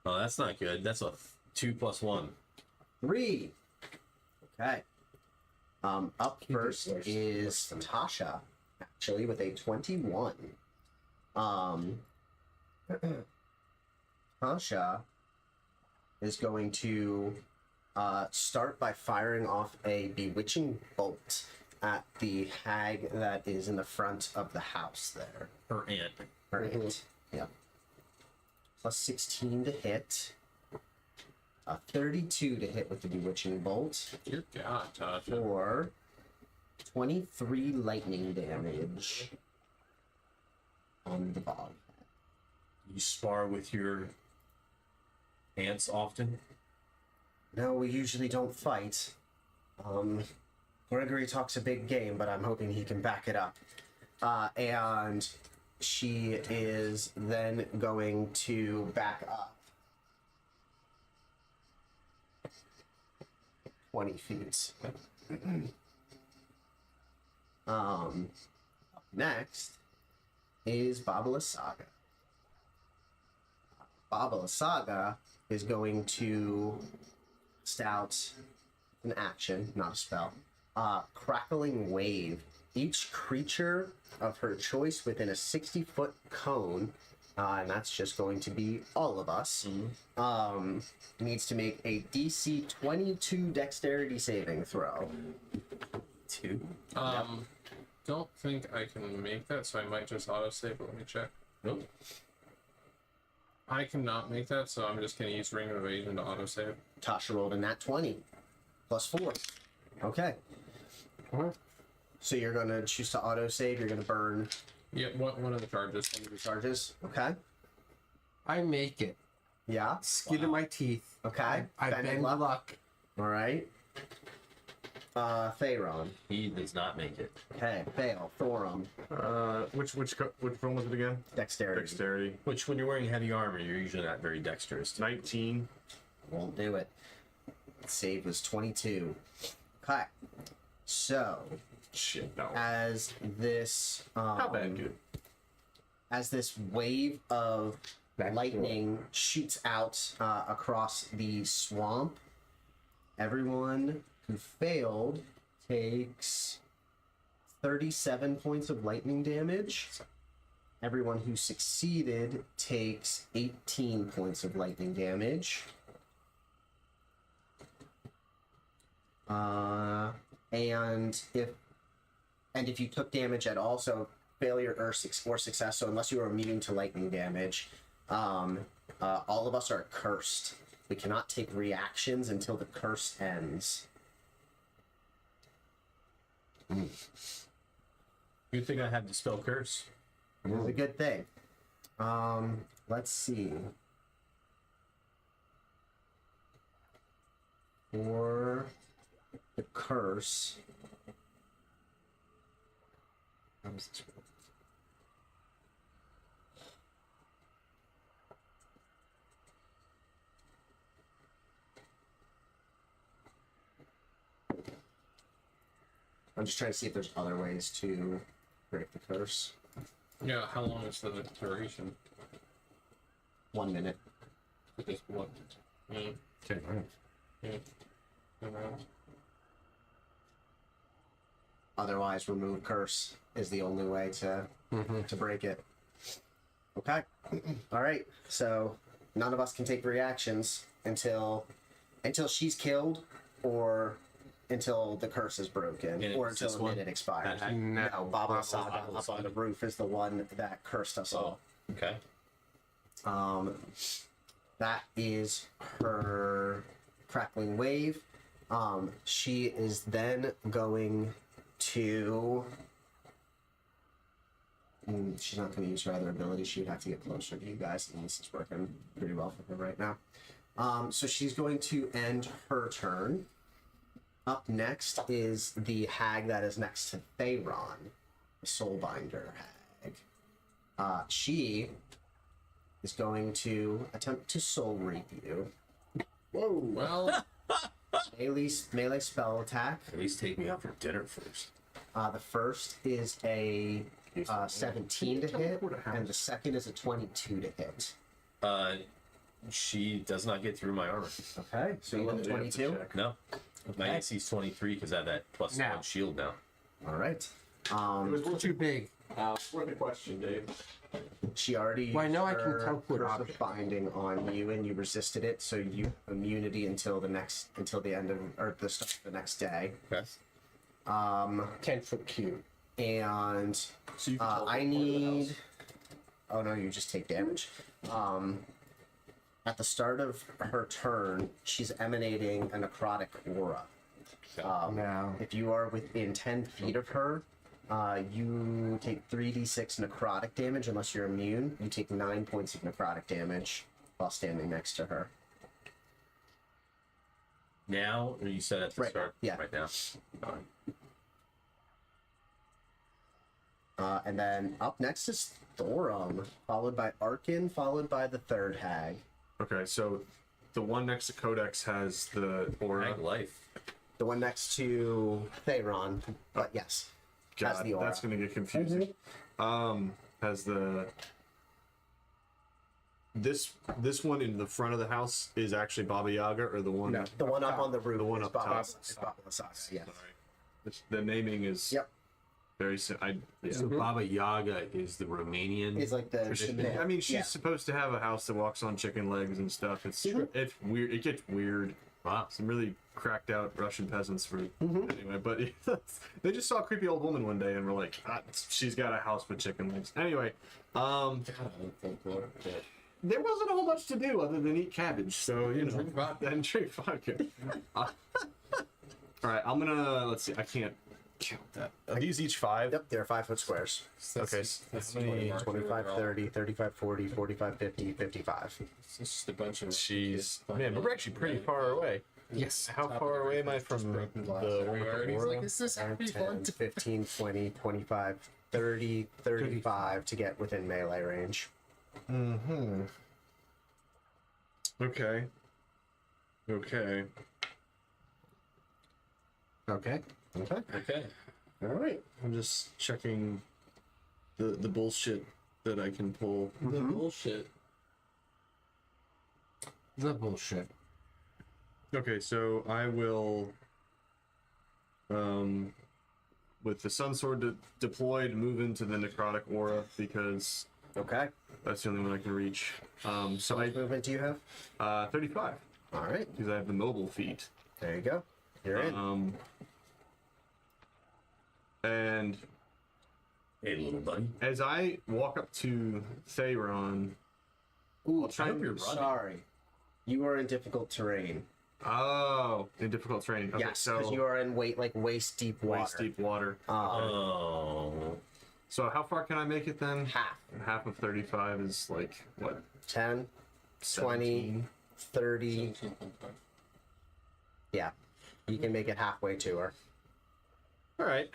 Oh, that's not good. That's a 2 + 1. 3. Okay. Up first first. is Tasha, actually, with a 21. Tasha is going to start by firing off a bewitching bolt at the hag that is in the front of the house there. Her aunt. Her aunt. Yep. Plus 16 to hit. A 32 to hit with the bewitching bolt. dear God, Tasha. For 23 lightning damage on the bog. You spar with your aunts often. No, we usually don't fight. Gregory talks a big game, but I'm hoping he can back it up. And she is then going to back up 20 feet. Next is Baba Lysaga. Baba Lysaga is going to stout an action, not a spell. Crackling Wave. Each creature of her choice within a 60-foot cone, and that's just going to be all of us, needs to make a DC 22 dexterity saving throw. 2. don't think I can make that, so I might just autosave, but let me check. Nope. I cannot make that, so I'm just going to use Ring of Evasion to autosave. Tasha rolled a nat 20. +4. Okay. So you're going to choose to autosave. You're going to burn Yeah, one of the charges. one of the charges. Okay. I make it. Yeah. Skin of my teeth. Okay. I bend luck. All right. Thayron. He does not make it. Okay. Fail. Thorum. Which one was it again? Dexterity. Dexterity. Which, when you're wearing heavy armor, you're usually not very dexterous. 19. Won't do it. Save was 22. Okay. So, Shit, no. as this How bad, good. as this wave of lightning shoots out across the swamp, everyone who failed takes 37 points of lightning damage. Everyone who succeeded takes 18 points of lightning damage. And if you took damage at all, so failure or success, so unless you are immune to lightning damage, all of us are cursed. We cannot take reactions until the curse ends. Good thing I have Dispel Curse. It's a good thing. Let's see. For the curse. How does this work? I'm just trying to see if there's other ways to break the curse. Yeah, how long is the duration? 1 minute. Just what? Yeah. 10 rounds. Yeah. 10 rounds. Otherwise, remove curse is the only way to break it. Okay. All right. So none of us can take reactions until she's killed, or until the curse is broken, And or it's until this a one? minute expires. That- No, Baba Saga Baba up on Saga. the roof is the one that cursed us all. Okay. That is her crackling wave. She is then going to. She's not going to use her other ability. She would have to get closer to you guys, and this is working pretty well for her right now. So she's going to end her turn. Up next is the hag that is next to Thayron, the Soulbinder hag. She is going to attempt to soul reap you. Whoa. Well, Melee spell attack. At least take me out for dinner first. The first is a 17 to hit, and the second is a 22 to hit. She does not get through my armor. Okay, so you went 22? No. My Okay. AC is 23 because I have that plus Now. 1 shield now. All right. Too big. Worth the question, Dave. She already Well, I know I can used her teleport curse out. of binding on you, and you resisted it, so you have immunity until the end of, or the start of the next day. Okay. 10-foot cube. And So you can I need. Oh no, you just take damage. At the start of her turn, she's emanating a necrotic aura. Now. If you are within 10 feet of her, you take 3d6 necrotic damage unless you're immune. You take 9 points of necrotic damage while standing next to her. Now, or you said at the Right start? now, yeah. Right now. And then up next is Thorum, followed by Arkin, followed by the third hag. Okay, so the one next to Codex has the aura. Hag life. The one next to Thayron, but yes, has God, the aura. that's gonna get confusing. Has the this one in the front of the house is actually Baba Yaga, or the one? No. The one up on the roof. The one is up Baba- top. is Baba Saga, yes. The naming is Yep. very. So Baba Yaga is the Romanian. Is like the Tradition. myth. I mean, she's Yeah. supposed to have a house that walks on chicken legs and stuff. It's Mhm. it's weird. It gets weird. Wow, some really cracked out Russian peasants for anyway. But they just saw a creepy old woman one day and were like, she's got a house with chicken legs. Anyway, God, I don't think Lord, but there wasn't a whole much to do other than eat cabbage. So you know, drink vodka. and drink vodka. All right, I'm gonna let's see. I can't count that. Are these each 5? Yep, they're 5-foot squares. Okay, that's how many- 25, 30, 35, 40, 45, 50, 55. It's just a bunch of. Jeez, man, but we're actually pretty far away. Yes. How far away am I from the He's like, is this 5, happy 10, fun? 15, 20, 25, 30, 35 to get within melee range. Mm-hmm. Okay. Okay. Okay. Okay. Okay. All right. I'm just checking the bullshit that I can pull. The bullshit. The bullshit. Okay, so I will, with the Sun Sword deployed, move into the Necrotic Aura because Okay. that's the only one I can reach. So How much movement do you have? 35 All right. because I have the mobile feat. There you go. You're in. And Hey, little buddy. as I walk up to Theron, Ooh, try and- you're running. sorry. You are in difficult terrain. oh, in difficult terrain. Okay, Yes, because so you are in waist deep water. waist deep water. Oh. So how far can I make it then? Half. Half of 35 is like what? 10, 20, 17? 30. Yeah. You can make it halfway to her. All right,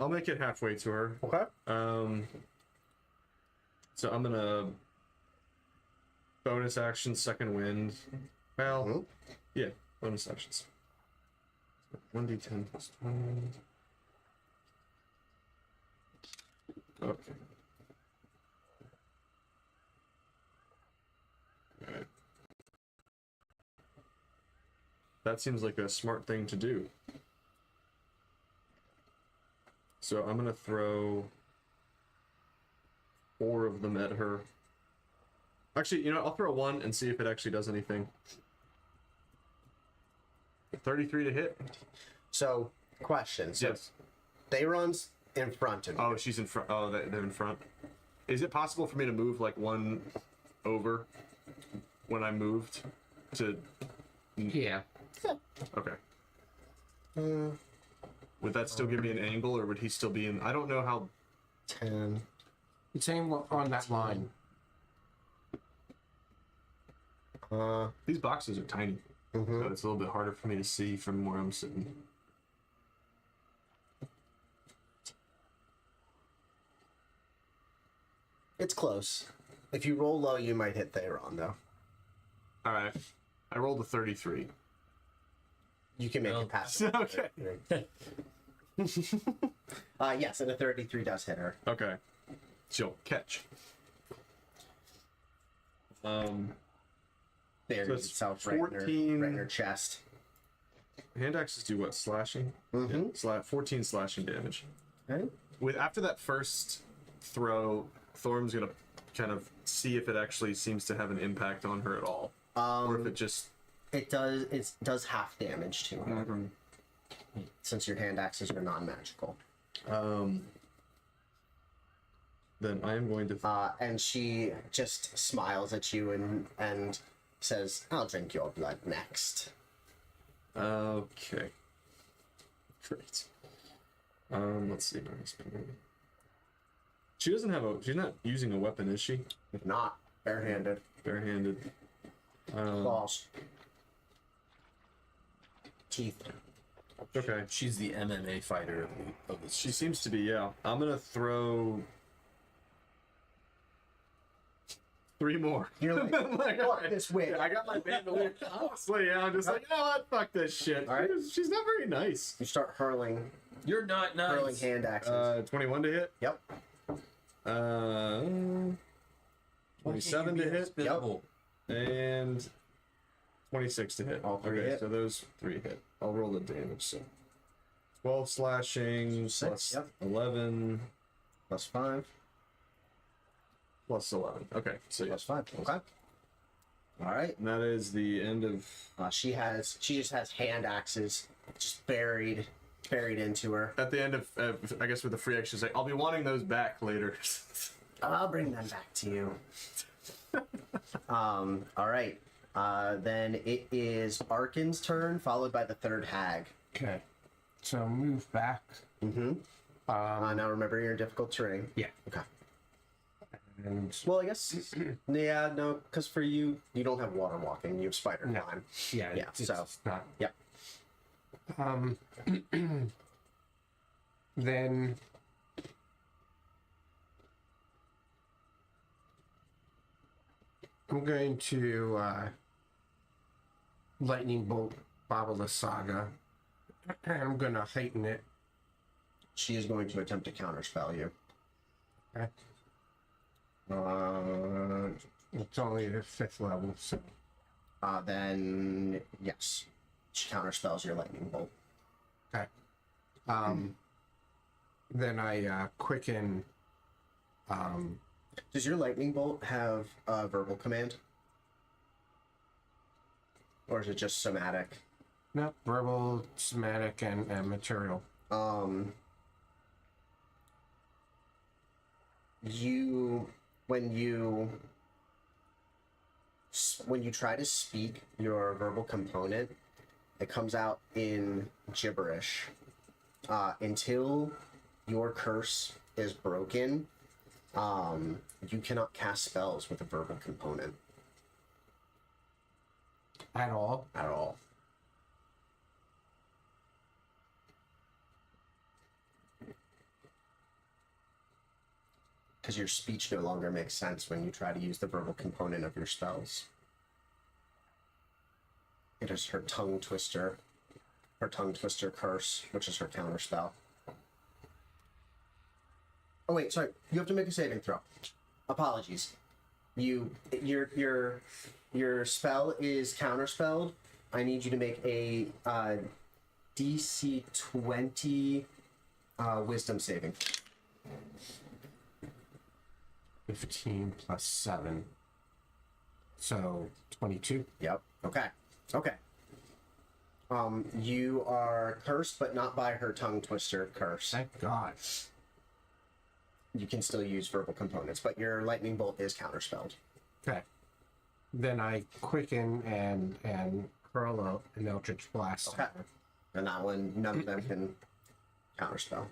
I'll make it halfway to her. Okay. So I'm gonna bonus action second wind. Well, Mhm. yeah, bonus actions. 1d10 plus 20. Okay. Alright. That seems like a smart thing to do. So I'm gonna throw 4 of them at her. Actually, you know, I'll throw 1 and see if it actually does anything. 33 to hit? So, question. So, Yes. Thayron's in front of you. Oh, she's in front. Oh, they're in front. Is it possible for me to move like 1 over when I moved to? Yeah. Okay. Would that still give me an angle, or would he still be in? I don't know how. 10. It's aimed on that line. These boxes are tiny, so it's a little bit harder for me to see from where I'm sitting. It's close. If you roll low, you might hit Thayron, though. All right. I rolled a 33. You can make it past. Okay. Yes, and a 33 does hit her. Okay. She'll catch. There So it it's itself 14. right in her chest. Hand axes do what? Slashing? Yeah, 14 slashing damage. Okay. With after that first throw, Thorm's gonna kind of see if it actually seems to have an impact on her at all, or if it just. It does half damage to her. Since your hand axes are non-magical. Then I am going to. And she just smiles at you and says, "I'll drink your blood next." Okay. Great. Let's see. She doesn't have a. She's not using a weapon, is she? If not, barehanded. Barehanded. Claws. Teeth. Okay. She's the MMA fighter of this. She seems to be. Yeah. I'm gonna throw 3 more. You're like, Like, fuck alright. this witch. Yeah, I got my bandolier. So yeah, I'm just like, you know what? Fuck this shit. Alright. She's not very nice. You start hurling You're not nice. hand axes. 21 to hit. Yep. 27 to hit. Yep. And 26 to hit. All 3 okay, hit. so those 3 hit. I'll roll the damage. So 12 slashing 6, plus yep. 11 Plus 5. plus 11. Okay, so Plus yes. 5. Okay. All right. And that is the end of. She just has hand axes just buried into her. At the end of, I guess with the free action, say, I'll be wanting those back later. I'll bring them back to you. All right. Then it is Arkin's turn, followed by the third hag. Okay. So move back. Mm-hmm. Now remember, you're in difficult terrain. Yeah. Okay. And Well, I guess. Yeah. No, because for you, you don't have water walking. You have spider No. climb. yeah, Yeah, it's so- not. Yep. Then I'm going to lightning bolt Babala Saga. I'm going to heighten it. She is going to attempt to counterspell you. Okay. It's only the 5th level, so Then yes, she counterspells your lightning bolt. okay. Then I quicken. Does your lightning bolt have a verbal command, or is it just somatic? No, verbal, somatic, and material. When you try to speak your verbal component, it comes out in gibberish. Until your curse is broken, you cannot cast spells with a verbal component At all. at all. Because your speech no longer makes sense when you try to use the verbal component of your spells. It is her tongue twister curse, which is her counterspell. Oh wait, sorry. You have to make a saving throw. Apologies. Your spell is counterspelled. I need you to make a DC 20 wisdom saving. 15 plus 7. So 22. Yep. Okay. Okay. You are cursed, but not by her tongue twister curse. Thank God. You can still use verbal components, but your lightning bolt is counterspelled. Okay. Then I quicken and hurl an eldritch blast. Okay. at her. And that one, none of them can counterspell.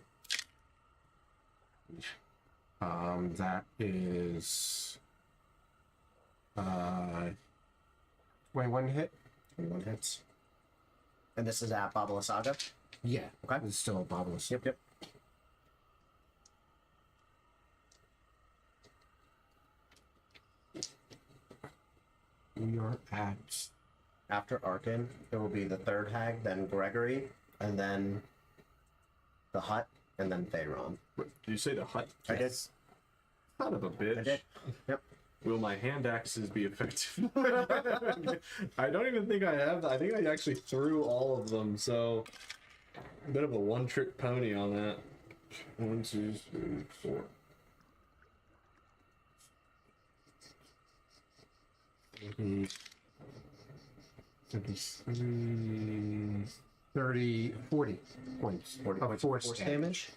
That is 21 hit. 21 hits. And this is at Babala Saga. Yeah. Okay. It's still a bobbleless. Yep. We are at After Arkin, it will be the third hag, then Gregory, and then the Hut, and then Thayron. Did you say the hut? I did. Son of a bitch. I did. Yep. Will my hand axes be effective? I don't even think I have that. I think I actually threw all of them, so a bit of a one-trick pony on that. 1, 2, 3, 4. maybe 30, 40 points. 40 of points force of force damage.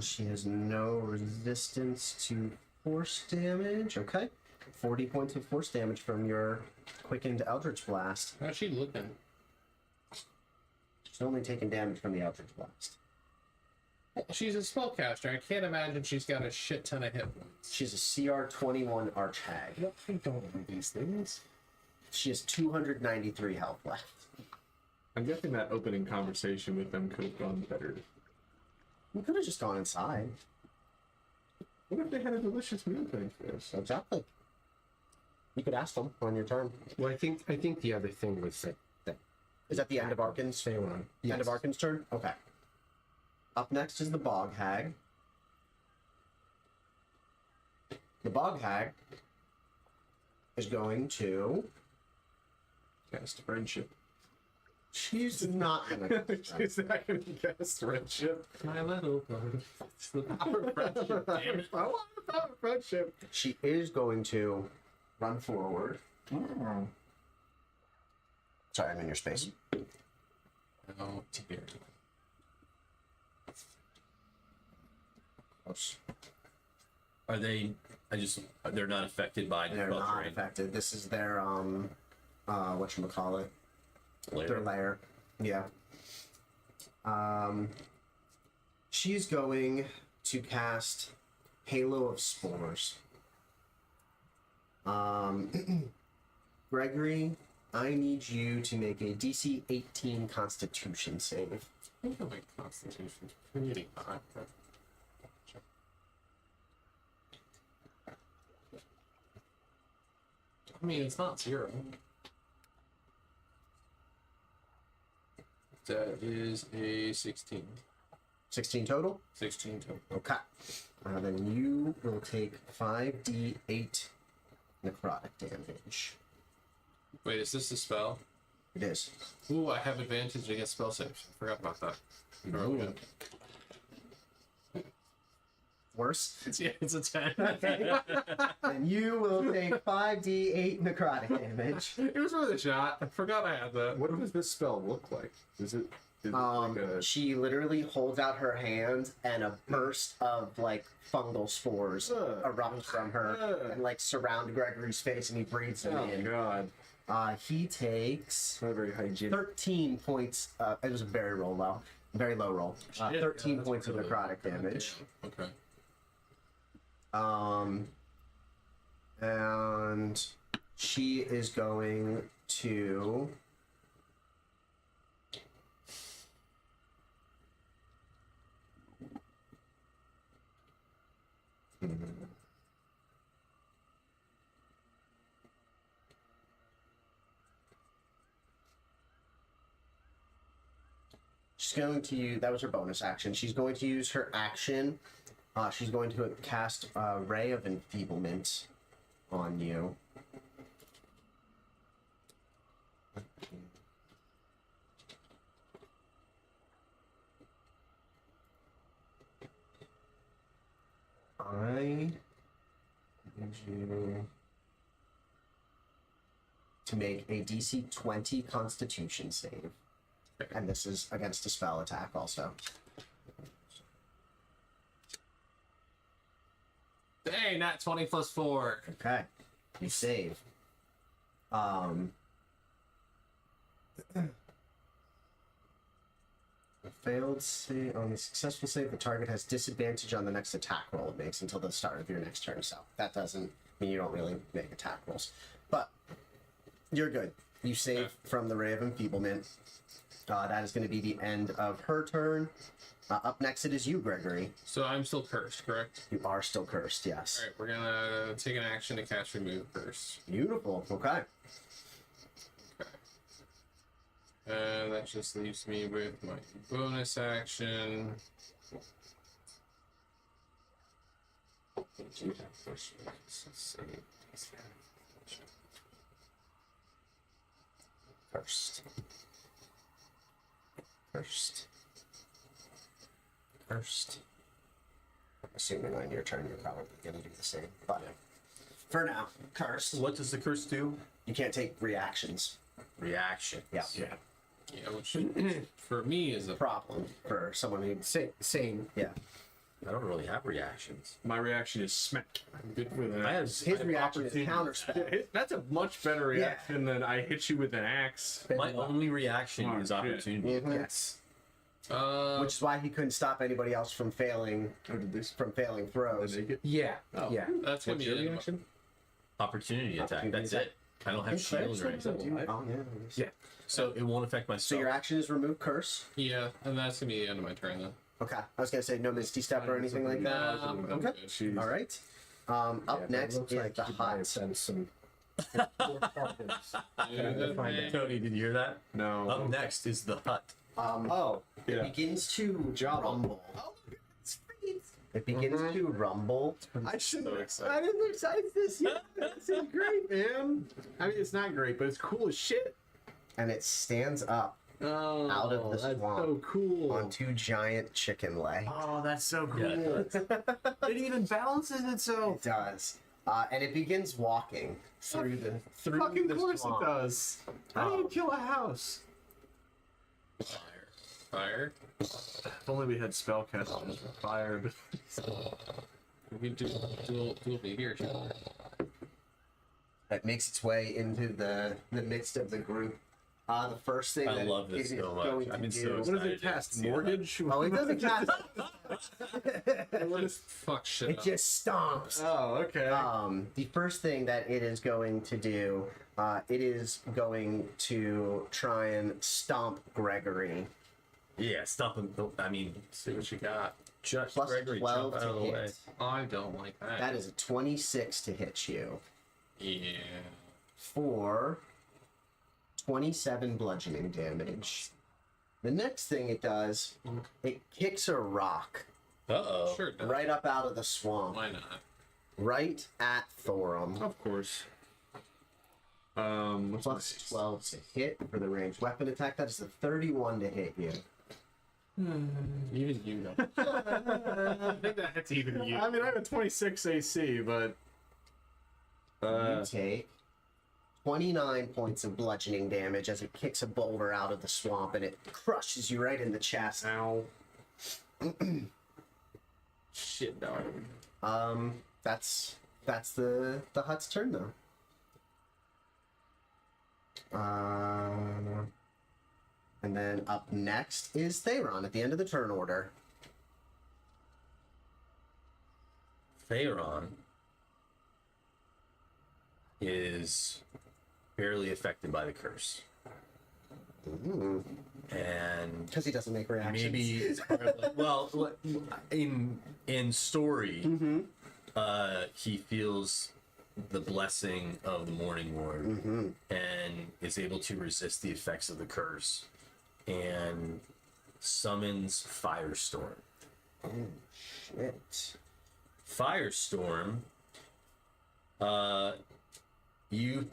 She has no resistance to force damage. Okay. 40 points of force damage from your quickened Eldritch Blast. How's she looking? She's only taking damage from the Eldritch Blast. Well, she's a spellcaster. I can't imagine she's got a shit ton of hit points. She's a CR 21 Arch Hag. I don't know these things. She has 293 health left. I'm guessing that opening conversation with them could have gone better. You could have just gone inside. What if they had a delicious meal thing for us? Exactly. You could ask them on your turn. Well, I think the other thing was that Is that the end of Arkin's? stay on. End of Arkin's turn? Okay. Up next is the Bog Hag. The Bog Hag is going to... Cast friendship. She's not going to... She's not going to cast friendship. My little bird. It's the power of friendship, damn it. I want the power of friendship. She is going to run forward Sorry, I'm in your space. Oh dear. Oops. Are they? They're not affected by They're dispel not terrain. affected. This is their whatchamacallit? Layer. Their lair. Yeah. She's going to cast Halo of Spores. Gregory, I need you to make a DC 18 Constitution save. I think my constitution's pretty high. I mean, it's not 0. That is a 16. 16 total? 16 total. Okay. Then you will take 5d8 necrotic damage. Wait, is this a spell? It is. Ooh, I have advantage against spell saves. I forgot about that. Oh, Ooh. good. Worse. Yeah, it's a 10. And you will take 5d8 necrotic damage. It was worth a shot. I forgot I had that. What does this spell look like? Is it like a... She literally holds out her hand and a burst of like fungal spores erupts from her and like surround Gregory's face and he breathes them Oh in. god. He takes Not very hygienic. 13 points. It was a very low roll. 13 points of necrotic damage. Okay. And she is going to she's going to use, that was her bonus action. She's going to use her action. She's going to cast a Ray of Enfeeblement on you. I need you to make a DC 20 Constitution save. And this is against a spell attack also. Dang, not 20 plus 4. Okay. You save. Failed save. On the successful save, the target has disadvantage on the next attack roll it makes until the start of your next turn. So that doesn't mean you don't really make attack rolls. But you're good. You save from the Ray of Enfeeblement. That is going to be the end of her turn. Up next, it is you, Gregory. So I'm still cursed, correct? You are still cursed, yes. Alright, we're gonna take an action to cast Remove Curse. Beautiful. Okay. And that just leaves me with my bonus action. Cursed. Assuming on your turn, you're probably going to do the same. But for now, cursed. What does the curse do? You can't take reactions. Reaction. Yeah. Yeah, which for me is a Problem for someone who. Same. Yeah. I don't really have reactions. My reaction is smack. I'm good with I that. have His reaction is counterspell. That's a much better reaction than I hit you with an axe. My only reaction Oh, is shit. opportunity. Yes. Which is why he couldn't stop anybody else from failing How did this throws. make it? Yeah. Oh. Yeah. That's gonna What's be your the end of reaction? Opportunity attack. Opportunity That's attack. it. I don't have shield or anything. Oh, yeah. Yeah. So it won't affect my So spell. your action is remove curse. Yeah, and that's gonna be the end of my turn then. Okay. I was gonna say no misty step or anything like that. Nah, I'm Okay. good. Jeez. All right. Up next is the hut. Send some. Yeah, Tony, did you hear that? No. Up next is the hut. It Yeah. begins to Java. rumble. Oh, it's great. It begins to rumble. I shouldn't. So excited. I didn't excite this yet. This is great, man. I mean, it's not great, but it's cool as shit. And it stands up Oh, out of the that's swamp so cool. on two giant chicken legs. Oh, that's so cool. Yeah, it it even balances itself. It does. and it begins walking through the Fucking the course swamp. it does. How do you kill a house? Fire. If only we had spellcasters for fire. We can do over here. Sure. It makes its way into the midst of the group. The first thing I that love this it is so much. going I've to been do. so What does it excited to cast? see that. Mortgage? Oh, it doesn't cast. Fuck shit It up. just stomps. Oh, okay. The first thing that it is going to do, it is going to try and stomp Gregory. Yeah, stop him. I mean, See what you got. just Plus Gregory, 12 jump out of to the way. hit. I don't like that. That is a 26 to hit you Yeah. for 27 bludgeoning damage. The next thing it does, it kicks a rock Uh-oh. Sure. Does. right up out of the swamp, Why not? right at Thorum. Of course. What's Plus 12 to hit for the ranged weapon attack. That is a 31 to hit you. Even you know. I think that's even you. I mean, I have a 26 AC, but You take 29 points of bludgeoning damage as it kicks a boulder out of the swamp and it crushes you right in the chest. ow. Shit, dog. That's the hut's turn though. And then up next is Theron at the end of the turn order. Theron is barely affected by the curse. And Because he doesn't make reactions. maybe it's part of like, well, in story, he feels the blessing of the Morning Lord and is able to resist the effects of the curse and summons Firestorm. Shit. Firestorm, you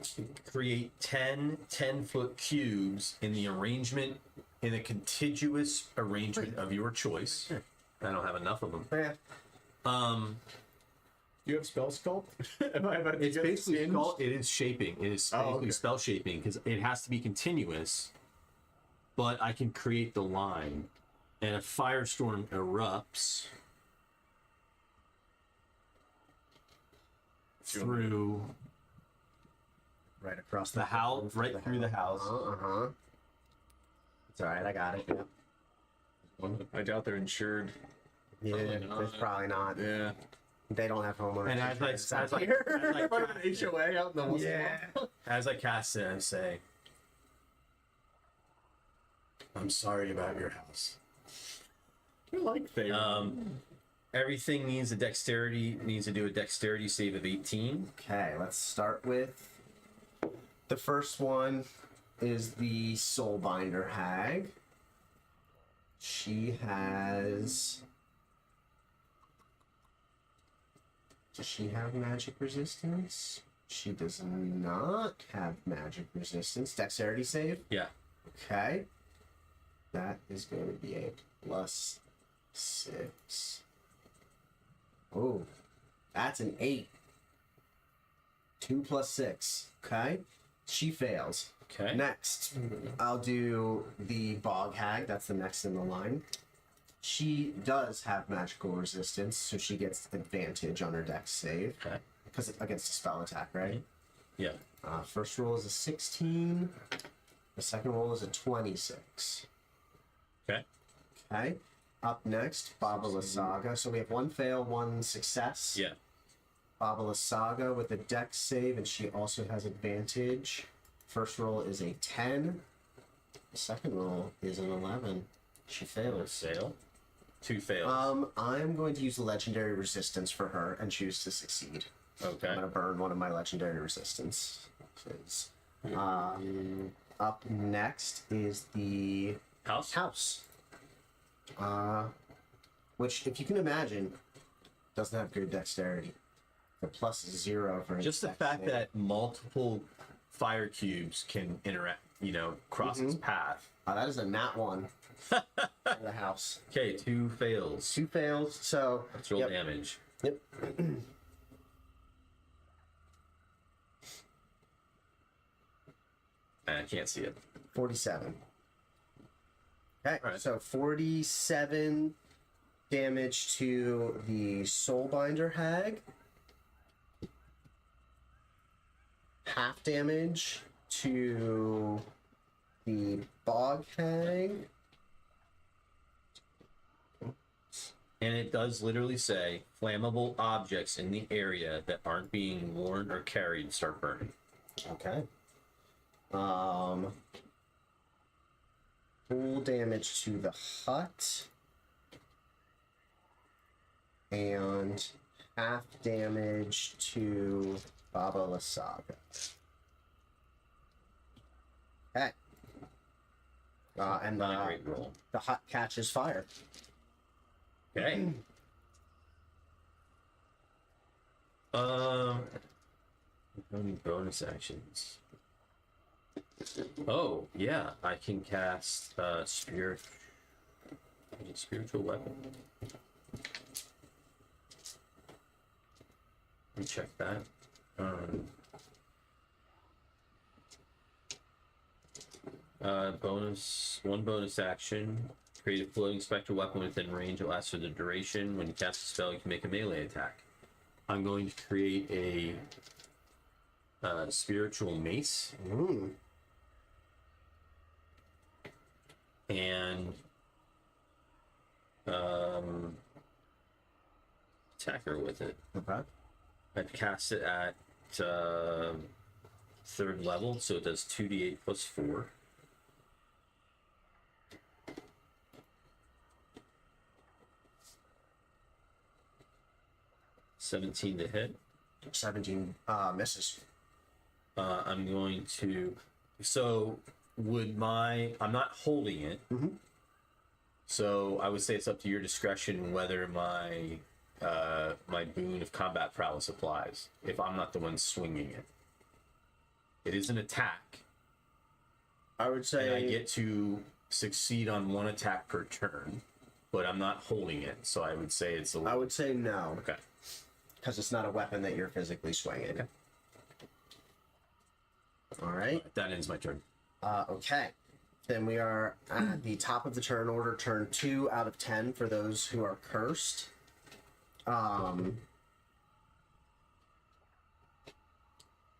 create 10-foot cubes in the arrangement, in a contiguous arrangement of your choice. I don't have enough of them. Yeah. You have spell sculpt? Am I about to It's get basically singed? it is shaping. It is Oh, basically okay. spell shaping because it has to be continuous. But I can create the line, and a firestorm erupts through Right across the house, right through the house. Uh-huh. It's alright, I got it. Yep. I doubt they're insured. Yeah, not. it's probably not. Yeah. They don't have homeowners. And insurance out as I here. Part of an HOA out in the Yeah. as I cast it, I say, "I'm sorry about your house." I like they. Everything needs to do a dexterity save of 18. Okay, let's start with the first one is the Soulbinder Hag. She has. Does she have magic resistance? She does not have magic resistance. Dexterity save? Yeah. Okay. That is going to be a +6. Oh, that's an 8. 2 + 6. Okay. She fails. Okay. Next, I'll do the Bog Hag. That's the next in the line. She does have magical resistance, so she gets advantage on her dex save. Okay. Because it's against a spell attack, right? Yeah. First roll is a 16. The second roll is a 26. Okay. Okay. Up next, Babala Saga. So we have one fail, one success. Yeah. Babala Saga with a dex save, and she also has advantage. First roll is a 10. The second roll is an 11. She fails. Fail. 2 fails. I'm going to use legendary resistance for her and choose to succeed. Okay. I'm gonna burn one of my legendary resistance. Up next is the House. which, if you can imagine, doesn't have good dexterity. The plus is 0 for Just the dex fact save. that multiple fire cubes can interact, cross its path. That is a nat 1 for the house. Okay, 2 fails. 2 fails, so Let's roll yep. damage. Yep. I can't see it. 47. Okay, Alright. so 47 damage to the Soulbinder Hag. Half damage to the Bog Hag. And it does literally say flammable objects in the area that aren't being worn or carried start burning. Okay. Full damage to the hut. And half damage to Baba Lasaga. Okay. And Not a great roll. the hut catches fire. Okay. How many bonus actions? Oh, yeah, I can cast spiritual weapon. Let me check that. One bonus action. Create a floating spectral weapon within range. It lasts for the duration. When you cast a spell, you can make a melee attack. I'm going to create a spiritual mace. And attack her with it. Okay. I'd cast it at 3rd level, so it does 2d8 plus 4. $17 to hit. 17 misses. I'm going to. So I'm not holding it. So I would say it's up to your discretion whether my boon of combat prowess applies. If I'm not the one swinging it, it is an attack. I would say And I get to succeed on 1 attack per turn, but I'm not holding it. So I would say it's a. I would say no, Okay. because it's not a weapon that you're physically swinging. Okay. All right. That ends my turn. Okay. Then we are at the top of the turn order, turn 2 out of 10 for those who are cursed.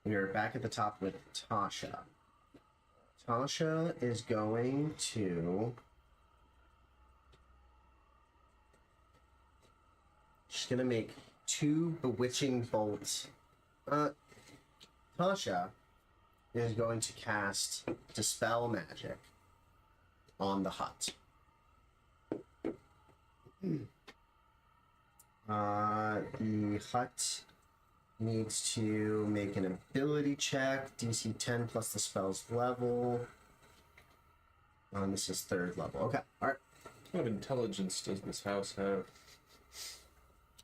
We are back at the top with Tasha. Tasha is going to. She's going to make 2 bewitching bolts. Tasha is going to cast Dispel Magic on the hut. The hut needs to make an ability check, DC 10 plus the spell's level. This is 3rd level. Okay, alright. What kind of intelligence does this house have?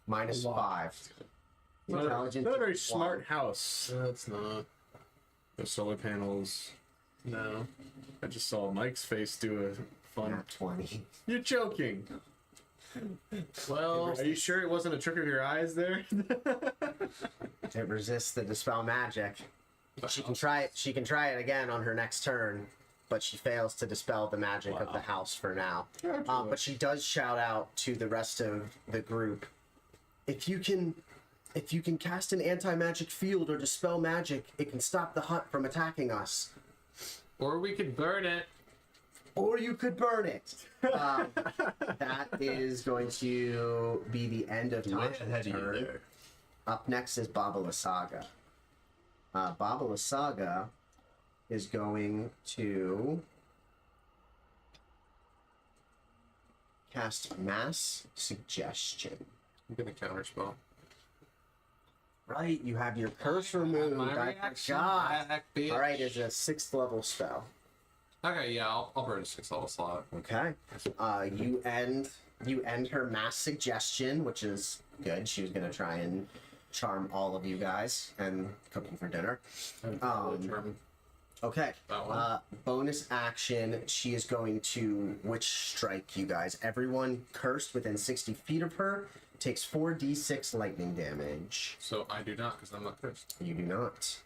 Minus 5. Intelligence Not a very is smart 1. house. That's not. The solar panels. No. I just saw Mike's face do a fun. Nat 20. You're joking. Well, Are you sure it wasn't a trick of your eyes there? It resists the Dispel Magic. She can try it. She can try it again on her next turn, but she fails to dispel the magic of the house for now. But she does shout out to the rest of the group, if you can cast an anti-magic field or dispel magic, it can stop the hut from attacking us. or we could burn it. Or you could burn it. That is going to be the end of Way Tasha's ahead of you turn. there. Up next is Baba Lasaga. Baba Lasaga is going to cast Mass Suggestion. I'm gonna counterspell. Right, you have your curse removed. My I reaction forgot. back, bitch. All right, it's a 6th level spell. Okay, yeah, I'll burn a 6th level slot. Okay. You end her Mass Suggestion, which is good. She was gonna try and charm all of you guys and cook you for dinner. Okay. That one. Bonus action, she is going to Witch Strike you guys. Everyone cursed within 60 feet of her takes 4d6 lightning damage. So I do not, because I'm not cursed. You do not.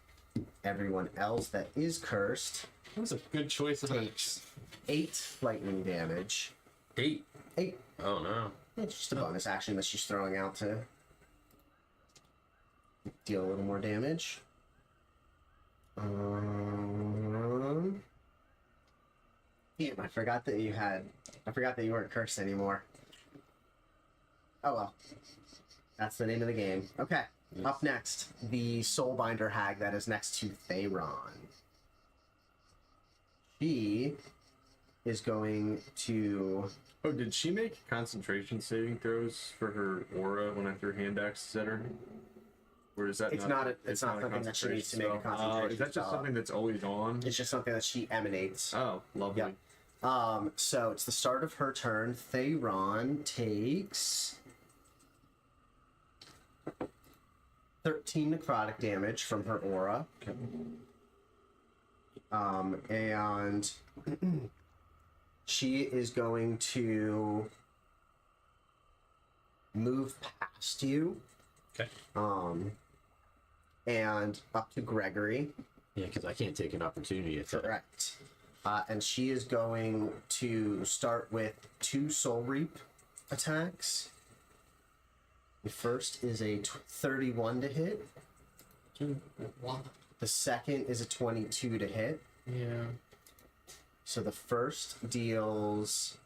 Everyone else that is cursed That was a good choice of takes 8 lightning damage. 8. 8. Oh no. It's just a bonus action that she's throwing out to deal a little more damage. Damn, I forgot that you weren't cursed anymore. Oh well. That's the name of the game. Okay. Yes. Up next, the Soulbinder hag that is next to Theron. She is going to... Oh, did she make concentration saving throws for her aura when I threw hand axes at her? Or is that It's not? not something that she needs to make a spell? concentration Is that just spell. something that's always on? It's just something that she emanates. Oh, lovely. Yep. So it's the start of her turn. Theron takes 13 necrotic damage from her aura. Okay. And she is going to move past you. Okay. And up to Gregory. Yeah, because I can't take an opportunity attack. Correct. And she is going to start with 2 Soul Reap attacks. The first is a 31 to hit. The second is a 22 to hit. Yeah. So the first deals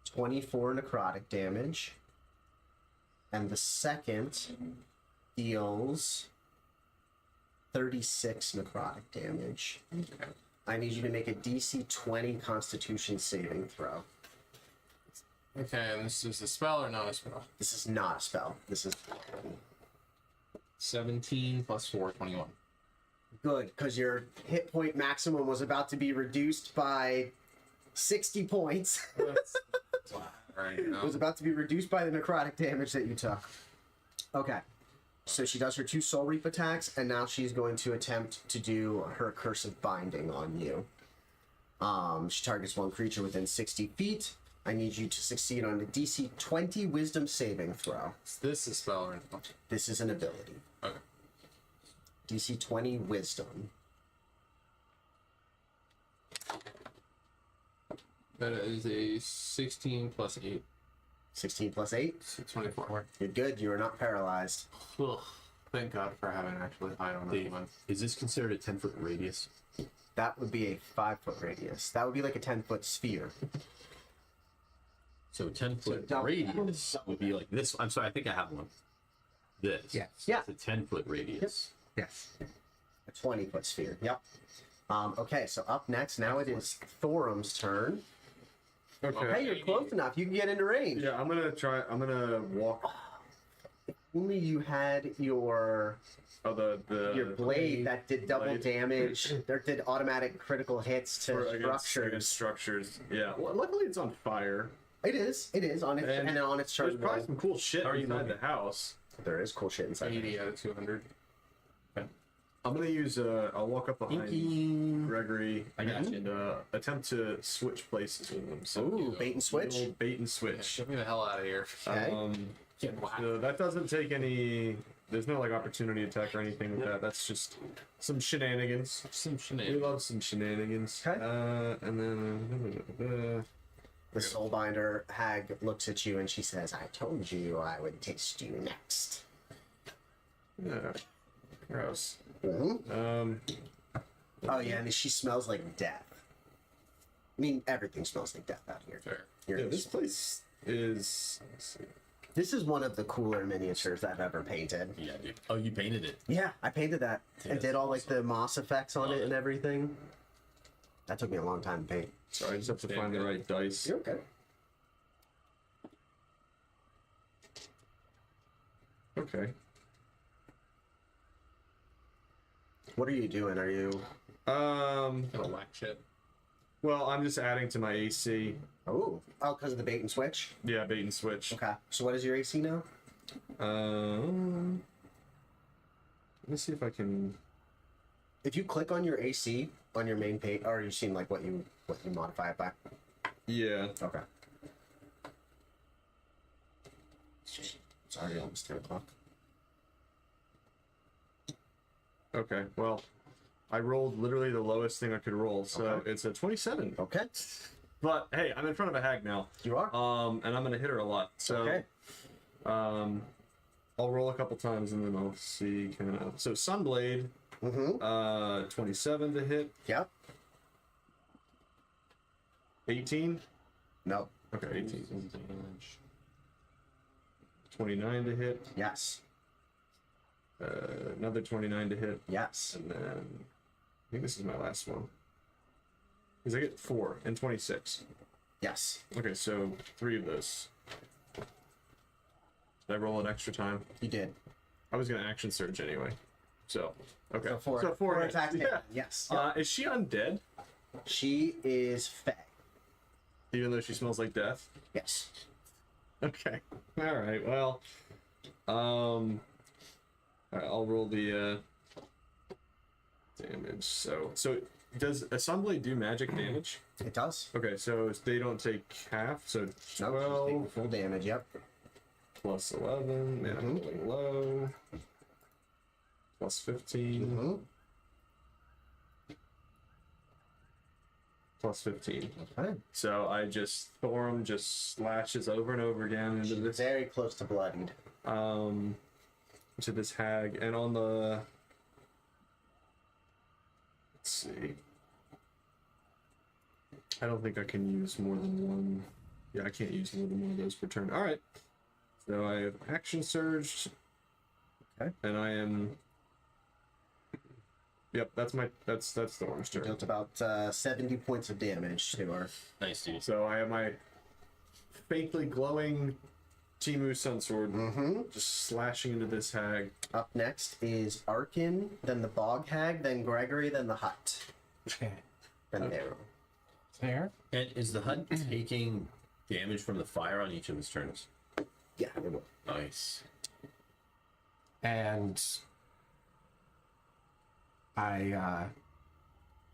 24 necrotic damage. And the second deals 36 necrotic damage. Okay. I need you to make a DC 20 Constitution saving throw. Okay, and this is a spell or not a spell? This is not a spell. This is 17 plus 4, 21. good, because your hit point maximum was about to be reduced by 60 points. Right It was about to be reduced by the necrotic damage that you took. Okay. So she does her 2 Soul Reap attacks, and now she's going to attempt to do her Curse of Binding on you. She targets one creature within 60 feet. I need you to succeed on a DC 20 Wisdom saving throw. Is this a spell or not? This is an ability. Okay. DC 20 Wisdom. That is a 16 plus 8. 16 plus 8. So 24. You're good. You are not paralyzed. Ugh. Thank God for having actually high on that Dave, one. is this considered a 10-foot radius? That would be a 5-foot radius. That would be like a 10-foot sphere. So 10-foot double- radius would be like this. I'm sorry, I think I have one. This. Yes. Yeah. It's a 10-foot radius. Yes. A 20-foot sphere. Yep. Okay, so up next, now it is Thorum's turn. Okay. Hey, you're close enough. You can get into range. Yeah, I'm gonna walk. Only you had your The blade that did double blade. damage. There did automatic critical hits to against structures. structures. Yeah. Well, luckily it's on fire. It is on its and on its There's turn. probably some cool shit How are you inside looking? the house. There is cool shit inside. 80 out of 200. I'm gonna use I'll walk up behind Gregory I got you. and attempt to switch places with him. So Ooh, bait and switch. little bait and Yeah, switch. get me the hell out of here. Okay. Get whacked. So that doesn't take any. There's no like opportunity attack or anything with that. That's just some shenanigans. Some We shenanigans. love some shenanigans. Okay. And then The Soulbinder hag looks at you and she says, "I told you I would taste you next." gross. Oh yeah, and she smells like death. I mean, everything smells like death out here. Fair. Here Yeah, it this is. place is. Let's see. This is one of the cooler miniatures I've ever painted. Yeah, dude. Oh, you painted it. Yeah, I painted that Yeah, and did that's all like the moss effects on Love it it. and everything. That took me a long time to paint. Sorry, I just have to find the right dice. You're okay. Okay. What are you doing? Are you? Gonna whack shit. Well, I'm just adding to my AC. Oh, because of the bait and switch. Yeah, bait and switch. Okay. So what is your AC now? Let me see if I can. If you click on your AC on your main page, or you've seen like what you modify it by. Yeah. Okay. It's already almost 10 o'clock. Okay. Well, I rolled literally the lowest thing I could roll, so it's a 27. Okay. But hey, I'm in front of a hag now. You are. And I'm gonna hit her a lot. So, Okay. I'll roll a couple times and then I'll see kind of. So Sunblade, 27 to hit, Yep. 18. No. Okay, 18. 29 to hit, Yes. another 29 to hit, Yes. and then I think this is my last one. Because I get 4 and 26. Yes. Okay, so 3 of those. Did I roll an extra time? You did. I was gonna action surge anyway. So okay. So four hits. attacks. Yeah. Yes. Is she undead? She is Fae. Even though she smells like death? Yes. Okay. All right. Well, all right, I'll roll the damage. So does a Sunblade do magic damage? It does. Okay, so they don't take half. So No, she's 12 taking full damage. Yep. plus 11. Man, I'm rolling low. Plus 15. Mm-hmm. Plus 15. Okay. So I just Thorm just slashes over and over again into She's this very close to bloodied. to this hag, and on the let's see. I don't think I can use more than one. Yeah, I can't use more than one of those per turn. All right. So I have action surged. Okay. And I am. Yep, that's Thorm's turn. Dealt about 70 points of damage to her. Nice, dude. So I have my faintly glowing Timu Sunsword just slashing into this hag. Up next is Arkin, then the Bog Hag, then Gregory, then the Hut. Okay. Then Daryl. There. And is the hut taking damage from the fire on each of his turns? Yeah, it will. Nice. And I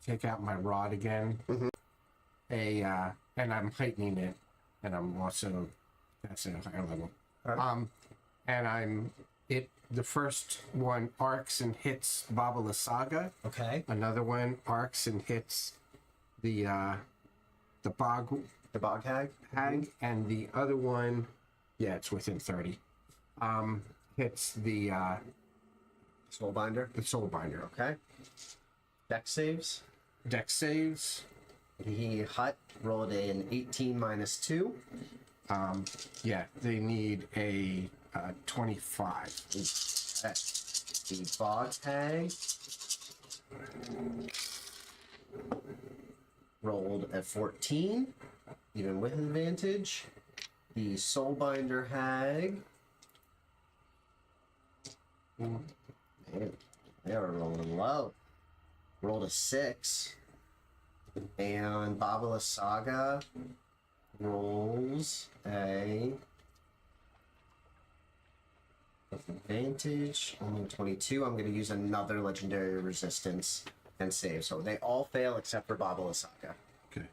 take out my rod again. And I'm heightening it, and I'm also that's a higher level. And the first one arcs and hits Baba Saga. Okay. Another one arcs and hits the bog The Bog Hag. hag, and the other one, yeah, it's within 30. Hits the Soulbinder. Soulbinder. Okay. Dex saves. Dex saves. The Hut rolled an 18 minus 2. Yeah, they need a 25. Okay. The Bog Hag rolled a 14, even with advantage. The Soulbinder Hag. Man, they are rolling low. Rolled a 6. And Babala Saga rolls a with advantage, only 22. I'm going to use another legendary resistance and save. So they all fail except for Babala Saga. Okay.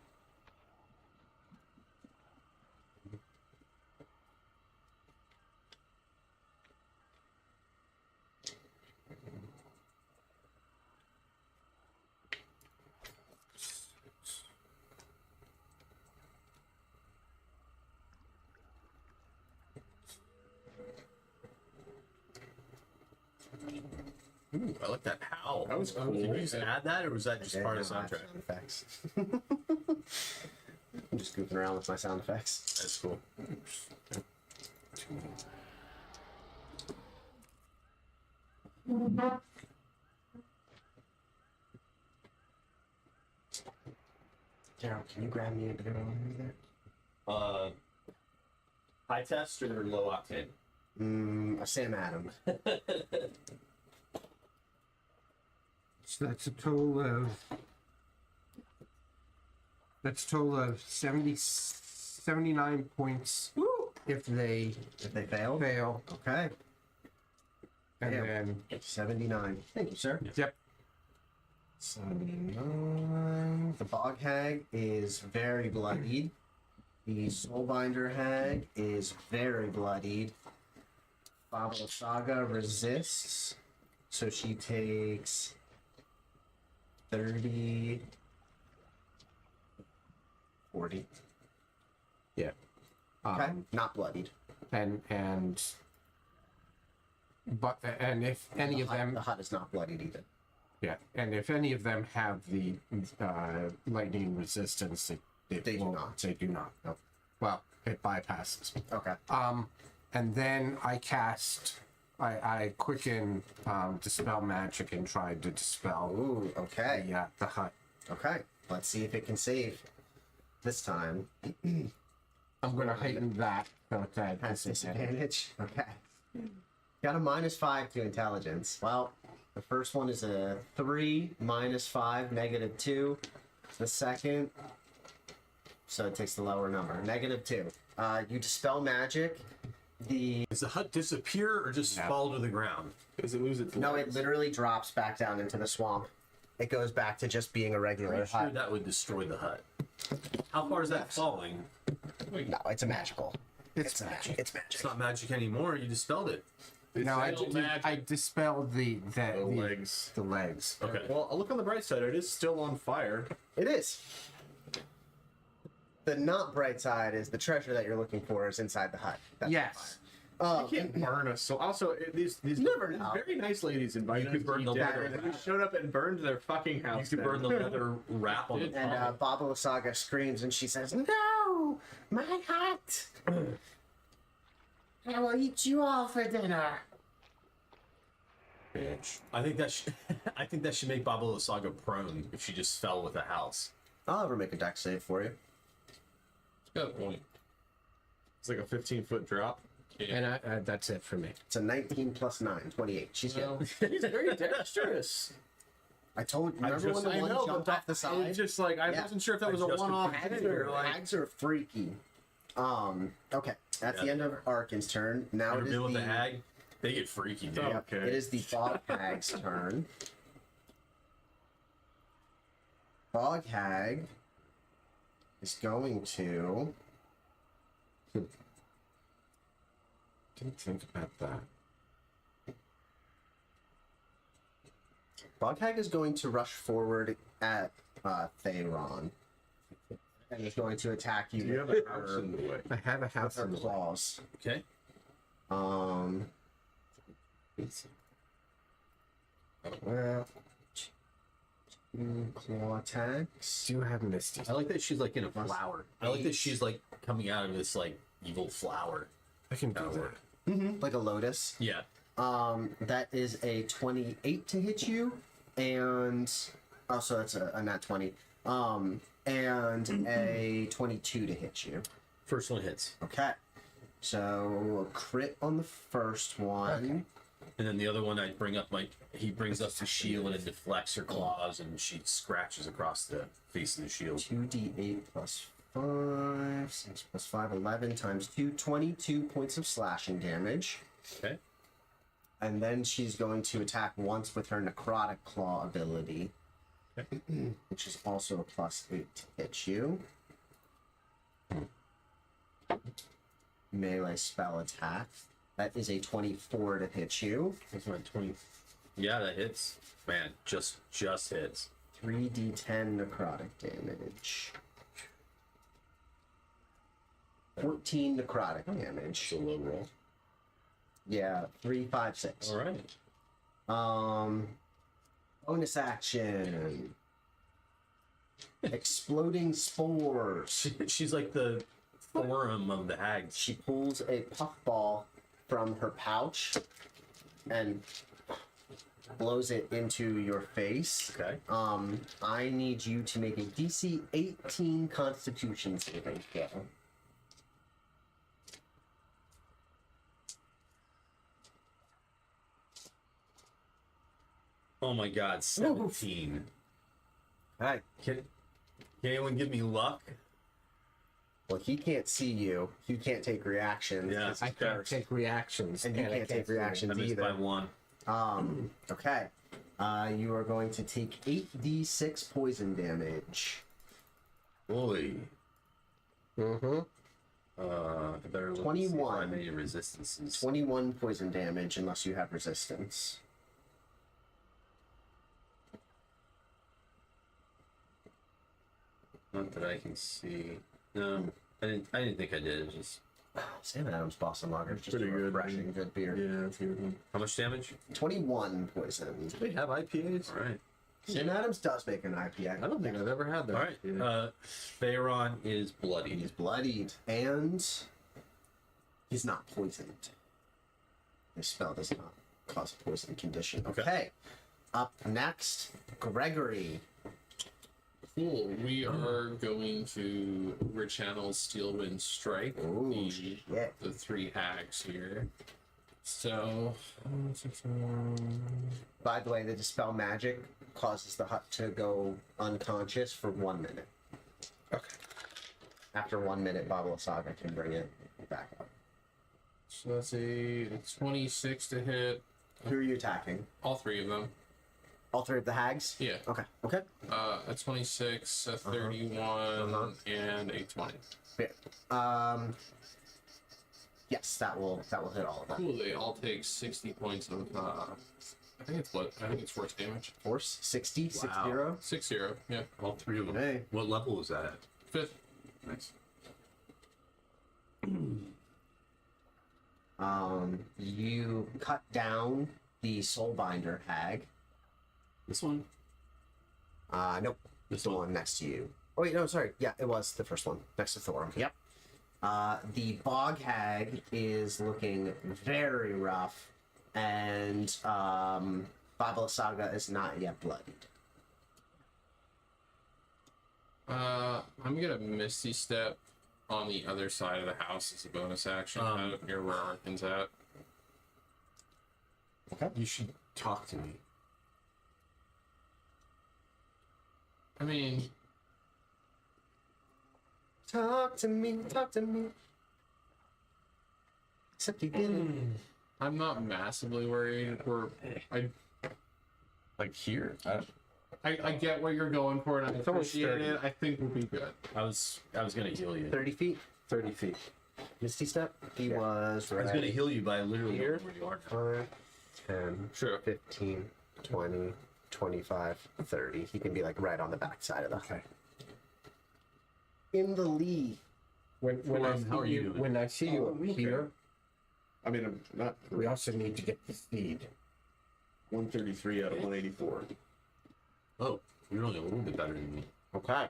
Ooh, I like that howl. That was cool. Did you just add that, or was that just part of the soundtrack? Sound effects. I'm just goofing around with my sound effects. That's cool. Gerald, can you grab me a bit of there? High test or low octane? A Sam Adams. So that's a total of 79 points if they If they fail? fail. Okay. And Yeah. then 79. Thank you, sir. yep. 79. The Bog Hag is very bloodied. The Soulbinder Hag is very bloodied. Babala Saga resists, so she takes 30, 40. Yeah. Okay, not bloodied. And if any of them, The hut is not bloodied either. yeah, and if any of them have the lightning resistance, They do not. They do not. No. Well, it bypasses. Okay. And then I quicken dispel magic and tried to dispel Ooh, okay. the hut. Okay. Let's see if it can save this time. I'm gonna heighten that so it's at Has disadvantage. disadvantage. Okay. Got a -5 to intelligence. Well, the first one is a 3, -5, -2. The second, so it takes the lower number, -2. You dispel magic. Does the hut disappear or just fall to the ground? Does it lose its No, it legs? literally drops back down into the swamp. It goes back to just being a regular I'm sure hut. that would destroy the hut. How far is that falling? No, it's a magical. It's magic. It's magic. It's not magic anymore. You dispelled it. No, Dispel magic. I dispelled the legs. The legs. Okay. Well, I'll look on the bright side. It is still on fire. It is. The not bright side is the treasure that you're looking for is inside the hut. That's Yes. You can't burn us. So also, these never know. very nice ladies invited You could us to burn eat the dinner, leather and we showed up and burned their fucking You house. could burn the down. leather wrap on the And top. Baba Saga screams and she says, "No, my hut! I will eat you all for dinner." Bitch. I think that I think that should make Baba Saga prone if she just fell with a house. I'll ever make a deck save for you. Got a point. It's like a 15-foot drop. And that's it for me. It's a 19 plus 9, 28. She's Well, good. He's very dexterous. I told you. Remember when the I one know, jumped but off the I side? was just like, I Yeah. wasn't sure if that was a just one-off completed thing or like. Hags are freaky. Okay. That's the Yeah. end of Arkin's turn. Now Ever it is been with the a hag? They get freaky, dude. Yep, Okay. it is the Bog Hag's turn. Bog Hag is going to. Didn't think about that. Bog Hag is going to rush forward at Theron. And is going to attack you Do you have with a house her, in the way? I have a house her in the way. claws. Okay. Well, Claw attacks. do have Misty. I like that she's like in a flower. I like that she's like coming out of this like evil flower. I can do That'll that. work. Like a lotus. Yeah. That is a 28 to hit you, and also that's a nat 20. And a 22 to hit you. First one hits. Okay. So a crit on the first one. And then the other one, he brings up the shield and it deflects her claws and she scratches across the face of the shield. 2d8 plus 5, 6 plus 5, 11 times 2, 22 points of slashing damage. Okay. And then she's going to attack once with her necrotic claw ability. Okay. Which is also a plus 8 to hit you. Melee spell attack. That is a 24 to hit you. That's my 20. Yeah, that hits. Man, just hits. 3d10 necrotic damage. 14 necrotic damage. It's a low roll. Yeah, 3, 5, 6. All right. Bonus action. Exploding spores. She's like the forum of the hags. She pulls a puffball from her pouch and blows it into your face. Okay. I need you to make a DC 18 Constitution saving throw. Oh my god, 17. Alright. Can anyone give me luck? Well, he can't see you. He can't take reactions. Yeah. It's I can't cursed. take reactions. And you I can't take see it. reactions I missed by either. 1. Okay. You are going to take 8d6 poison damage. Holy. Mm-hmm. I better look 21. to see if I have any resistances. 21 poison damage unless you have resistance. Not that I can see. No, I didn't think I did. It just Sam Adams Boston Lager is just Pretty a good, refreshing, good beer. Yeah, that's a good one. how much damage? 21 poison. Do they have IPAs? All right. Sam Adams does make an IPA. I don't think I've ever had that. All right. Yeah. Theron is bloody. He's bloodied, and he's not poisoned. His spell does not cause a poison condition. Okay. Up next, Gregory. Cool. We are going to rechannel Steelwind Strike. Ooh, the, the 3 hags here. So, By the way, the Dispel Magic causes the hut to go unconscious for 1 minute. Okay. After 1 minute, Babala Saga can bring it back up. so that's a 26 to hit. Who are you attacking? All 3 of them. All 3 of the hags? Yeah. Okay. Okay. A 26, a 31, and a 20. Yeah. Yes, that will hit all of them. Cool. They all take 60 points of. I think it's force damage. Force 60, Wow. 60. 6-0. Yeah. All 3 of them. Hey. What level was that at? 5th. Nice. You cut down the Soulbinder hag. This one? Nope. This The one? one next to you. Oh wait, no, sorry. Yeah, it was the first one next to Thorum. Yep. The Bog Hag is looking very rough, and Babala Saga is not yet bloodied. I'm gonna Misty Step on the other side of the house as a bonus action, out near where Arkin's at. You should talk to me. I mean, Talk to me, talk to me. Except he didn't. I'm not massively worried. Like here? I get where you're going for it, and I It's almost appreciate 30. it. I think we'll be good. I was gonna heal you. 30 feet. 30 feet. Misty Step. He was I was gonna heal you by literally Here? where you are now. 5, 10, Sure. 15, 20, 25, 30. He can be like right on the back side of the Okay. in the lee. When How are you doing? when I see you up here, I mean, I'm not we also need to get the speed. 133 out of 184. Oh, you're only a little bit better than me. Okay.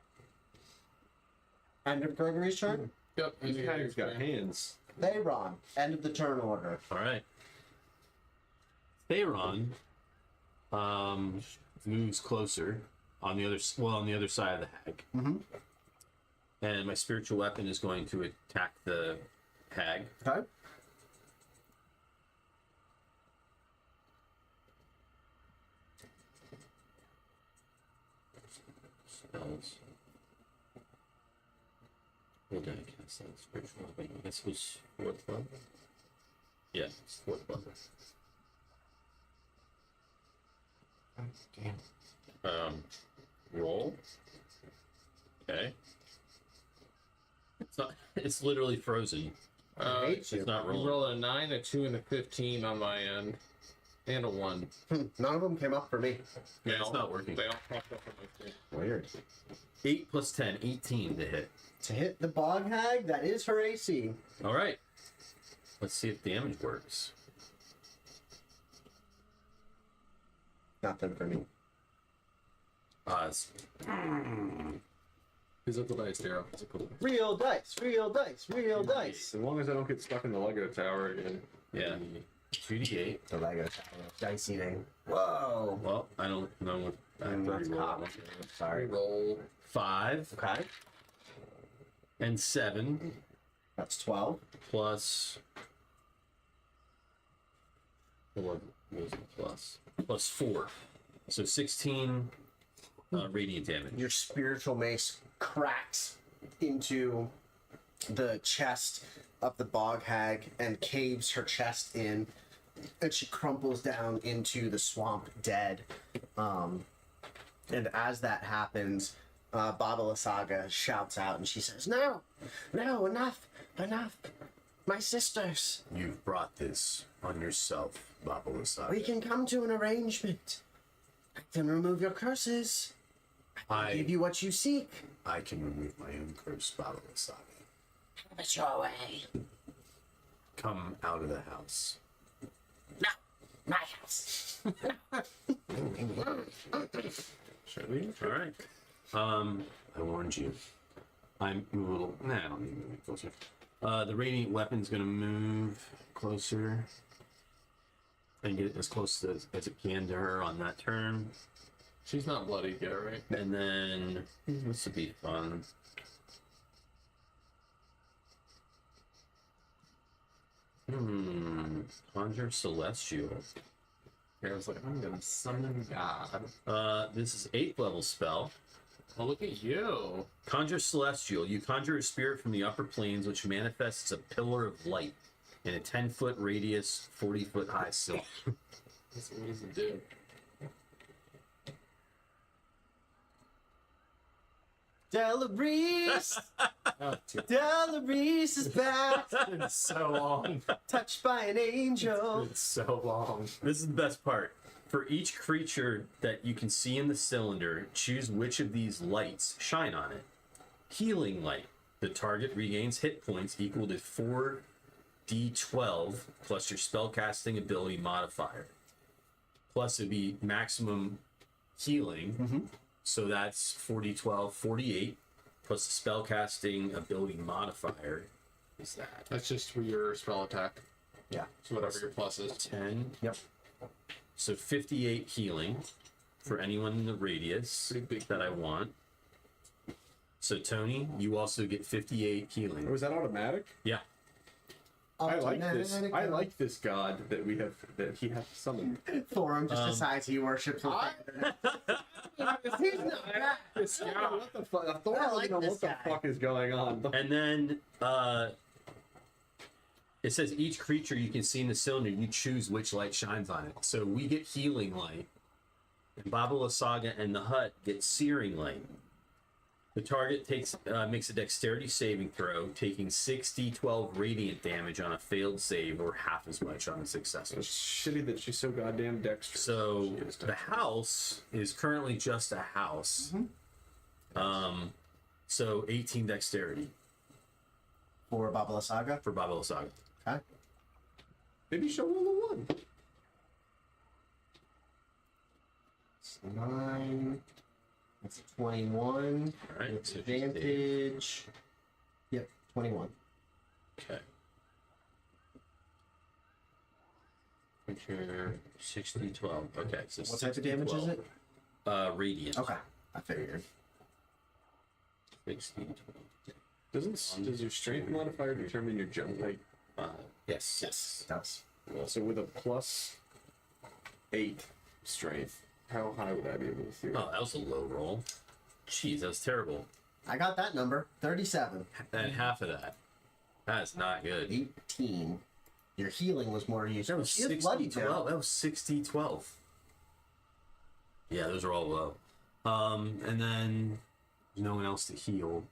End of Gregory's turn. Yep. This hag's got hands. Theyron. End of the turn order. All right. Theron moves closer on the other side of the hag. Mhm. And my spiritual weapon is going to attack the hag. Okay. Spells. What did I cast that spiritual weapon? I guess it was 4th level. Yeah, it's 4th level. Damn. Roll. Okay. It's not. It's literally frozen. It's not you rolling. roll a 9, a 2, and a 15 on my end, and a 1. None of them came up for me. Yeah, it's all- not working. They all popped up on my screen. Weird. 8 plus 10, 18 to hit. To hit the Bog Hag, that is her AC. All right. Let's see if damage works. Nothing for me. It's Physical dice, Daryl. Physical. Real dice, real dice, real dice. As long as I don't get stuck in the Lego tower again. yeah. 2d8. The Lego Tower of Dice Eating. Whoa. Well, I don't know what. I have to That's re-roll that cocked. one. Sorry. Roll. 5 Okay. and 7 That's 12. plus. What was it? Plus 4. So 16 radiant damage. Your spiritual mace cracks into the chest of the Bog Hag and caves her chest in, and she crumples down into the swamp dead. And as that happens, Babala Saga shouts out and she says, "No, no, enough, enough, my sisters. You've brought this on yourself, Babala Saga. We can come to an arrangement. I can remove your curses. Give you what you seek. I can remove my own curse, Barovia Saga. Have it your way. Come out of the house. No, my house. Should we? All right. I warned you. I'm move a little. Nah, I don't need to move closer. The radiant weapon's gonna move closer and get as close as it can to her on that turn. She's not bloodied yet, right? And then this would be fun. Conjure Celestial. I was like, I'm gonna summon God. This is 8th level spell. Oh, look at you. Conjure Celestial. You conjure a spirit from the upper planes, which manifests as a pillar of light in a 10-foot radius, 40-foot high silk. What does it do? Delarice! Oh, dear. Delarice is back, It's been so long. touched by an angel. It's so long. This is the best part. For each creature that you can see in the cylinder, choose which of these lights shine on it. Healing light. The target regains hit points equal to 4d12 plus your spellcasting ability modifier. Plus it'd be maximum healing. So that's 4d12, 48 plus the spellcasting ability modifier is that. That's just for your spell attack. Yeah. So whatever your plus is. 10. Yep. So 58 healing for anyone in the radius Pretty big. that I want. So Tony, you also get 58 healing. Or is that automatic? Yeah. I like this. Automatic. I like this god that we have that he has summoned. Thorum just decides he worships with He's not bad. This guy, what the fuck? Thor I like doesn't know this what the guy. fuck is going on. And then it says each creature you can see in the cylinder, you choose which light shines on it. So we get healing light, and Babala Saga and the Hut get searing light. The target makes a dexterity saving throw, taking 6d12 radiant damage on a failed save, or half as much on a successful. It's shitty that she's so goddamn dexterous. So She is the dexterous. house is currently just a house. So 18 dexterity For Babala Saga. for Babala Saga. Okay. Maybe she'll roll a 1. 9. That's a 21. All right. It's so she's advantage. Yep, 21. Okay. Creature 60, 12. Okay, so What type of damage is it? Radiant. Okay, I figured. 60, Does your strength modifier determine your jump height? 12. Yes. Yes, it does. So with a plus 8 strength, how high would I be able to see? Oh, that was a low roll. Jeez, that was terrible. I got that number. 37. And half of that. That's not good. 18. Your healing was more useful. That was She is 60, bloody too. 12. That was 60, 12. Yeah, those are all low. And then no one else to heal.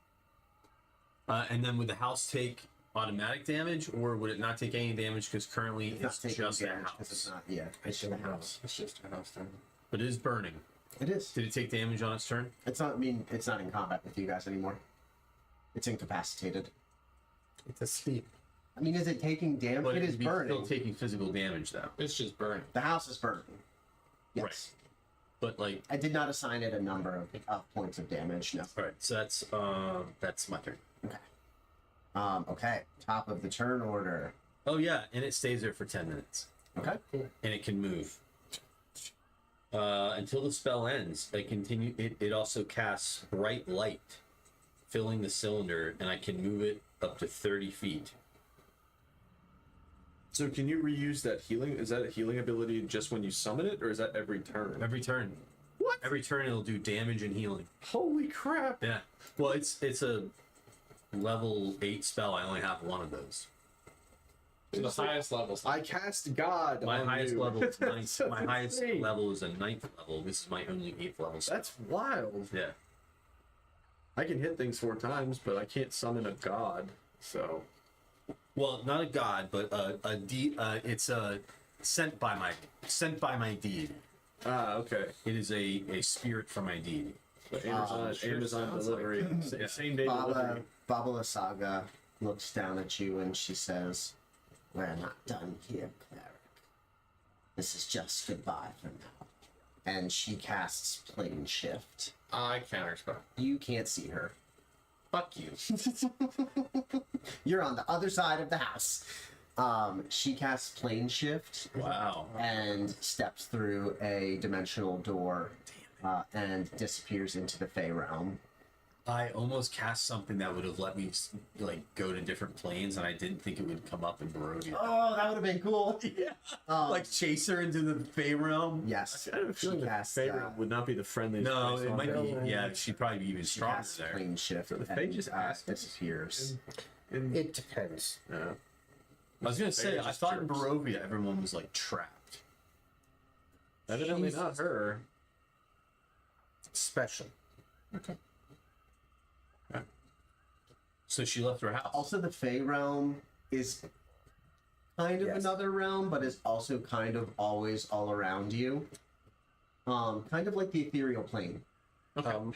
And then would the house take automatic damage, or would it not take any damage because currently It's not it's taking just a damage 'cause it's house? not. Yeah, it's just a house. It's just a house turn. But it is burning. It is. Did it take damage on its turn? It's not. I mean, it's not in combat with you guys anymore. It's incapacitated. It's asleep. I mean, is it taking damage? But It is it'd be burning. still taking physical damage though. It's just burning. The house is burning. Yes. Right. But like, I did not assign it a number of points of damage. No. all right, so that's my turn. Okay. Okay. Top of the turn order. Oh yeah, and it stays there for 10 minutes, Okay. and it can move until the spell ends. It also casts bright light, filling the cylinder, and I can move it up to 30 feet. So can you reuse that healing? Is that a healing ability just when you summon it, or is that every turn? Every turn. What? Every turn it'll do damage and healing. Holy crap! Yeah. Well, it's a level 8 spell. I only have one of those. The highest levels. I cast God. My on highest you. level is That's 9th. My highest insane. level is a 9th level. This is my only 8th level spell. That's wild. Yeah. I can hit things 4 times, but I can't summon a god. So Well, not a god, but it's sent by my deity. okay. It is a spirit from my deity. But Amazon delivery, same day delivery. Baba Lasaga looks down at you and she says, "We're not done here, cleric. This is just goodbye for now." And she casts Plane Shift. I counterspell. You can't see her. Fuck you. You're on the other side of the house. She casts Plane Shift Wow. and steps through a dimensional door and disappears into the Fey realm. I almost cast something that would have let me like go to different planes, and I didn't think it would come up in Barovia. Oh, that would have been cool. Yeah. Like chase her into the Fey realm. Yes. I have a feeling She the casts, Fey realm would not be the friendliest. No, place it on might Earth. be. Yeah, she'd probably be even She stronger casts there. Plane Shift So the Fey and just asked disappears. It depends. Yeah. I was gonna say, Fey's I just thought in jerks. Barovia everyone was like trapped. Evidently not her. Special. So she left her house. Also, the Fey realm is kind of Yes. another realm, but is also kind of always all around you. Kind of like the ethereal plane.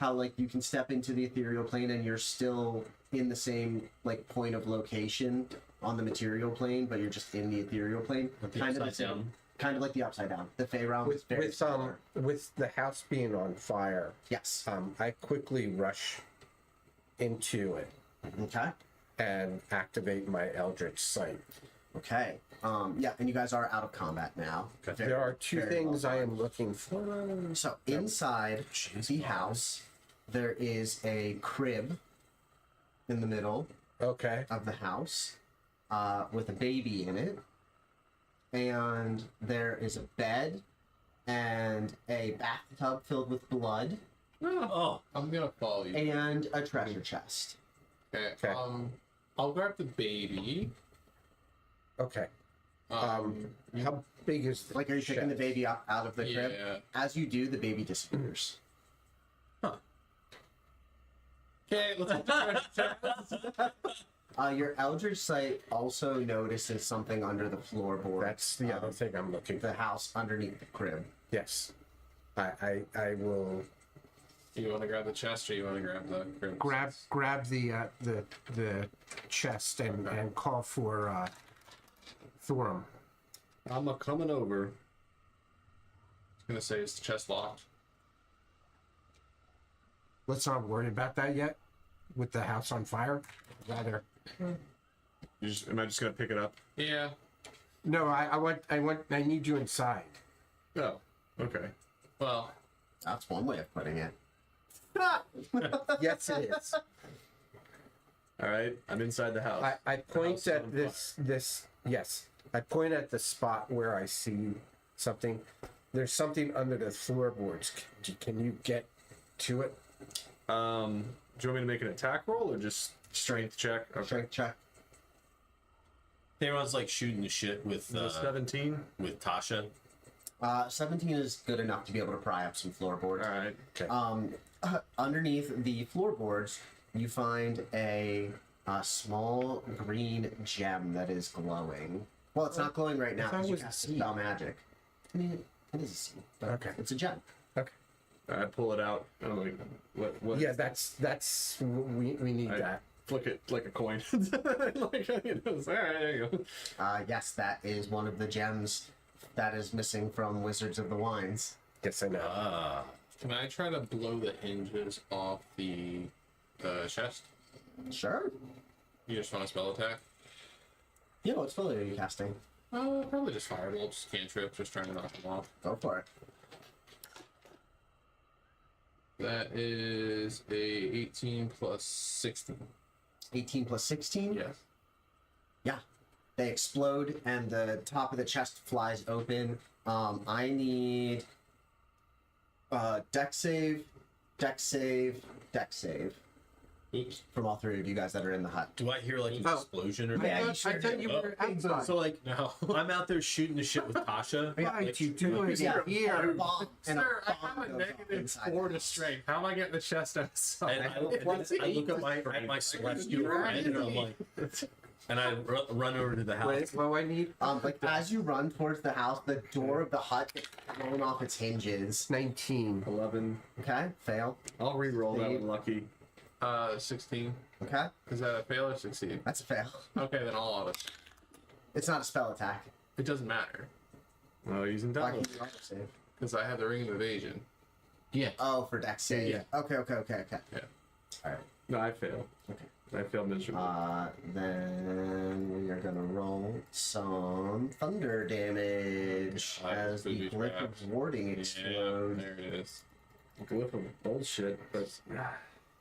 How like you can step into the ethereal plane and you're still in the same like point of location on the material plane, but you're just in the ethereal plane. Like the Kind of the upside same. down. Kind of like the upside down. The Fey realm is very similar. With the house being on fire, Yes. I quickly rush into it Okay. and activate my Eldritch Sight. Okay. Yeah, and you guys are out of combat now. Very- There are two very things well I done. am looking for. So inside the house, there is a crib in the middle Okay. of the house with a baby in it, and there is a bed and a bathtub filled with blood Oh, I'm gonna follow you. and a treasure chest. Okay. Okay. I'll grab the baby. Okay. How big is the Like, are you picking the chest? baby up out of the crib? Yeah. As you do, the baby disappears. Okay, let's get the treasure chest. Your Eldritch Sight also notices something under the floorboard. That's the other thing I'm looking the for. house underneath the crib. Yes. I will You want to grab the chest or you want to grab the crib? grab the chest and call for Thorum. I'm a coming over. I'm gonna say is the chest locked? Let's not worry about that yet. With the house on fire, rather. Am I just gonna pick it up? Yeah. No, I need you inside. Oh, okay. Well, That's one way of putting it. Yes, it is. All right, I'm inside the house. I point House at on this. Yes, I point at the spot where I see something. There's something under the floorboards. Can you get to it? Do you want me to make an attack roll or just strength check? Okay. Strength check. everyone's like shooting the shit with 17. Tasha. 17 is good enough to be able to pry up some floorboards. All right. Okay. Underneath the floorboards, you find a small green gem that is glowing. Well, it's not glowing right now I thought because it you was a cast seed. spell magic. I mean, it is a seed, but Okay. it's a gem. Okay. I pull it out. I'm like, what? Yeah, that's we need I that. flick it like a coin. Like, you know, all right, there you go. Yes, that is one of the gems that is missing from Wizards of the Wines. Yes, I know. Ah. can I try to blow the hinges off the chest? Sure. You just want a spell attack? Yeah, what spell are you casting? Probably just firebolt, just cantrip, just trying to knock them off. Go for it. That is a 18 plus 16. 18 plus 16? Yes. Yeah. They explode and the top of the chest flies open. I need deck save, deck save, deck save Oops. from all three of you guys that are in the hut. Do I hear like an Oh. explosion or Yeah, something? you sure I thought do. you were Oh. outside. So like, No. I'm out there shooting the shit with Tasha. Why like, you do it Yeah, here? and a bomb Sir, I bomb have a goes off negative inside 4 the to house. strength. How am I getting the chest outside? And I look at my celestial friend and I'm like, And I run over to the house. Wait, what do I need? Like as you run towards the house, the door of the hut gets thrown off its hinges. 19. 11. Okay, fail. I'll re-roll that one, lucky. 16. Okay, Is that a fail or succeed? that's a fail. Okay, then I'll auto. It's not a spell attack. It doesn't matter Oh, using Why double. can you auto save? because I have the ring of evasion. Yeah. Oh, for dex save. Yeah. Okay. Yeah. All right. No, I failed. Okay. I failed miserably. Then we are gonna roll some thunder damage as the booby glyph traps. of warding Yeah, explodes. there it is. Glyph of bullshit, but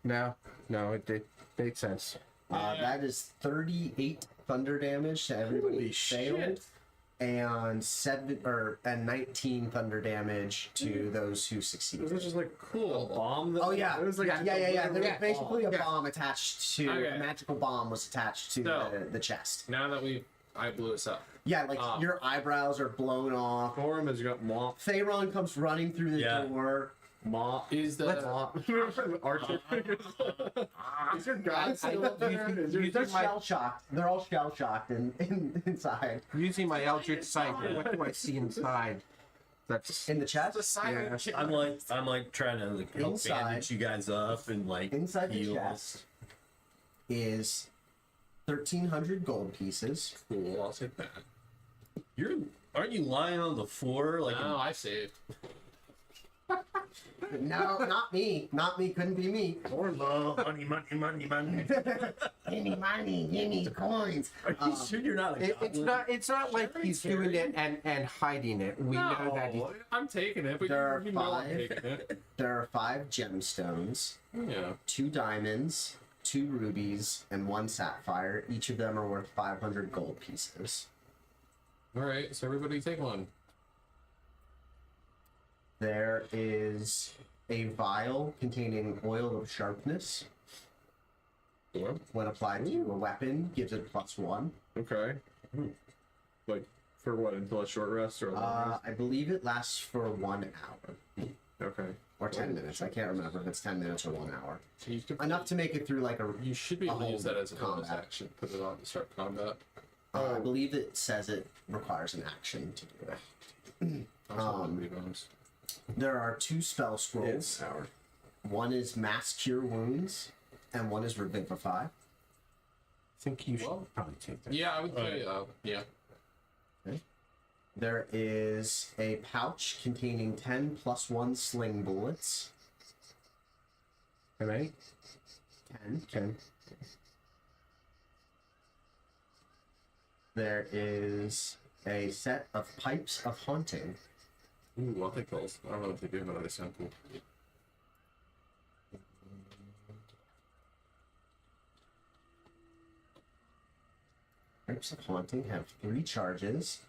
No, it made sense. That is 38 thunder damage to everybody Holy who failed, and 19 thunder damage to those who it was succeeded. just like Cool. a bomb. That Oh yeah, it was like yeah. There was Yeah. basically a Yeah. bomb attached to Okay. a magical bomb was attached to So- the chest. Now that I blew us up. Yeah, like your eyebrows are blown off. Forum has got mop. Thayron comes running through the Yeah. door. Mop. Is the Remember Archer figures? Is your guy still up there? Is your They're shell shocked. They're all shell shocked inside. Using my Eldritch Sight, what do I see inside? That's In the chest? silent Yeah. I'm like trying to like help Inside. bandage you guys up and like Inside the heal. chest is 1,300 gold pieces. cool. I'll take that. Aren't you lying on the floor like? No, I saved. No, not me. Not me. Couldn't be me. Money. Give me money. Give me coins. Are you sure you're not a goblin? it's not like he's doing it and hiding it. We know that he. I'm taking it, but There are you know I'm 5. taking it. There are 5 gemstones, Yeah. 2 diamonds, 2 rubies, and 1 sapphire. Each of them are worth 500 gold pieces. All right, so everybody take one. There is a vial containing oil of sharpness. Yeah. When applied to a weapon, gives it +1. Okay. Like for what? Until a short rest or a long rest? I believe it lasts for 1 hour Okay. or 10 minutes. I can't remember if it's 10 minutes or 1 hour. So you could Enough to make it through like a. You should be able to use that as a bonus combat. action. Put it on to start combat. I believe it says it requires an action to do it. Bonus. There are 2 spell scrolls. It's hour. One is Mass Cure Wounds, and one is Revivify. I think you should Well, probably take that. Yeah, I would say, yeah. There is a pouch containing 10 +1 sling bullets. How many? 10. 10. There is a set of Pipes of Haunting. Ooh, I'll take those. I don't know what they do, but they sound cool. Pipes of Haunting have 3 charges.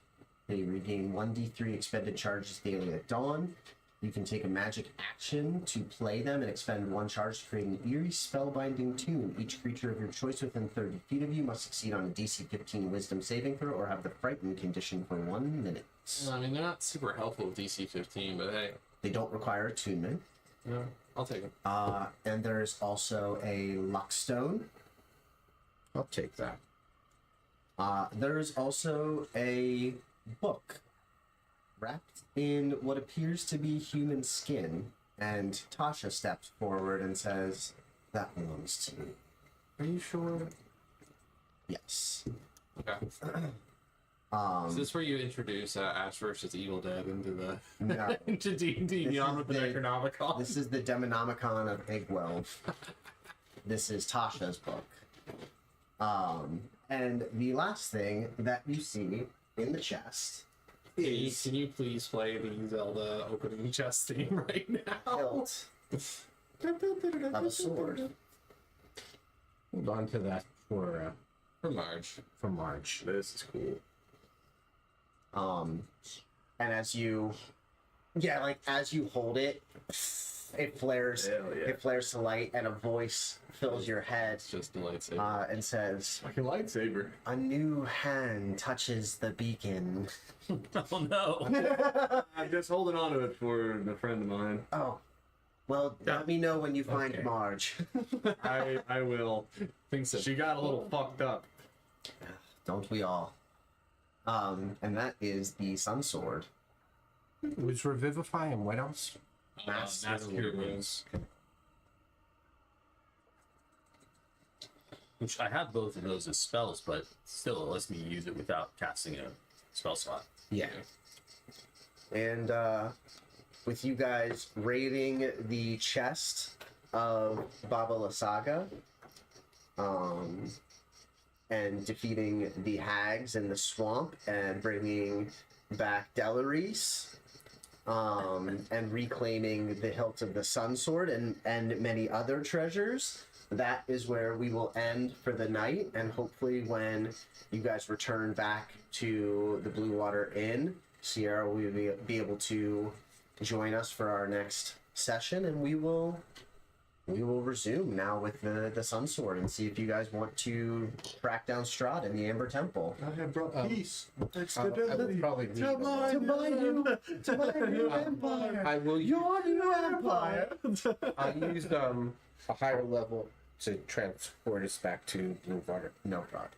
They regain 1d3 expended charges daily at dawn. You can take a magic action to play them and expend 1 charge to create an eerie spellbinding tune. Each creature of your choice within 30 feet of you must succeed on a DC 15 Wisdom saving throw or have the frightened condition for 1 minute. I mean, they're not super helpful with DC 15, but hey, They don't require attunement. no, I'll take them. And there's also a luck stone. I'll take that. There's also a book wrapped in what appears to be human skin. And Tasha steps forward and says, "That belongs to me." Are you sure? Yes. Okay. Um, Is this where you introduce Ash versus Evil Dead into the no. into D&D This Beyond is with the the- Necronomicon? This is the Demonomicon of Egwell. This is Tasha's book. And the last thing that you see in the chest is Can you please play the Zelda opening chest theme right now? hilt of a sword. Hold on to that for For Marge. This is cool. And as you hold it, it flares. Hell yeah. It flares to light, and a voice fills your head It's just a lightsaber. and says, Fucking lightsaber. "A new hand touches the beacon." Oh no. I'm just holding on to it for a friend of mine. Oh, well, let me know when you find Okay. Marge. I will. Thinks that She got a little fucked up. Don't we all? And that is the Sun Sword. It was Revivify and what else? Mass Cure Wounds. Which I have both of those as spells, but still it lets me use it without casting a spell slot. Yeah. And with you guys raiding the chest of Baba Lysaga, and defeating the hags in the swamp and bringing back Delaris, and reclaiming the hilt of the Sun Sword and many other treasures, that is where we will end for the night. And hopefully when you guys return back to the Blue Water Inn, Sierra will be able to join us for our next session, and we will resume now with the Sun Sword and see if you guys want to track down Strahd in the Amber Temple. I have brought peace. I would probably need To my new empire. I will use, Your new empire. I used a higher level to transport us back to Blue Water. No problem.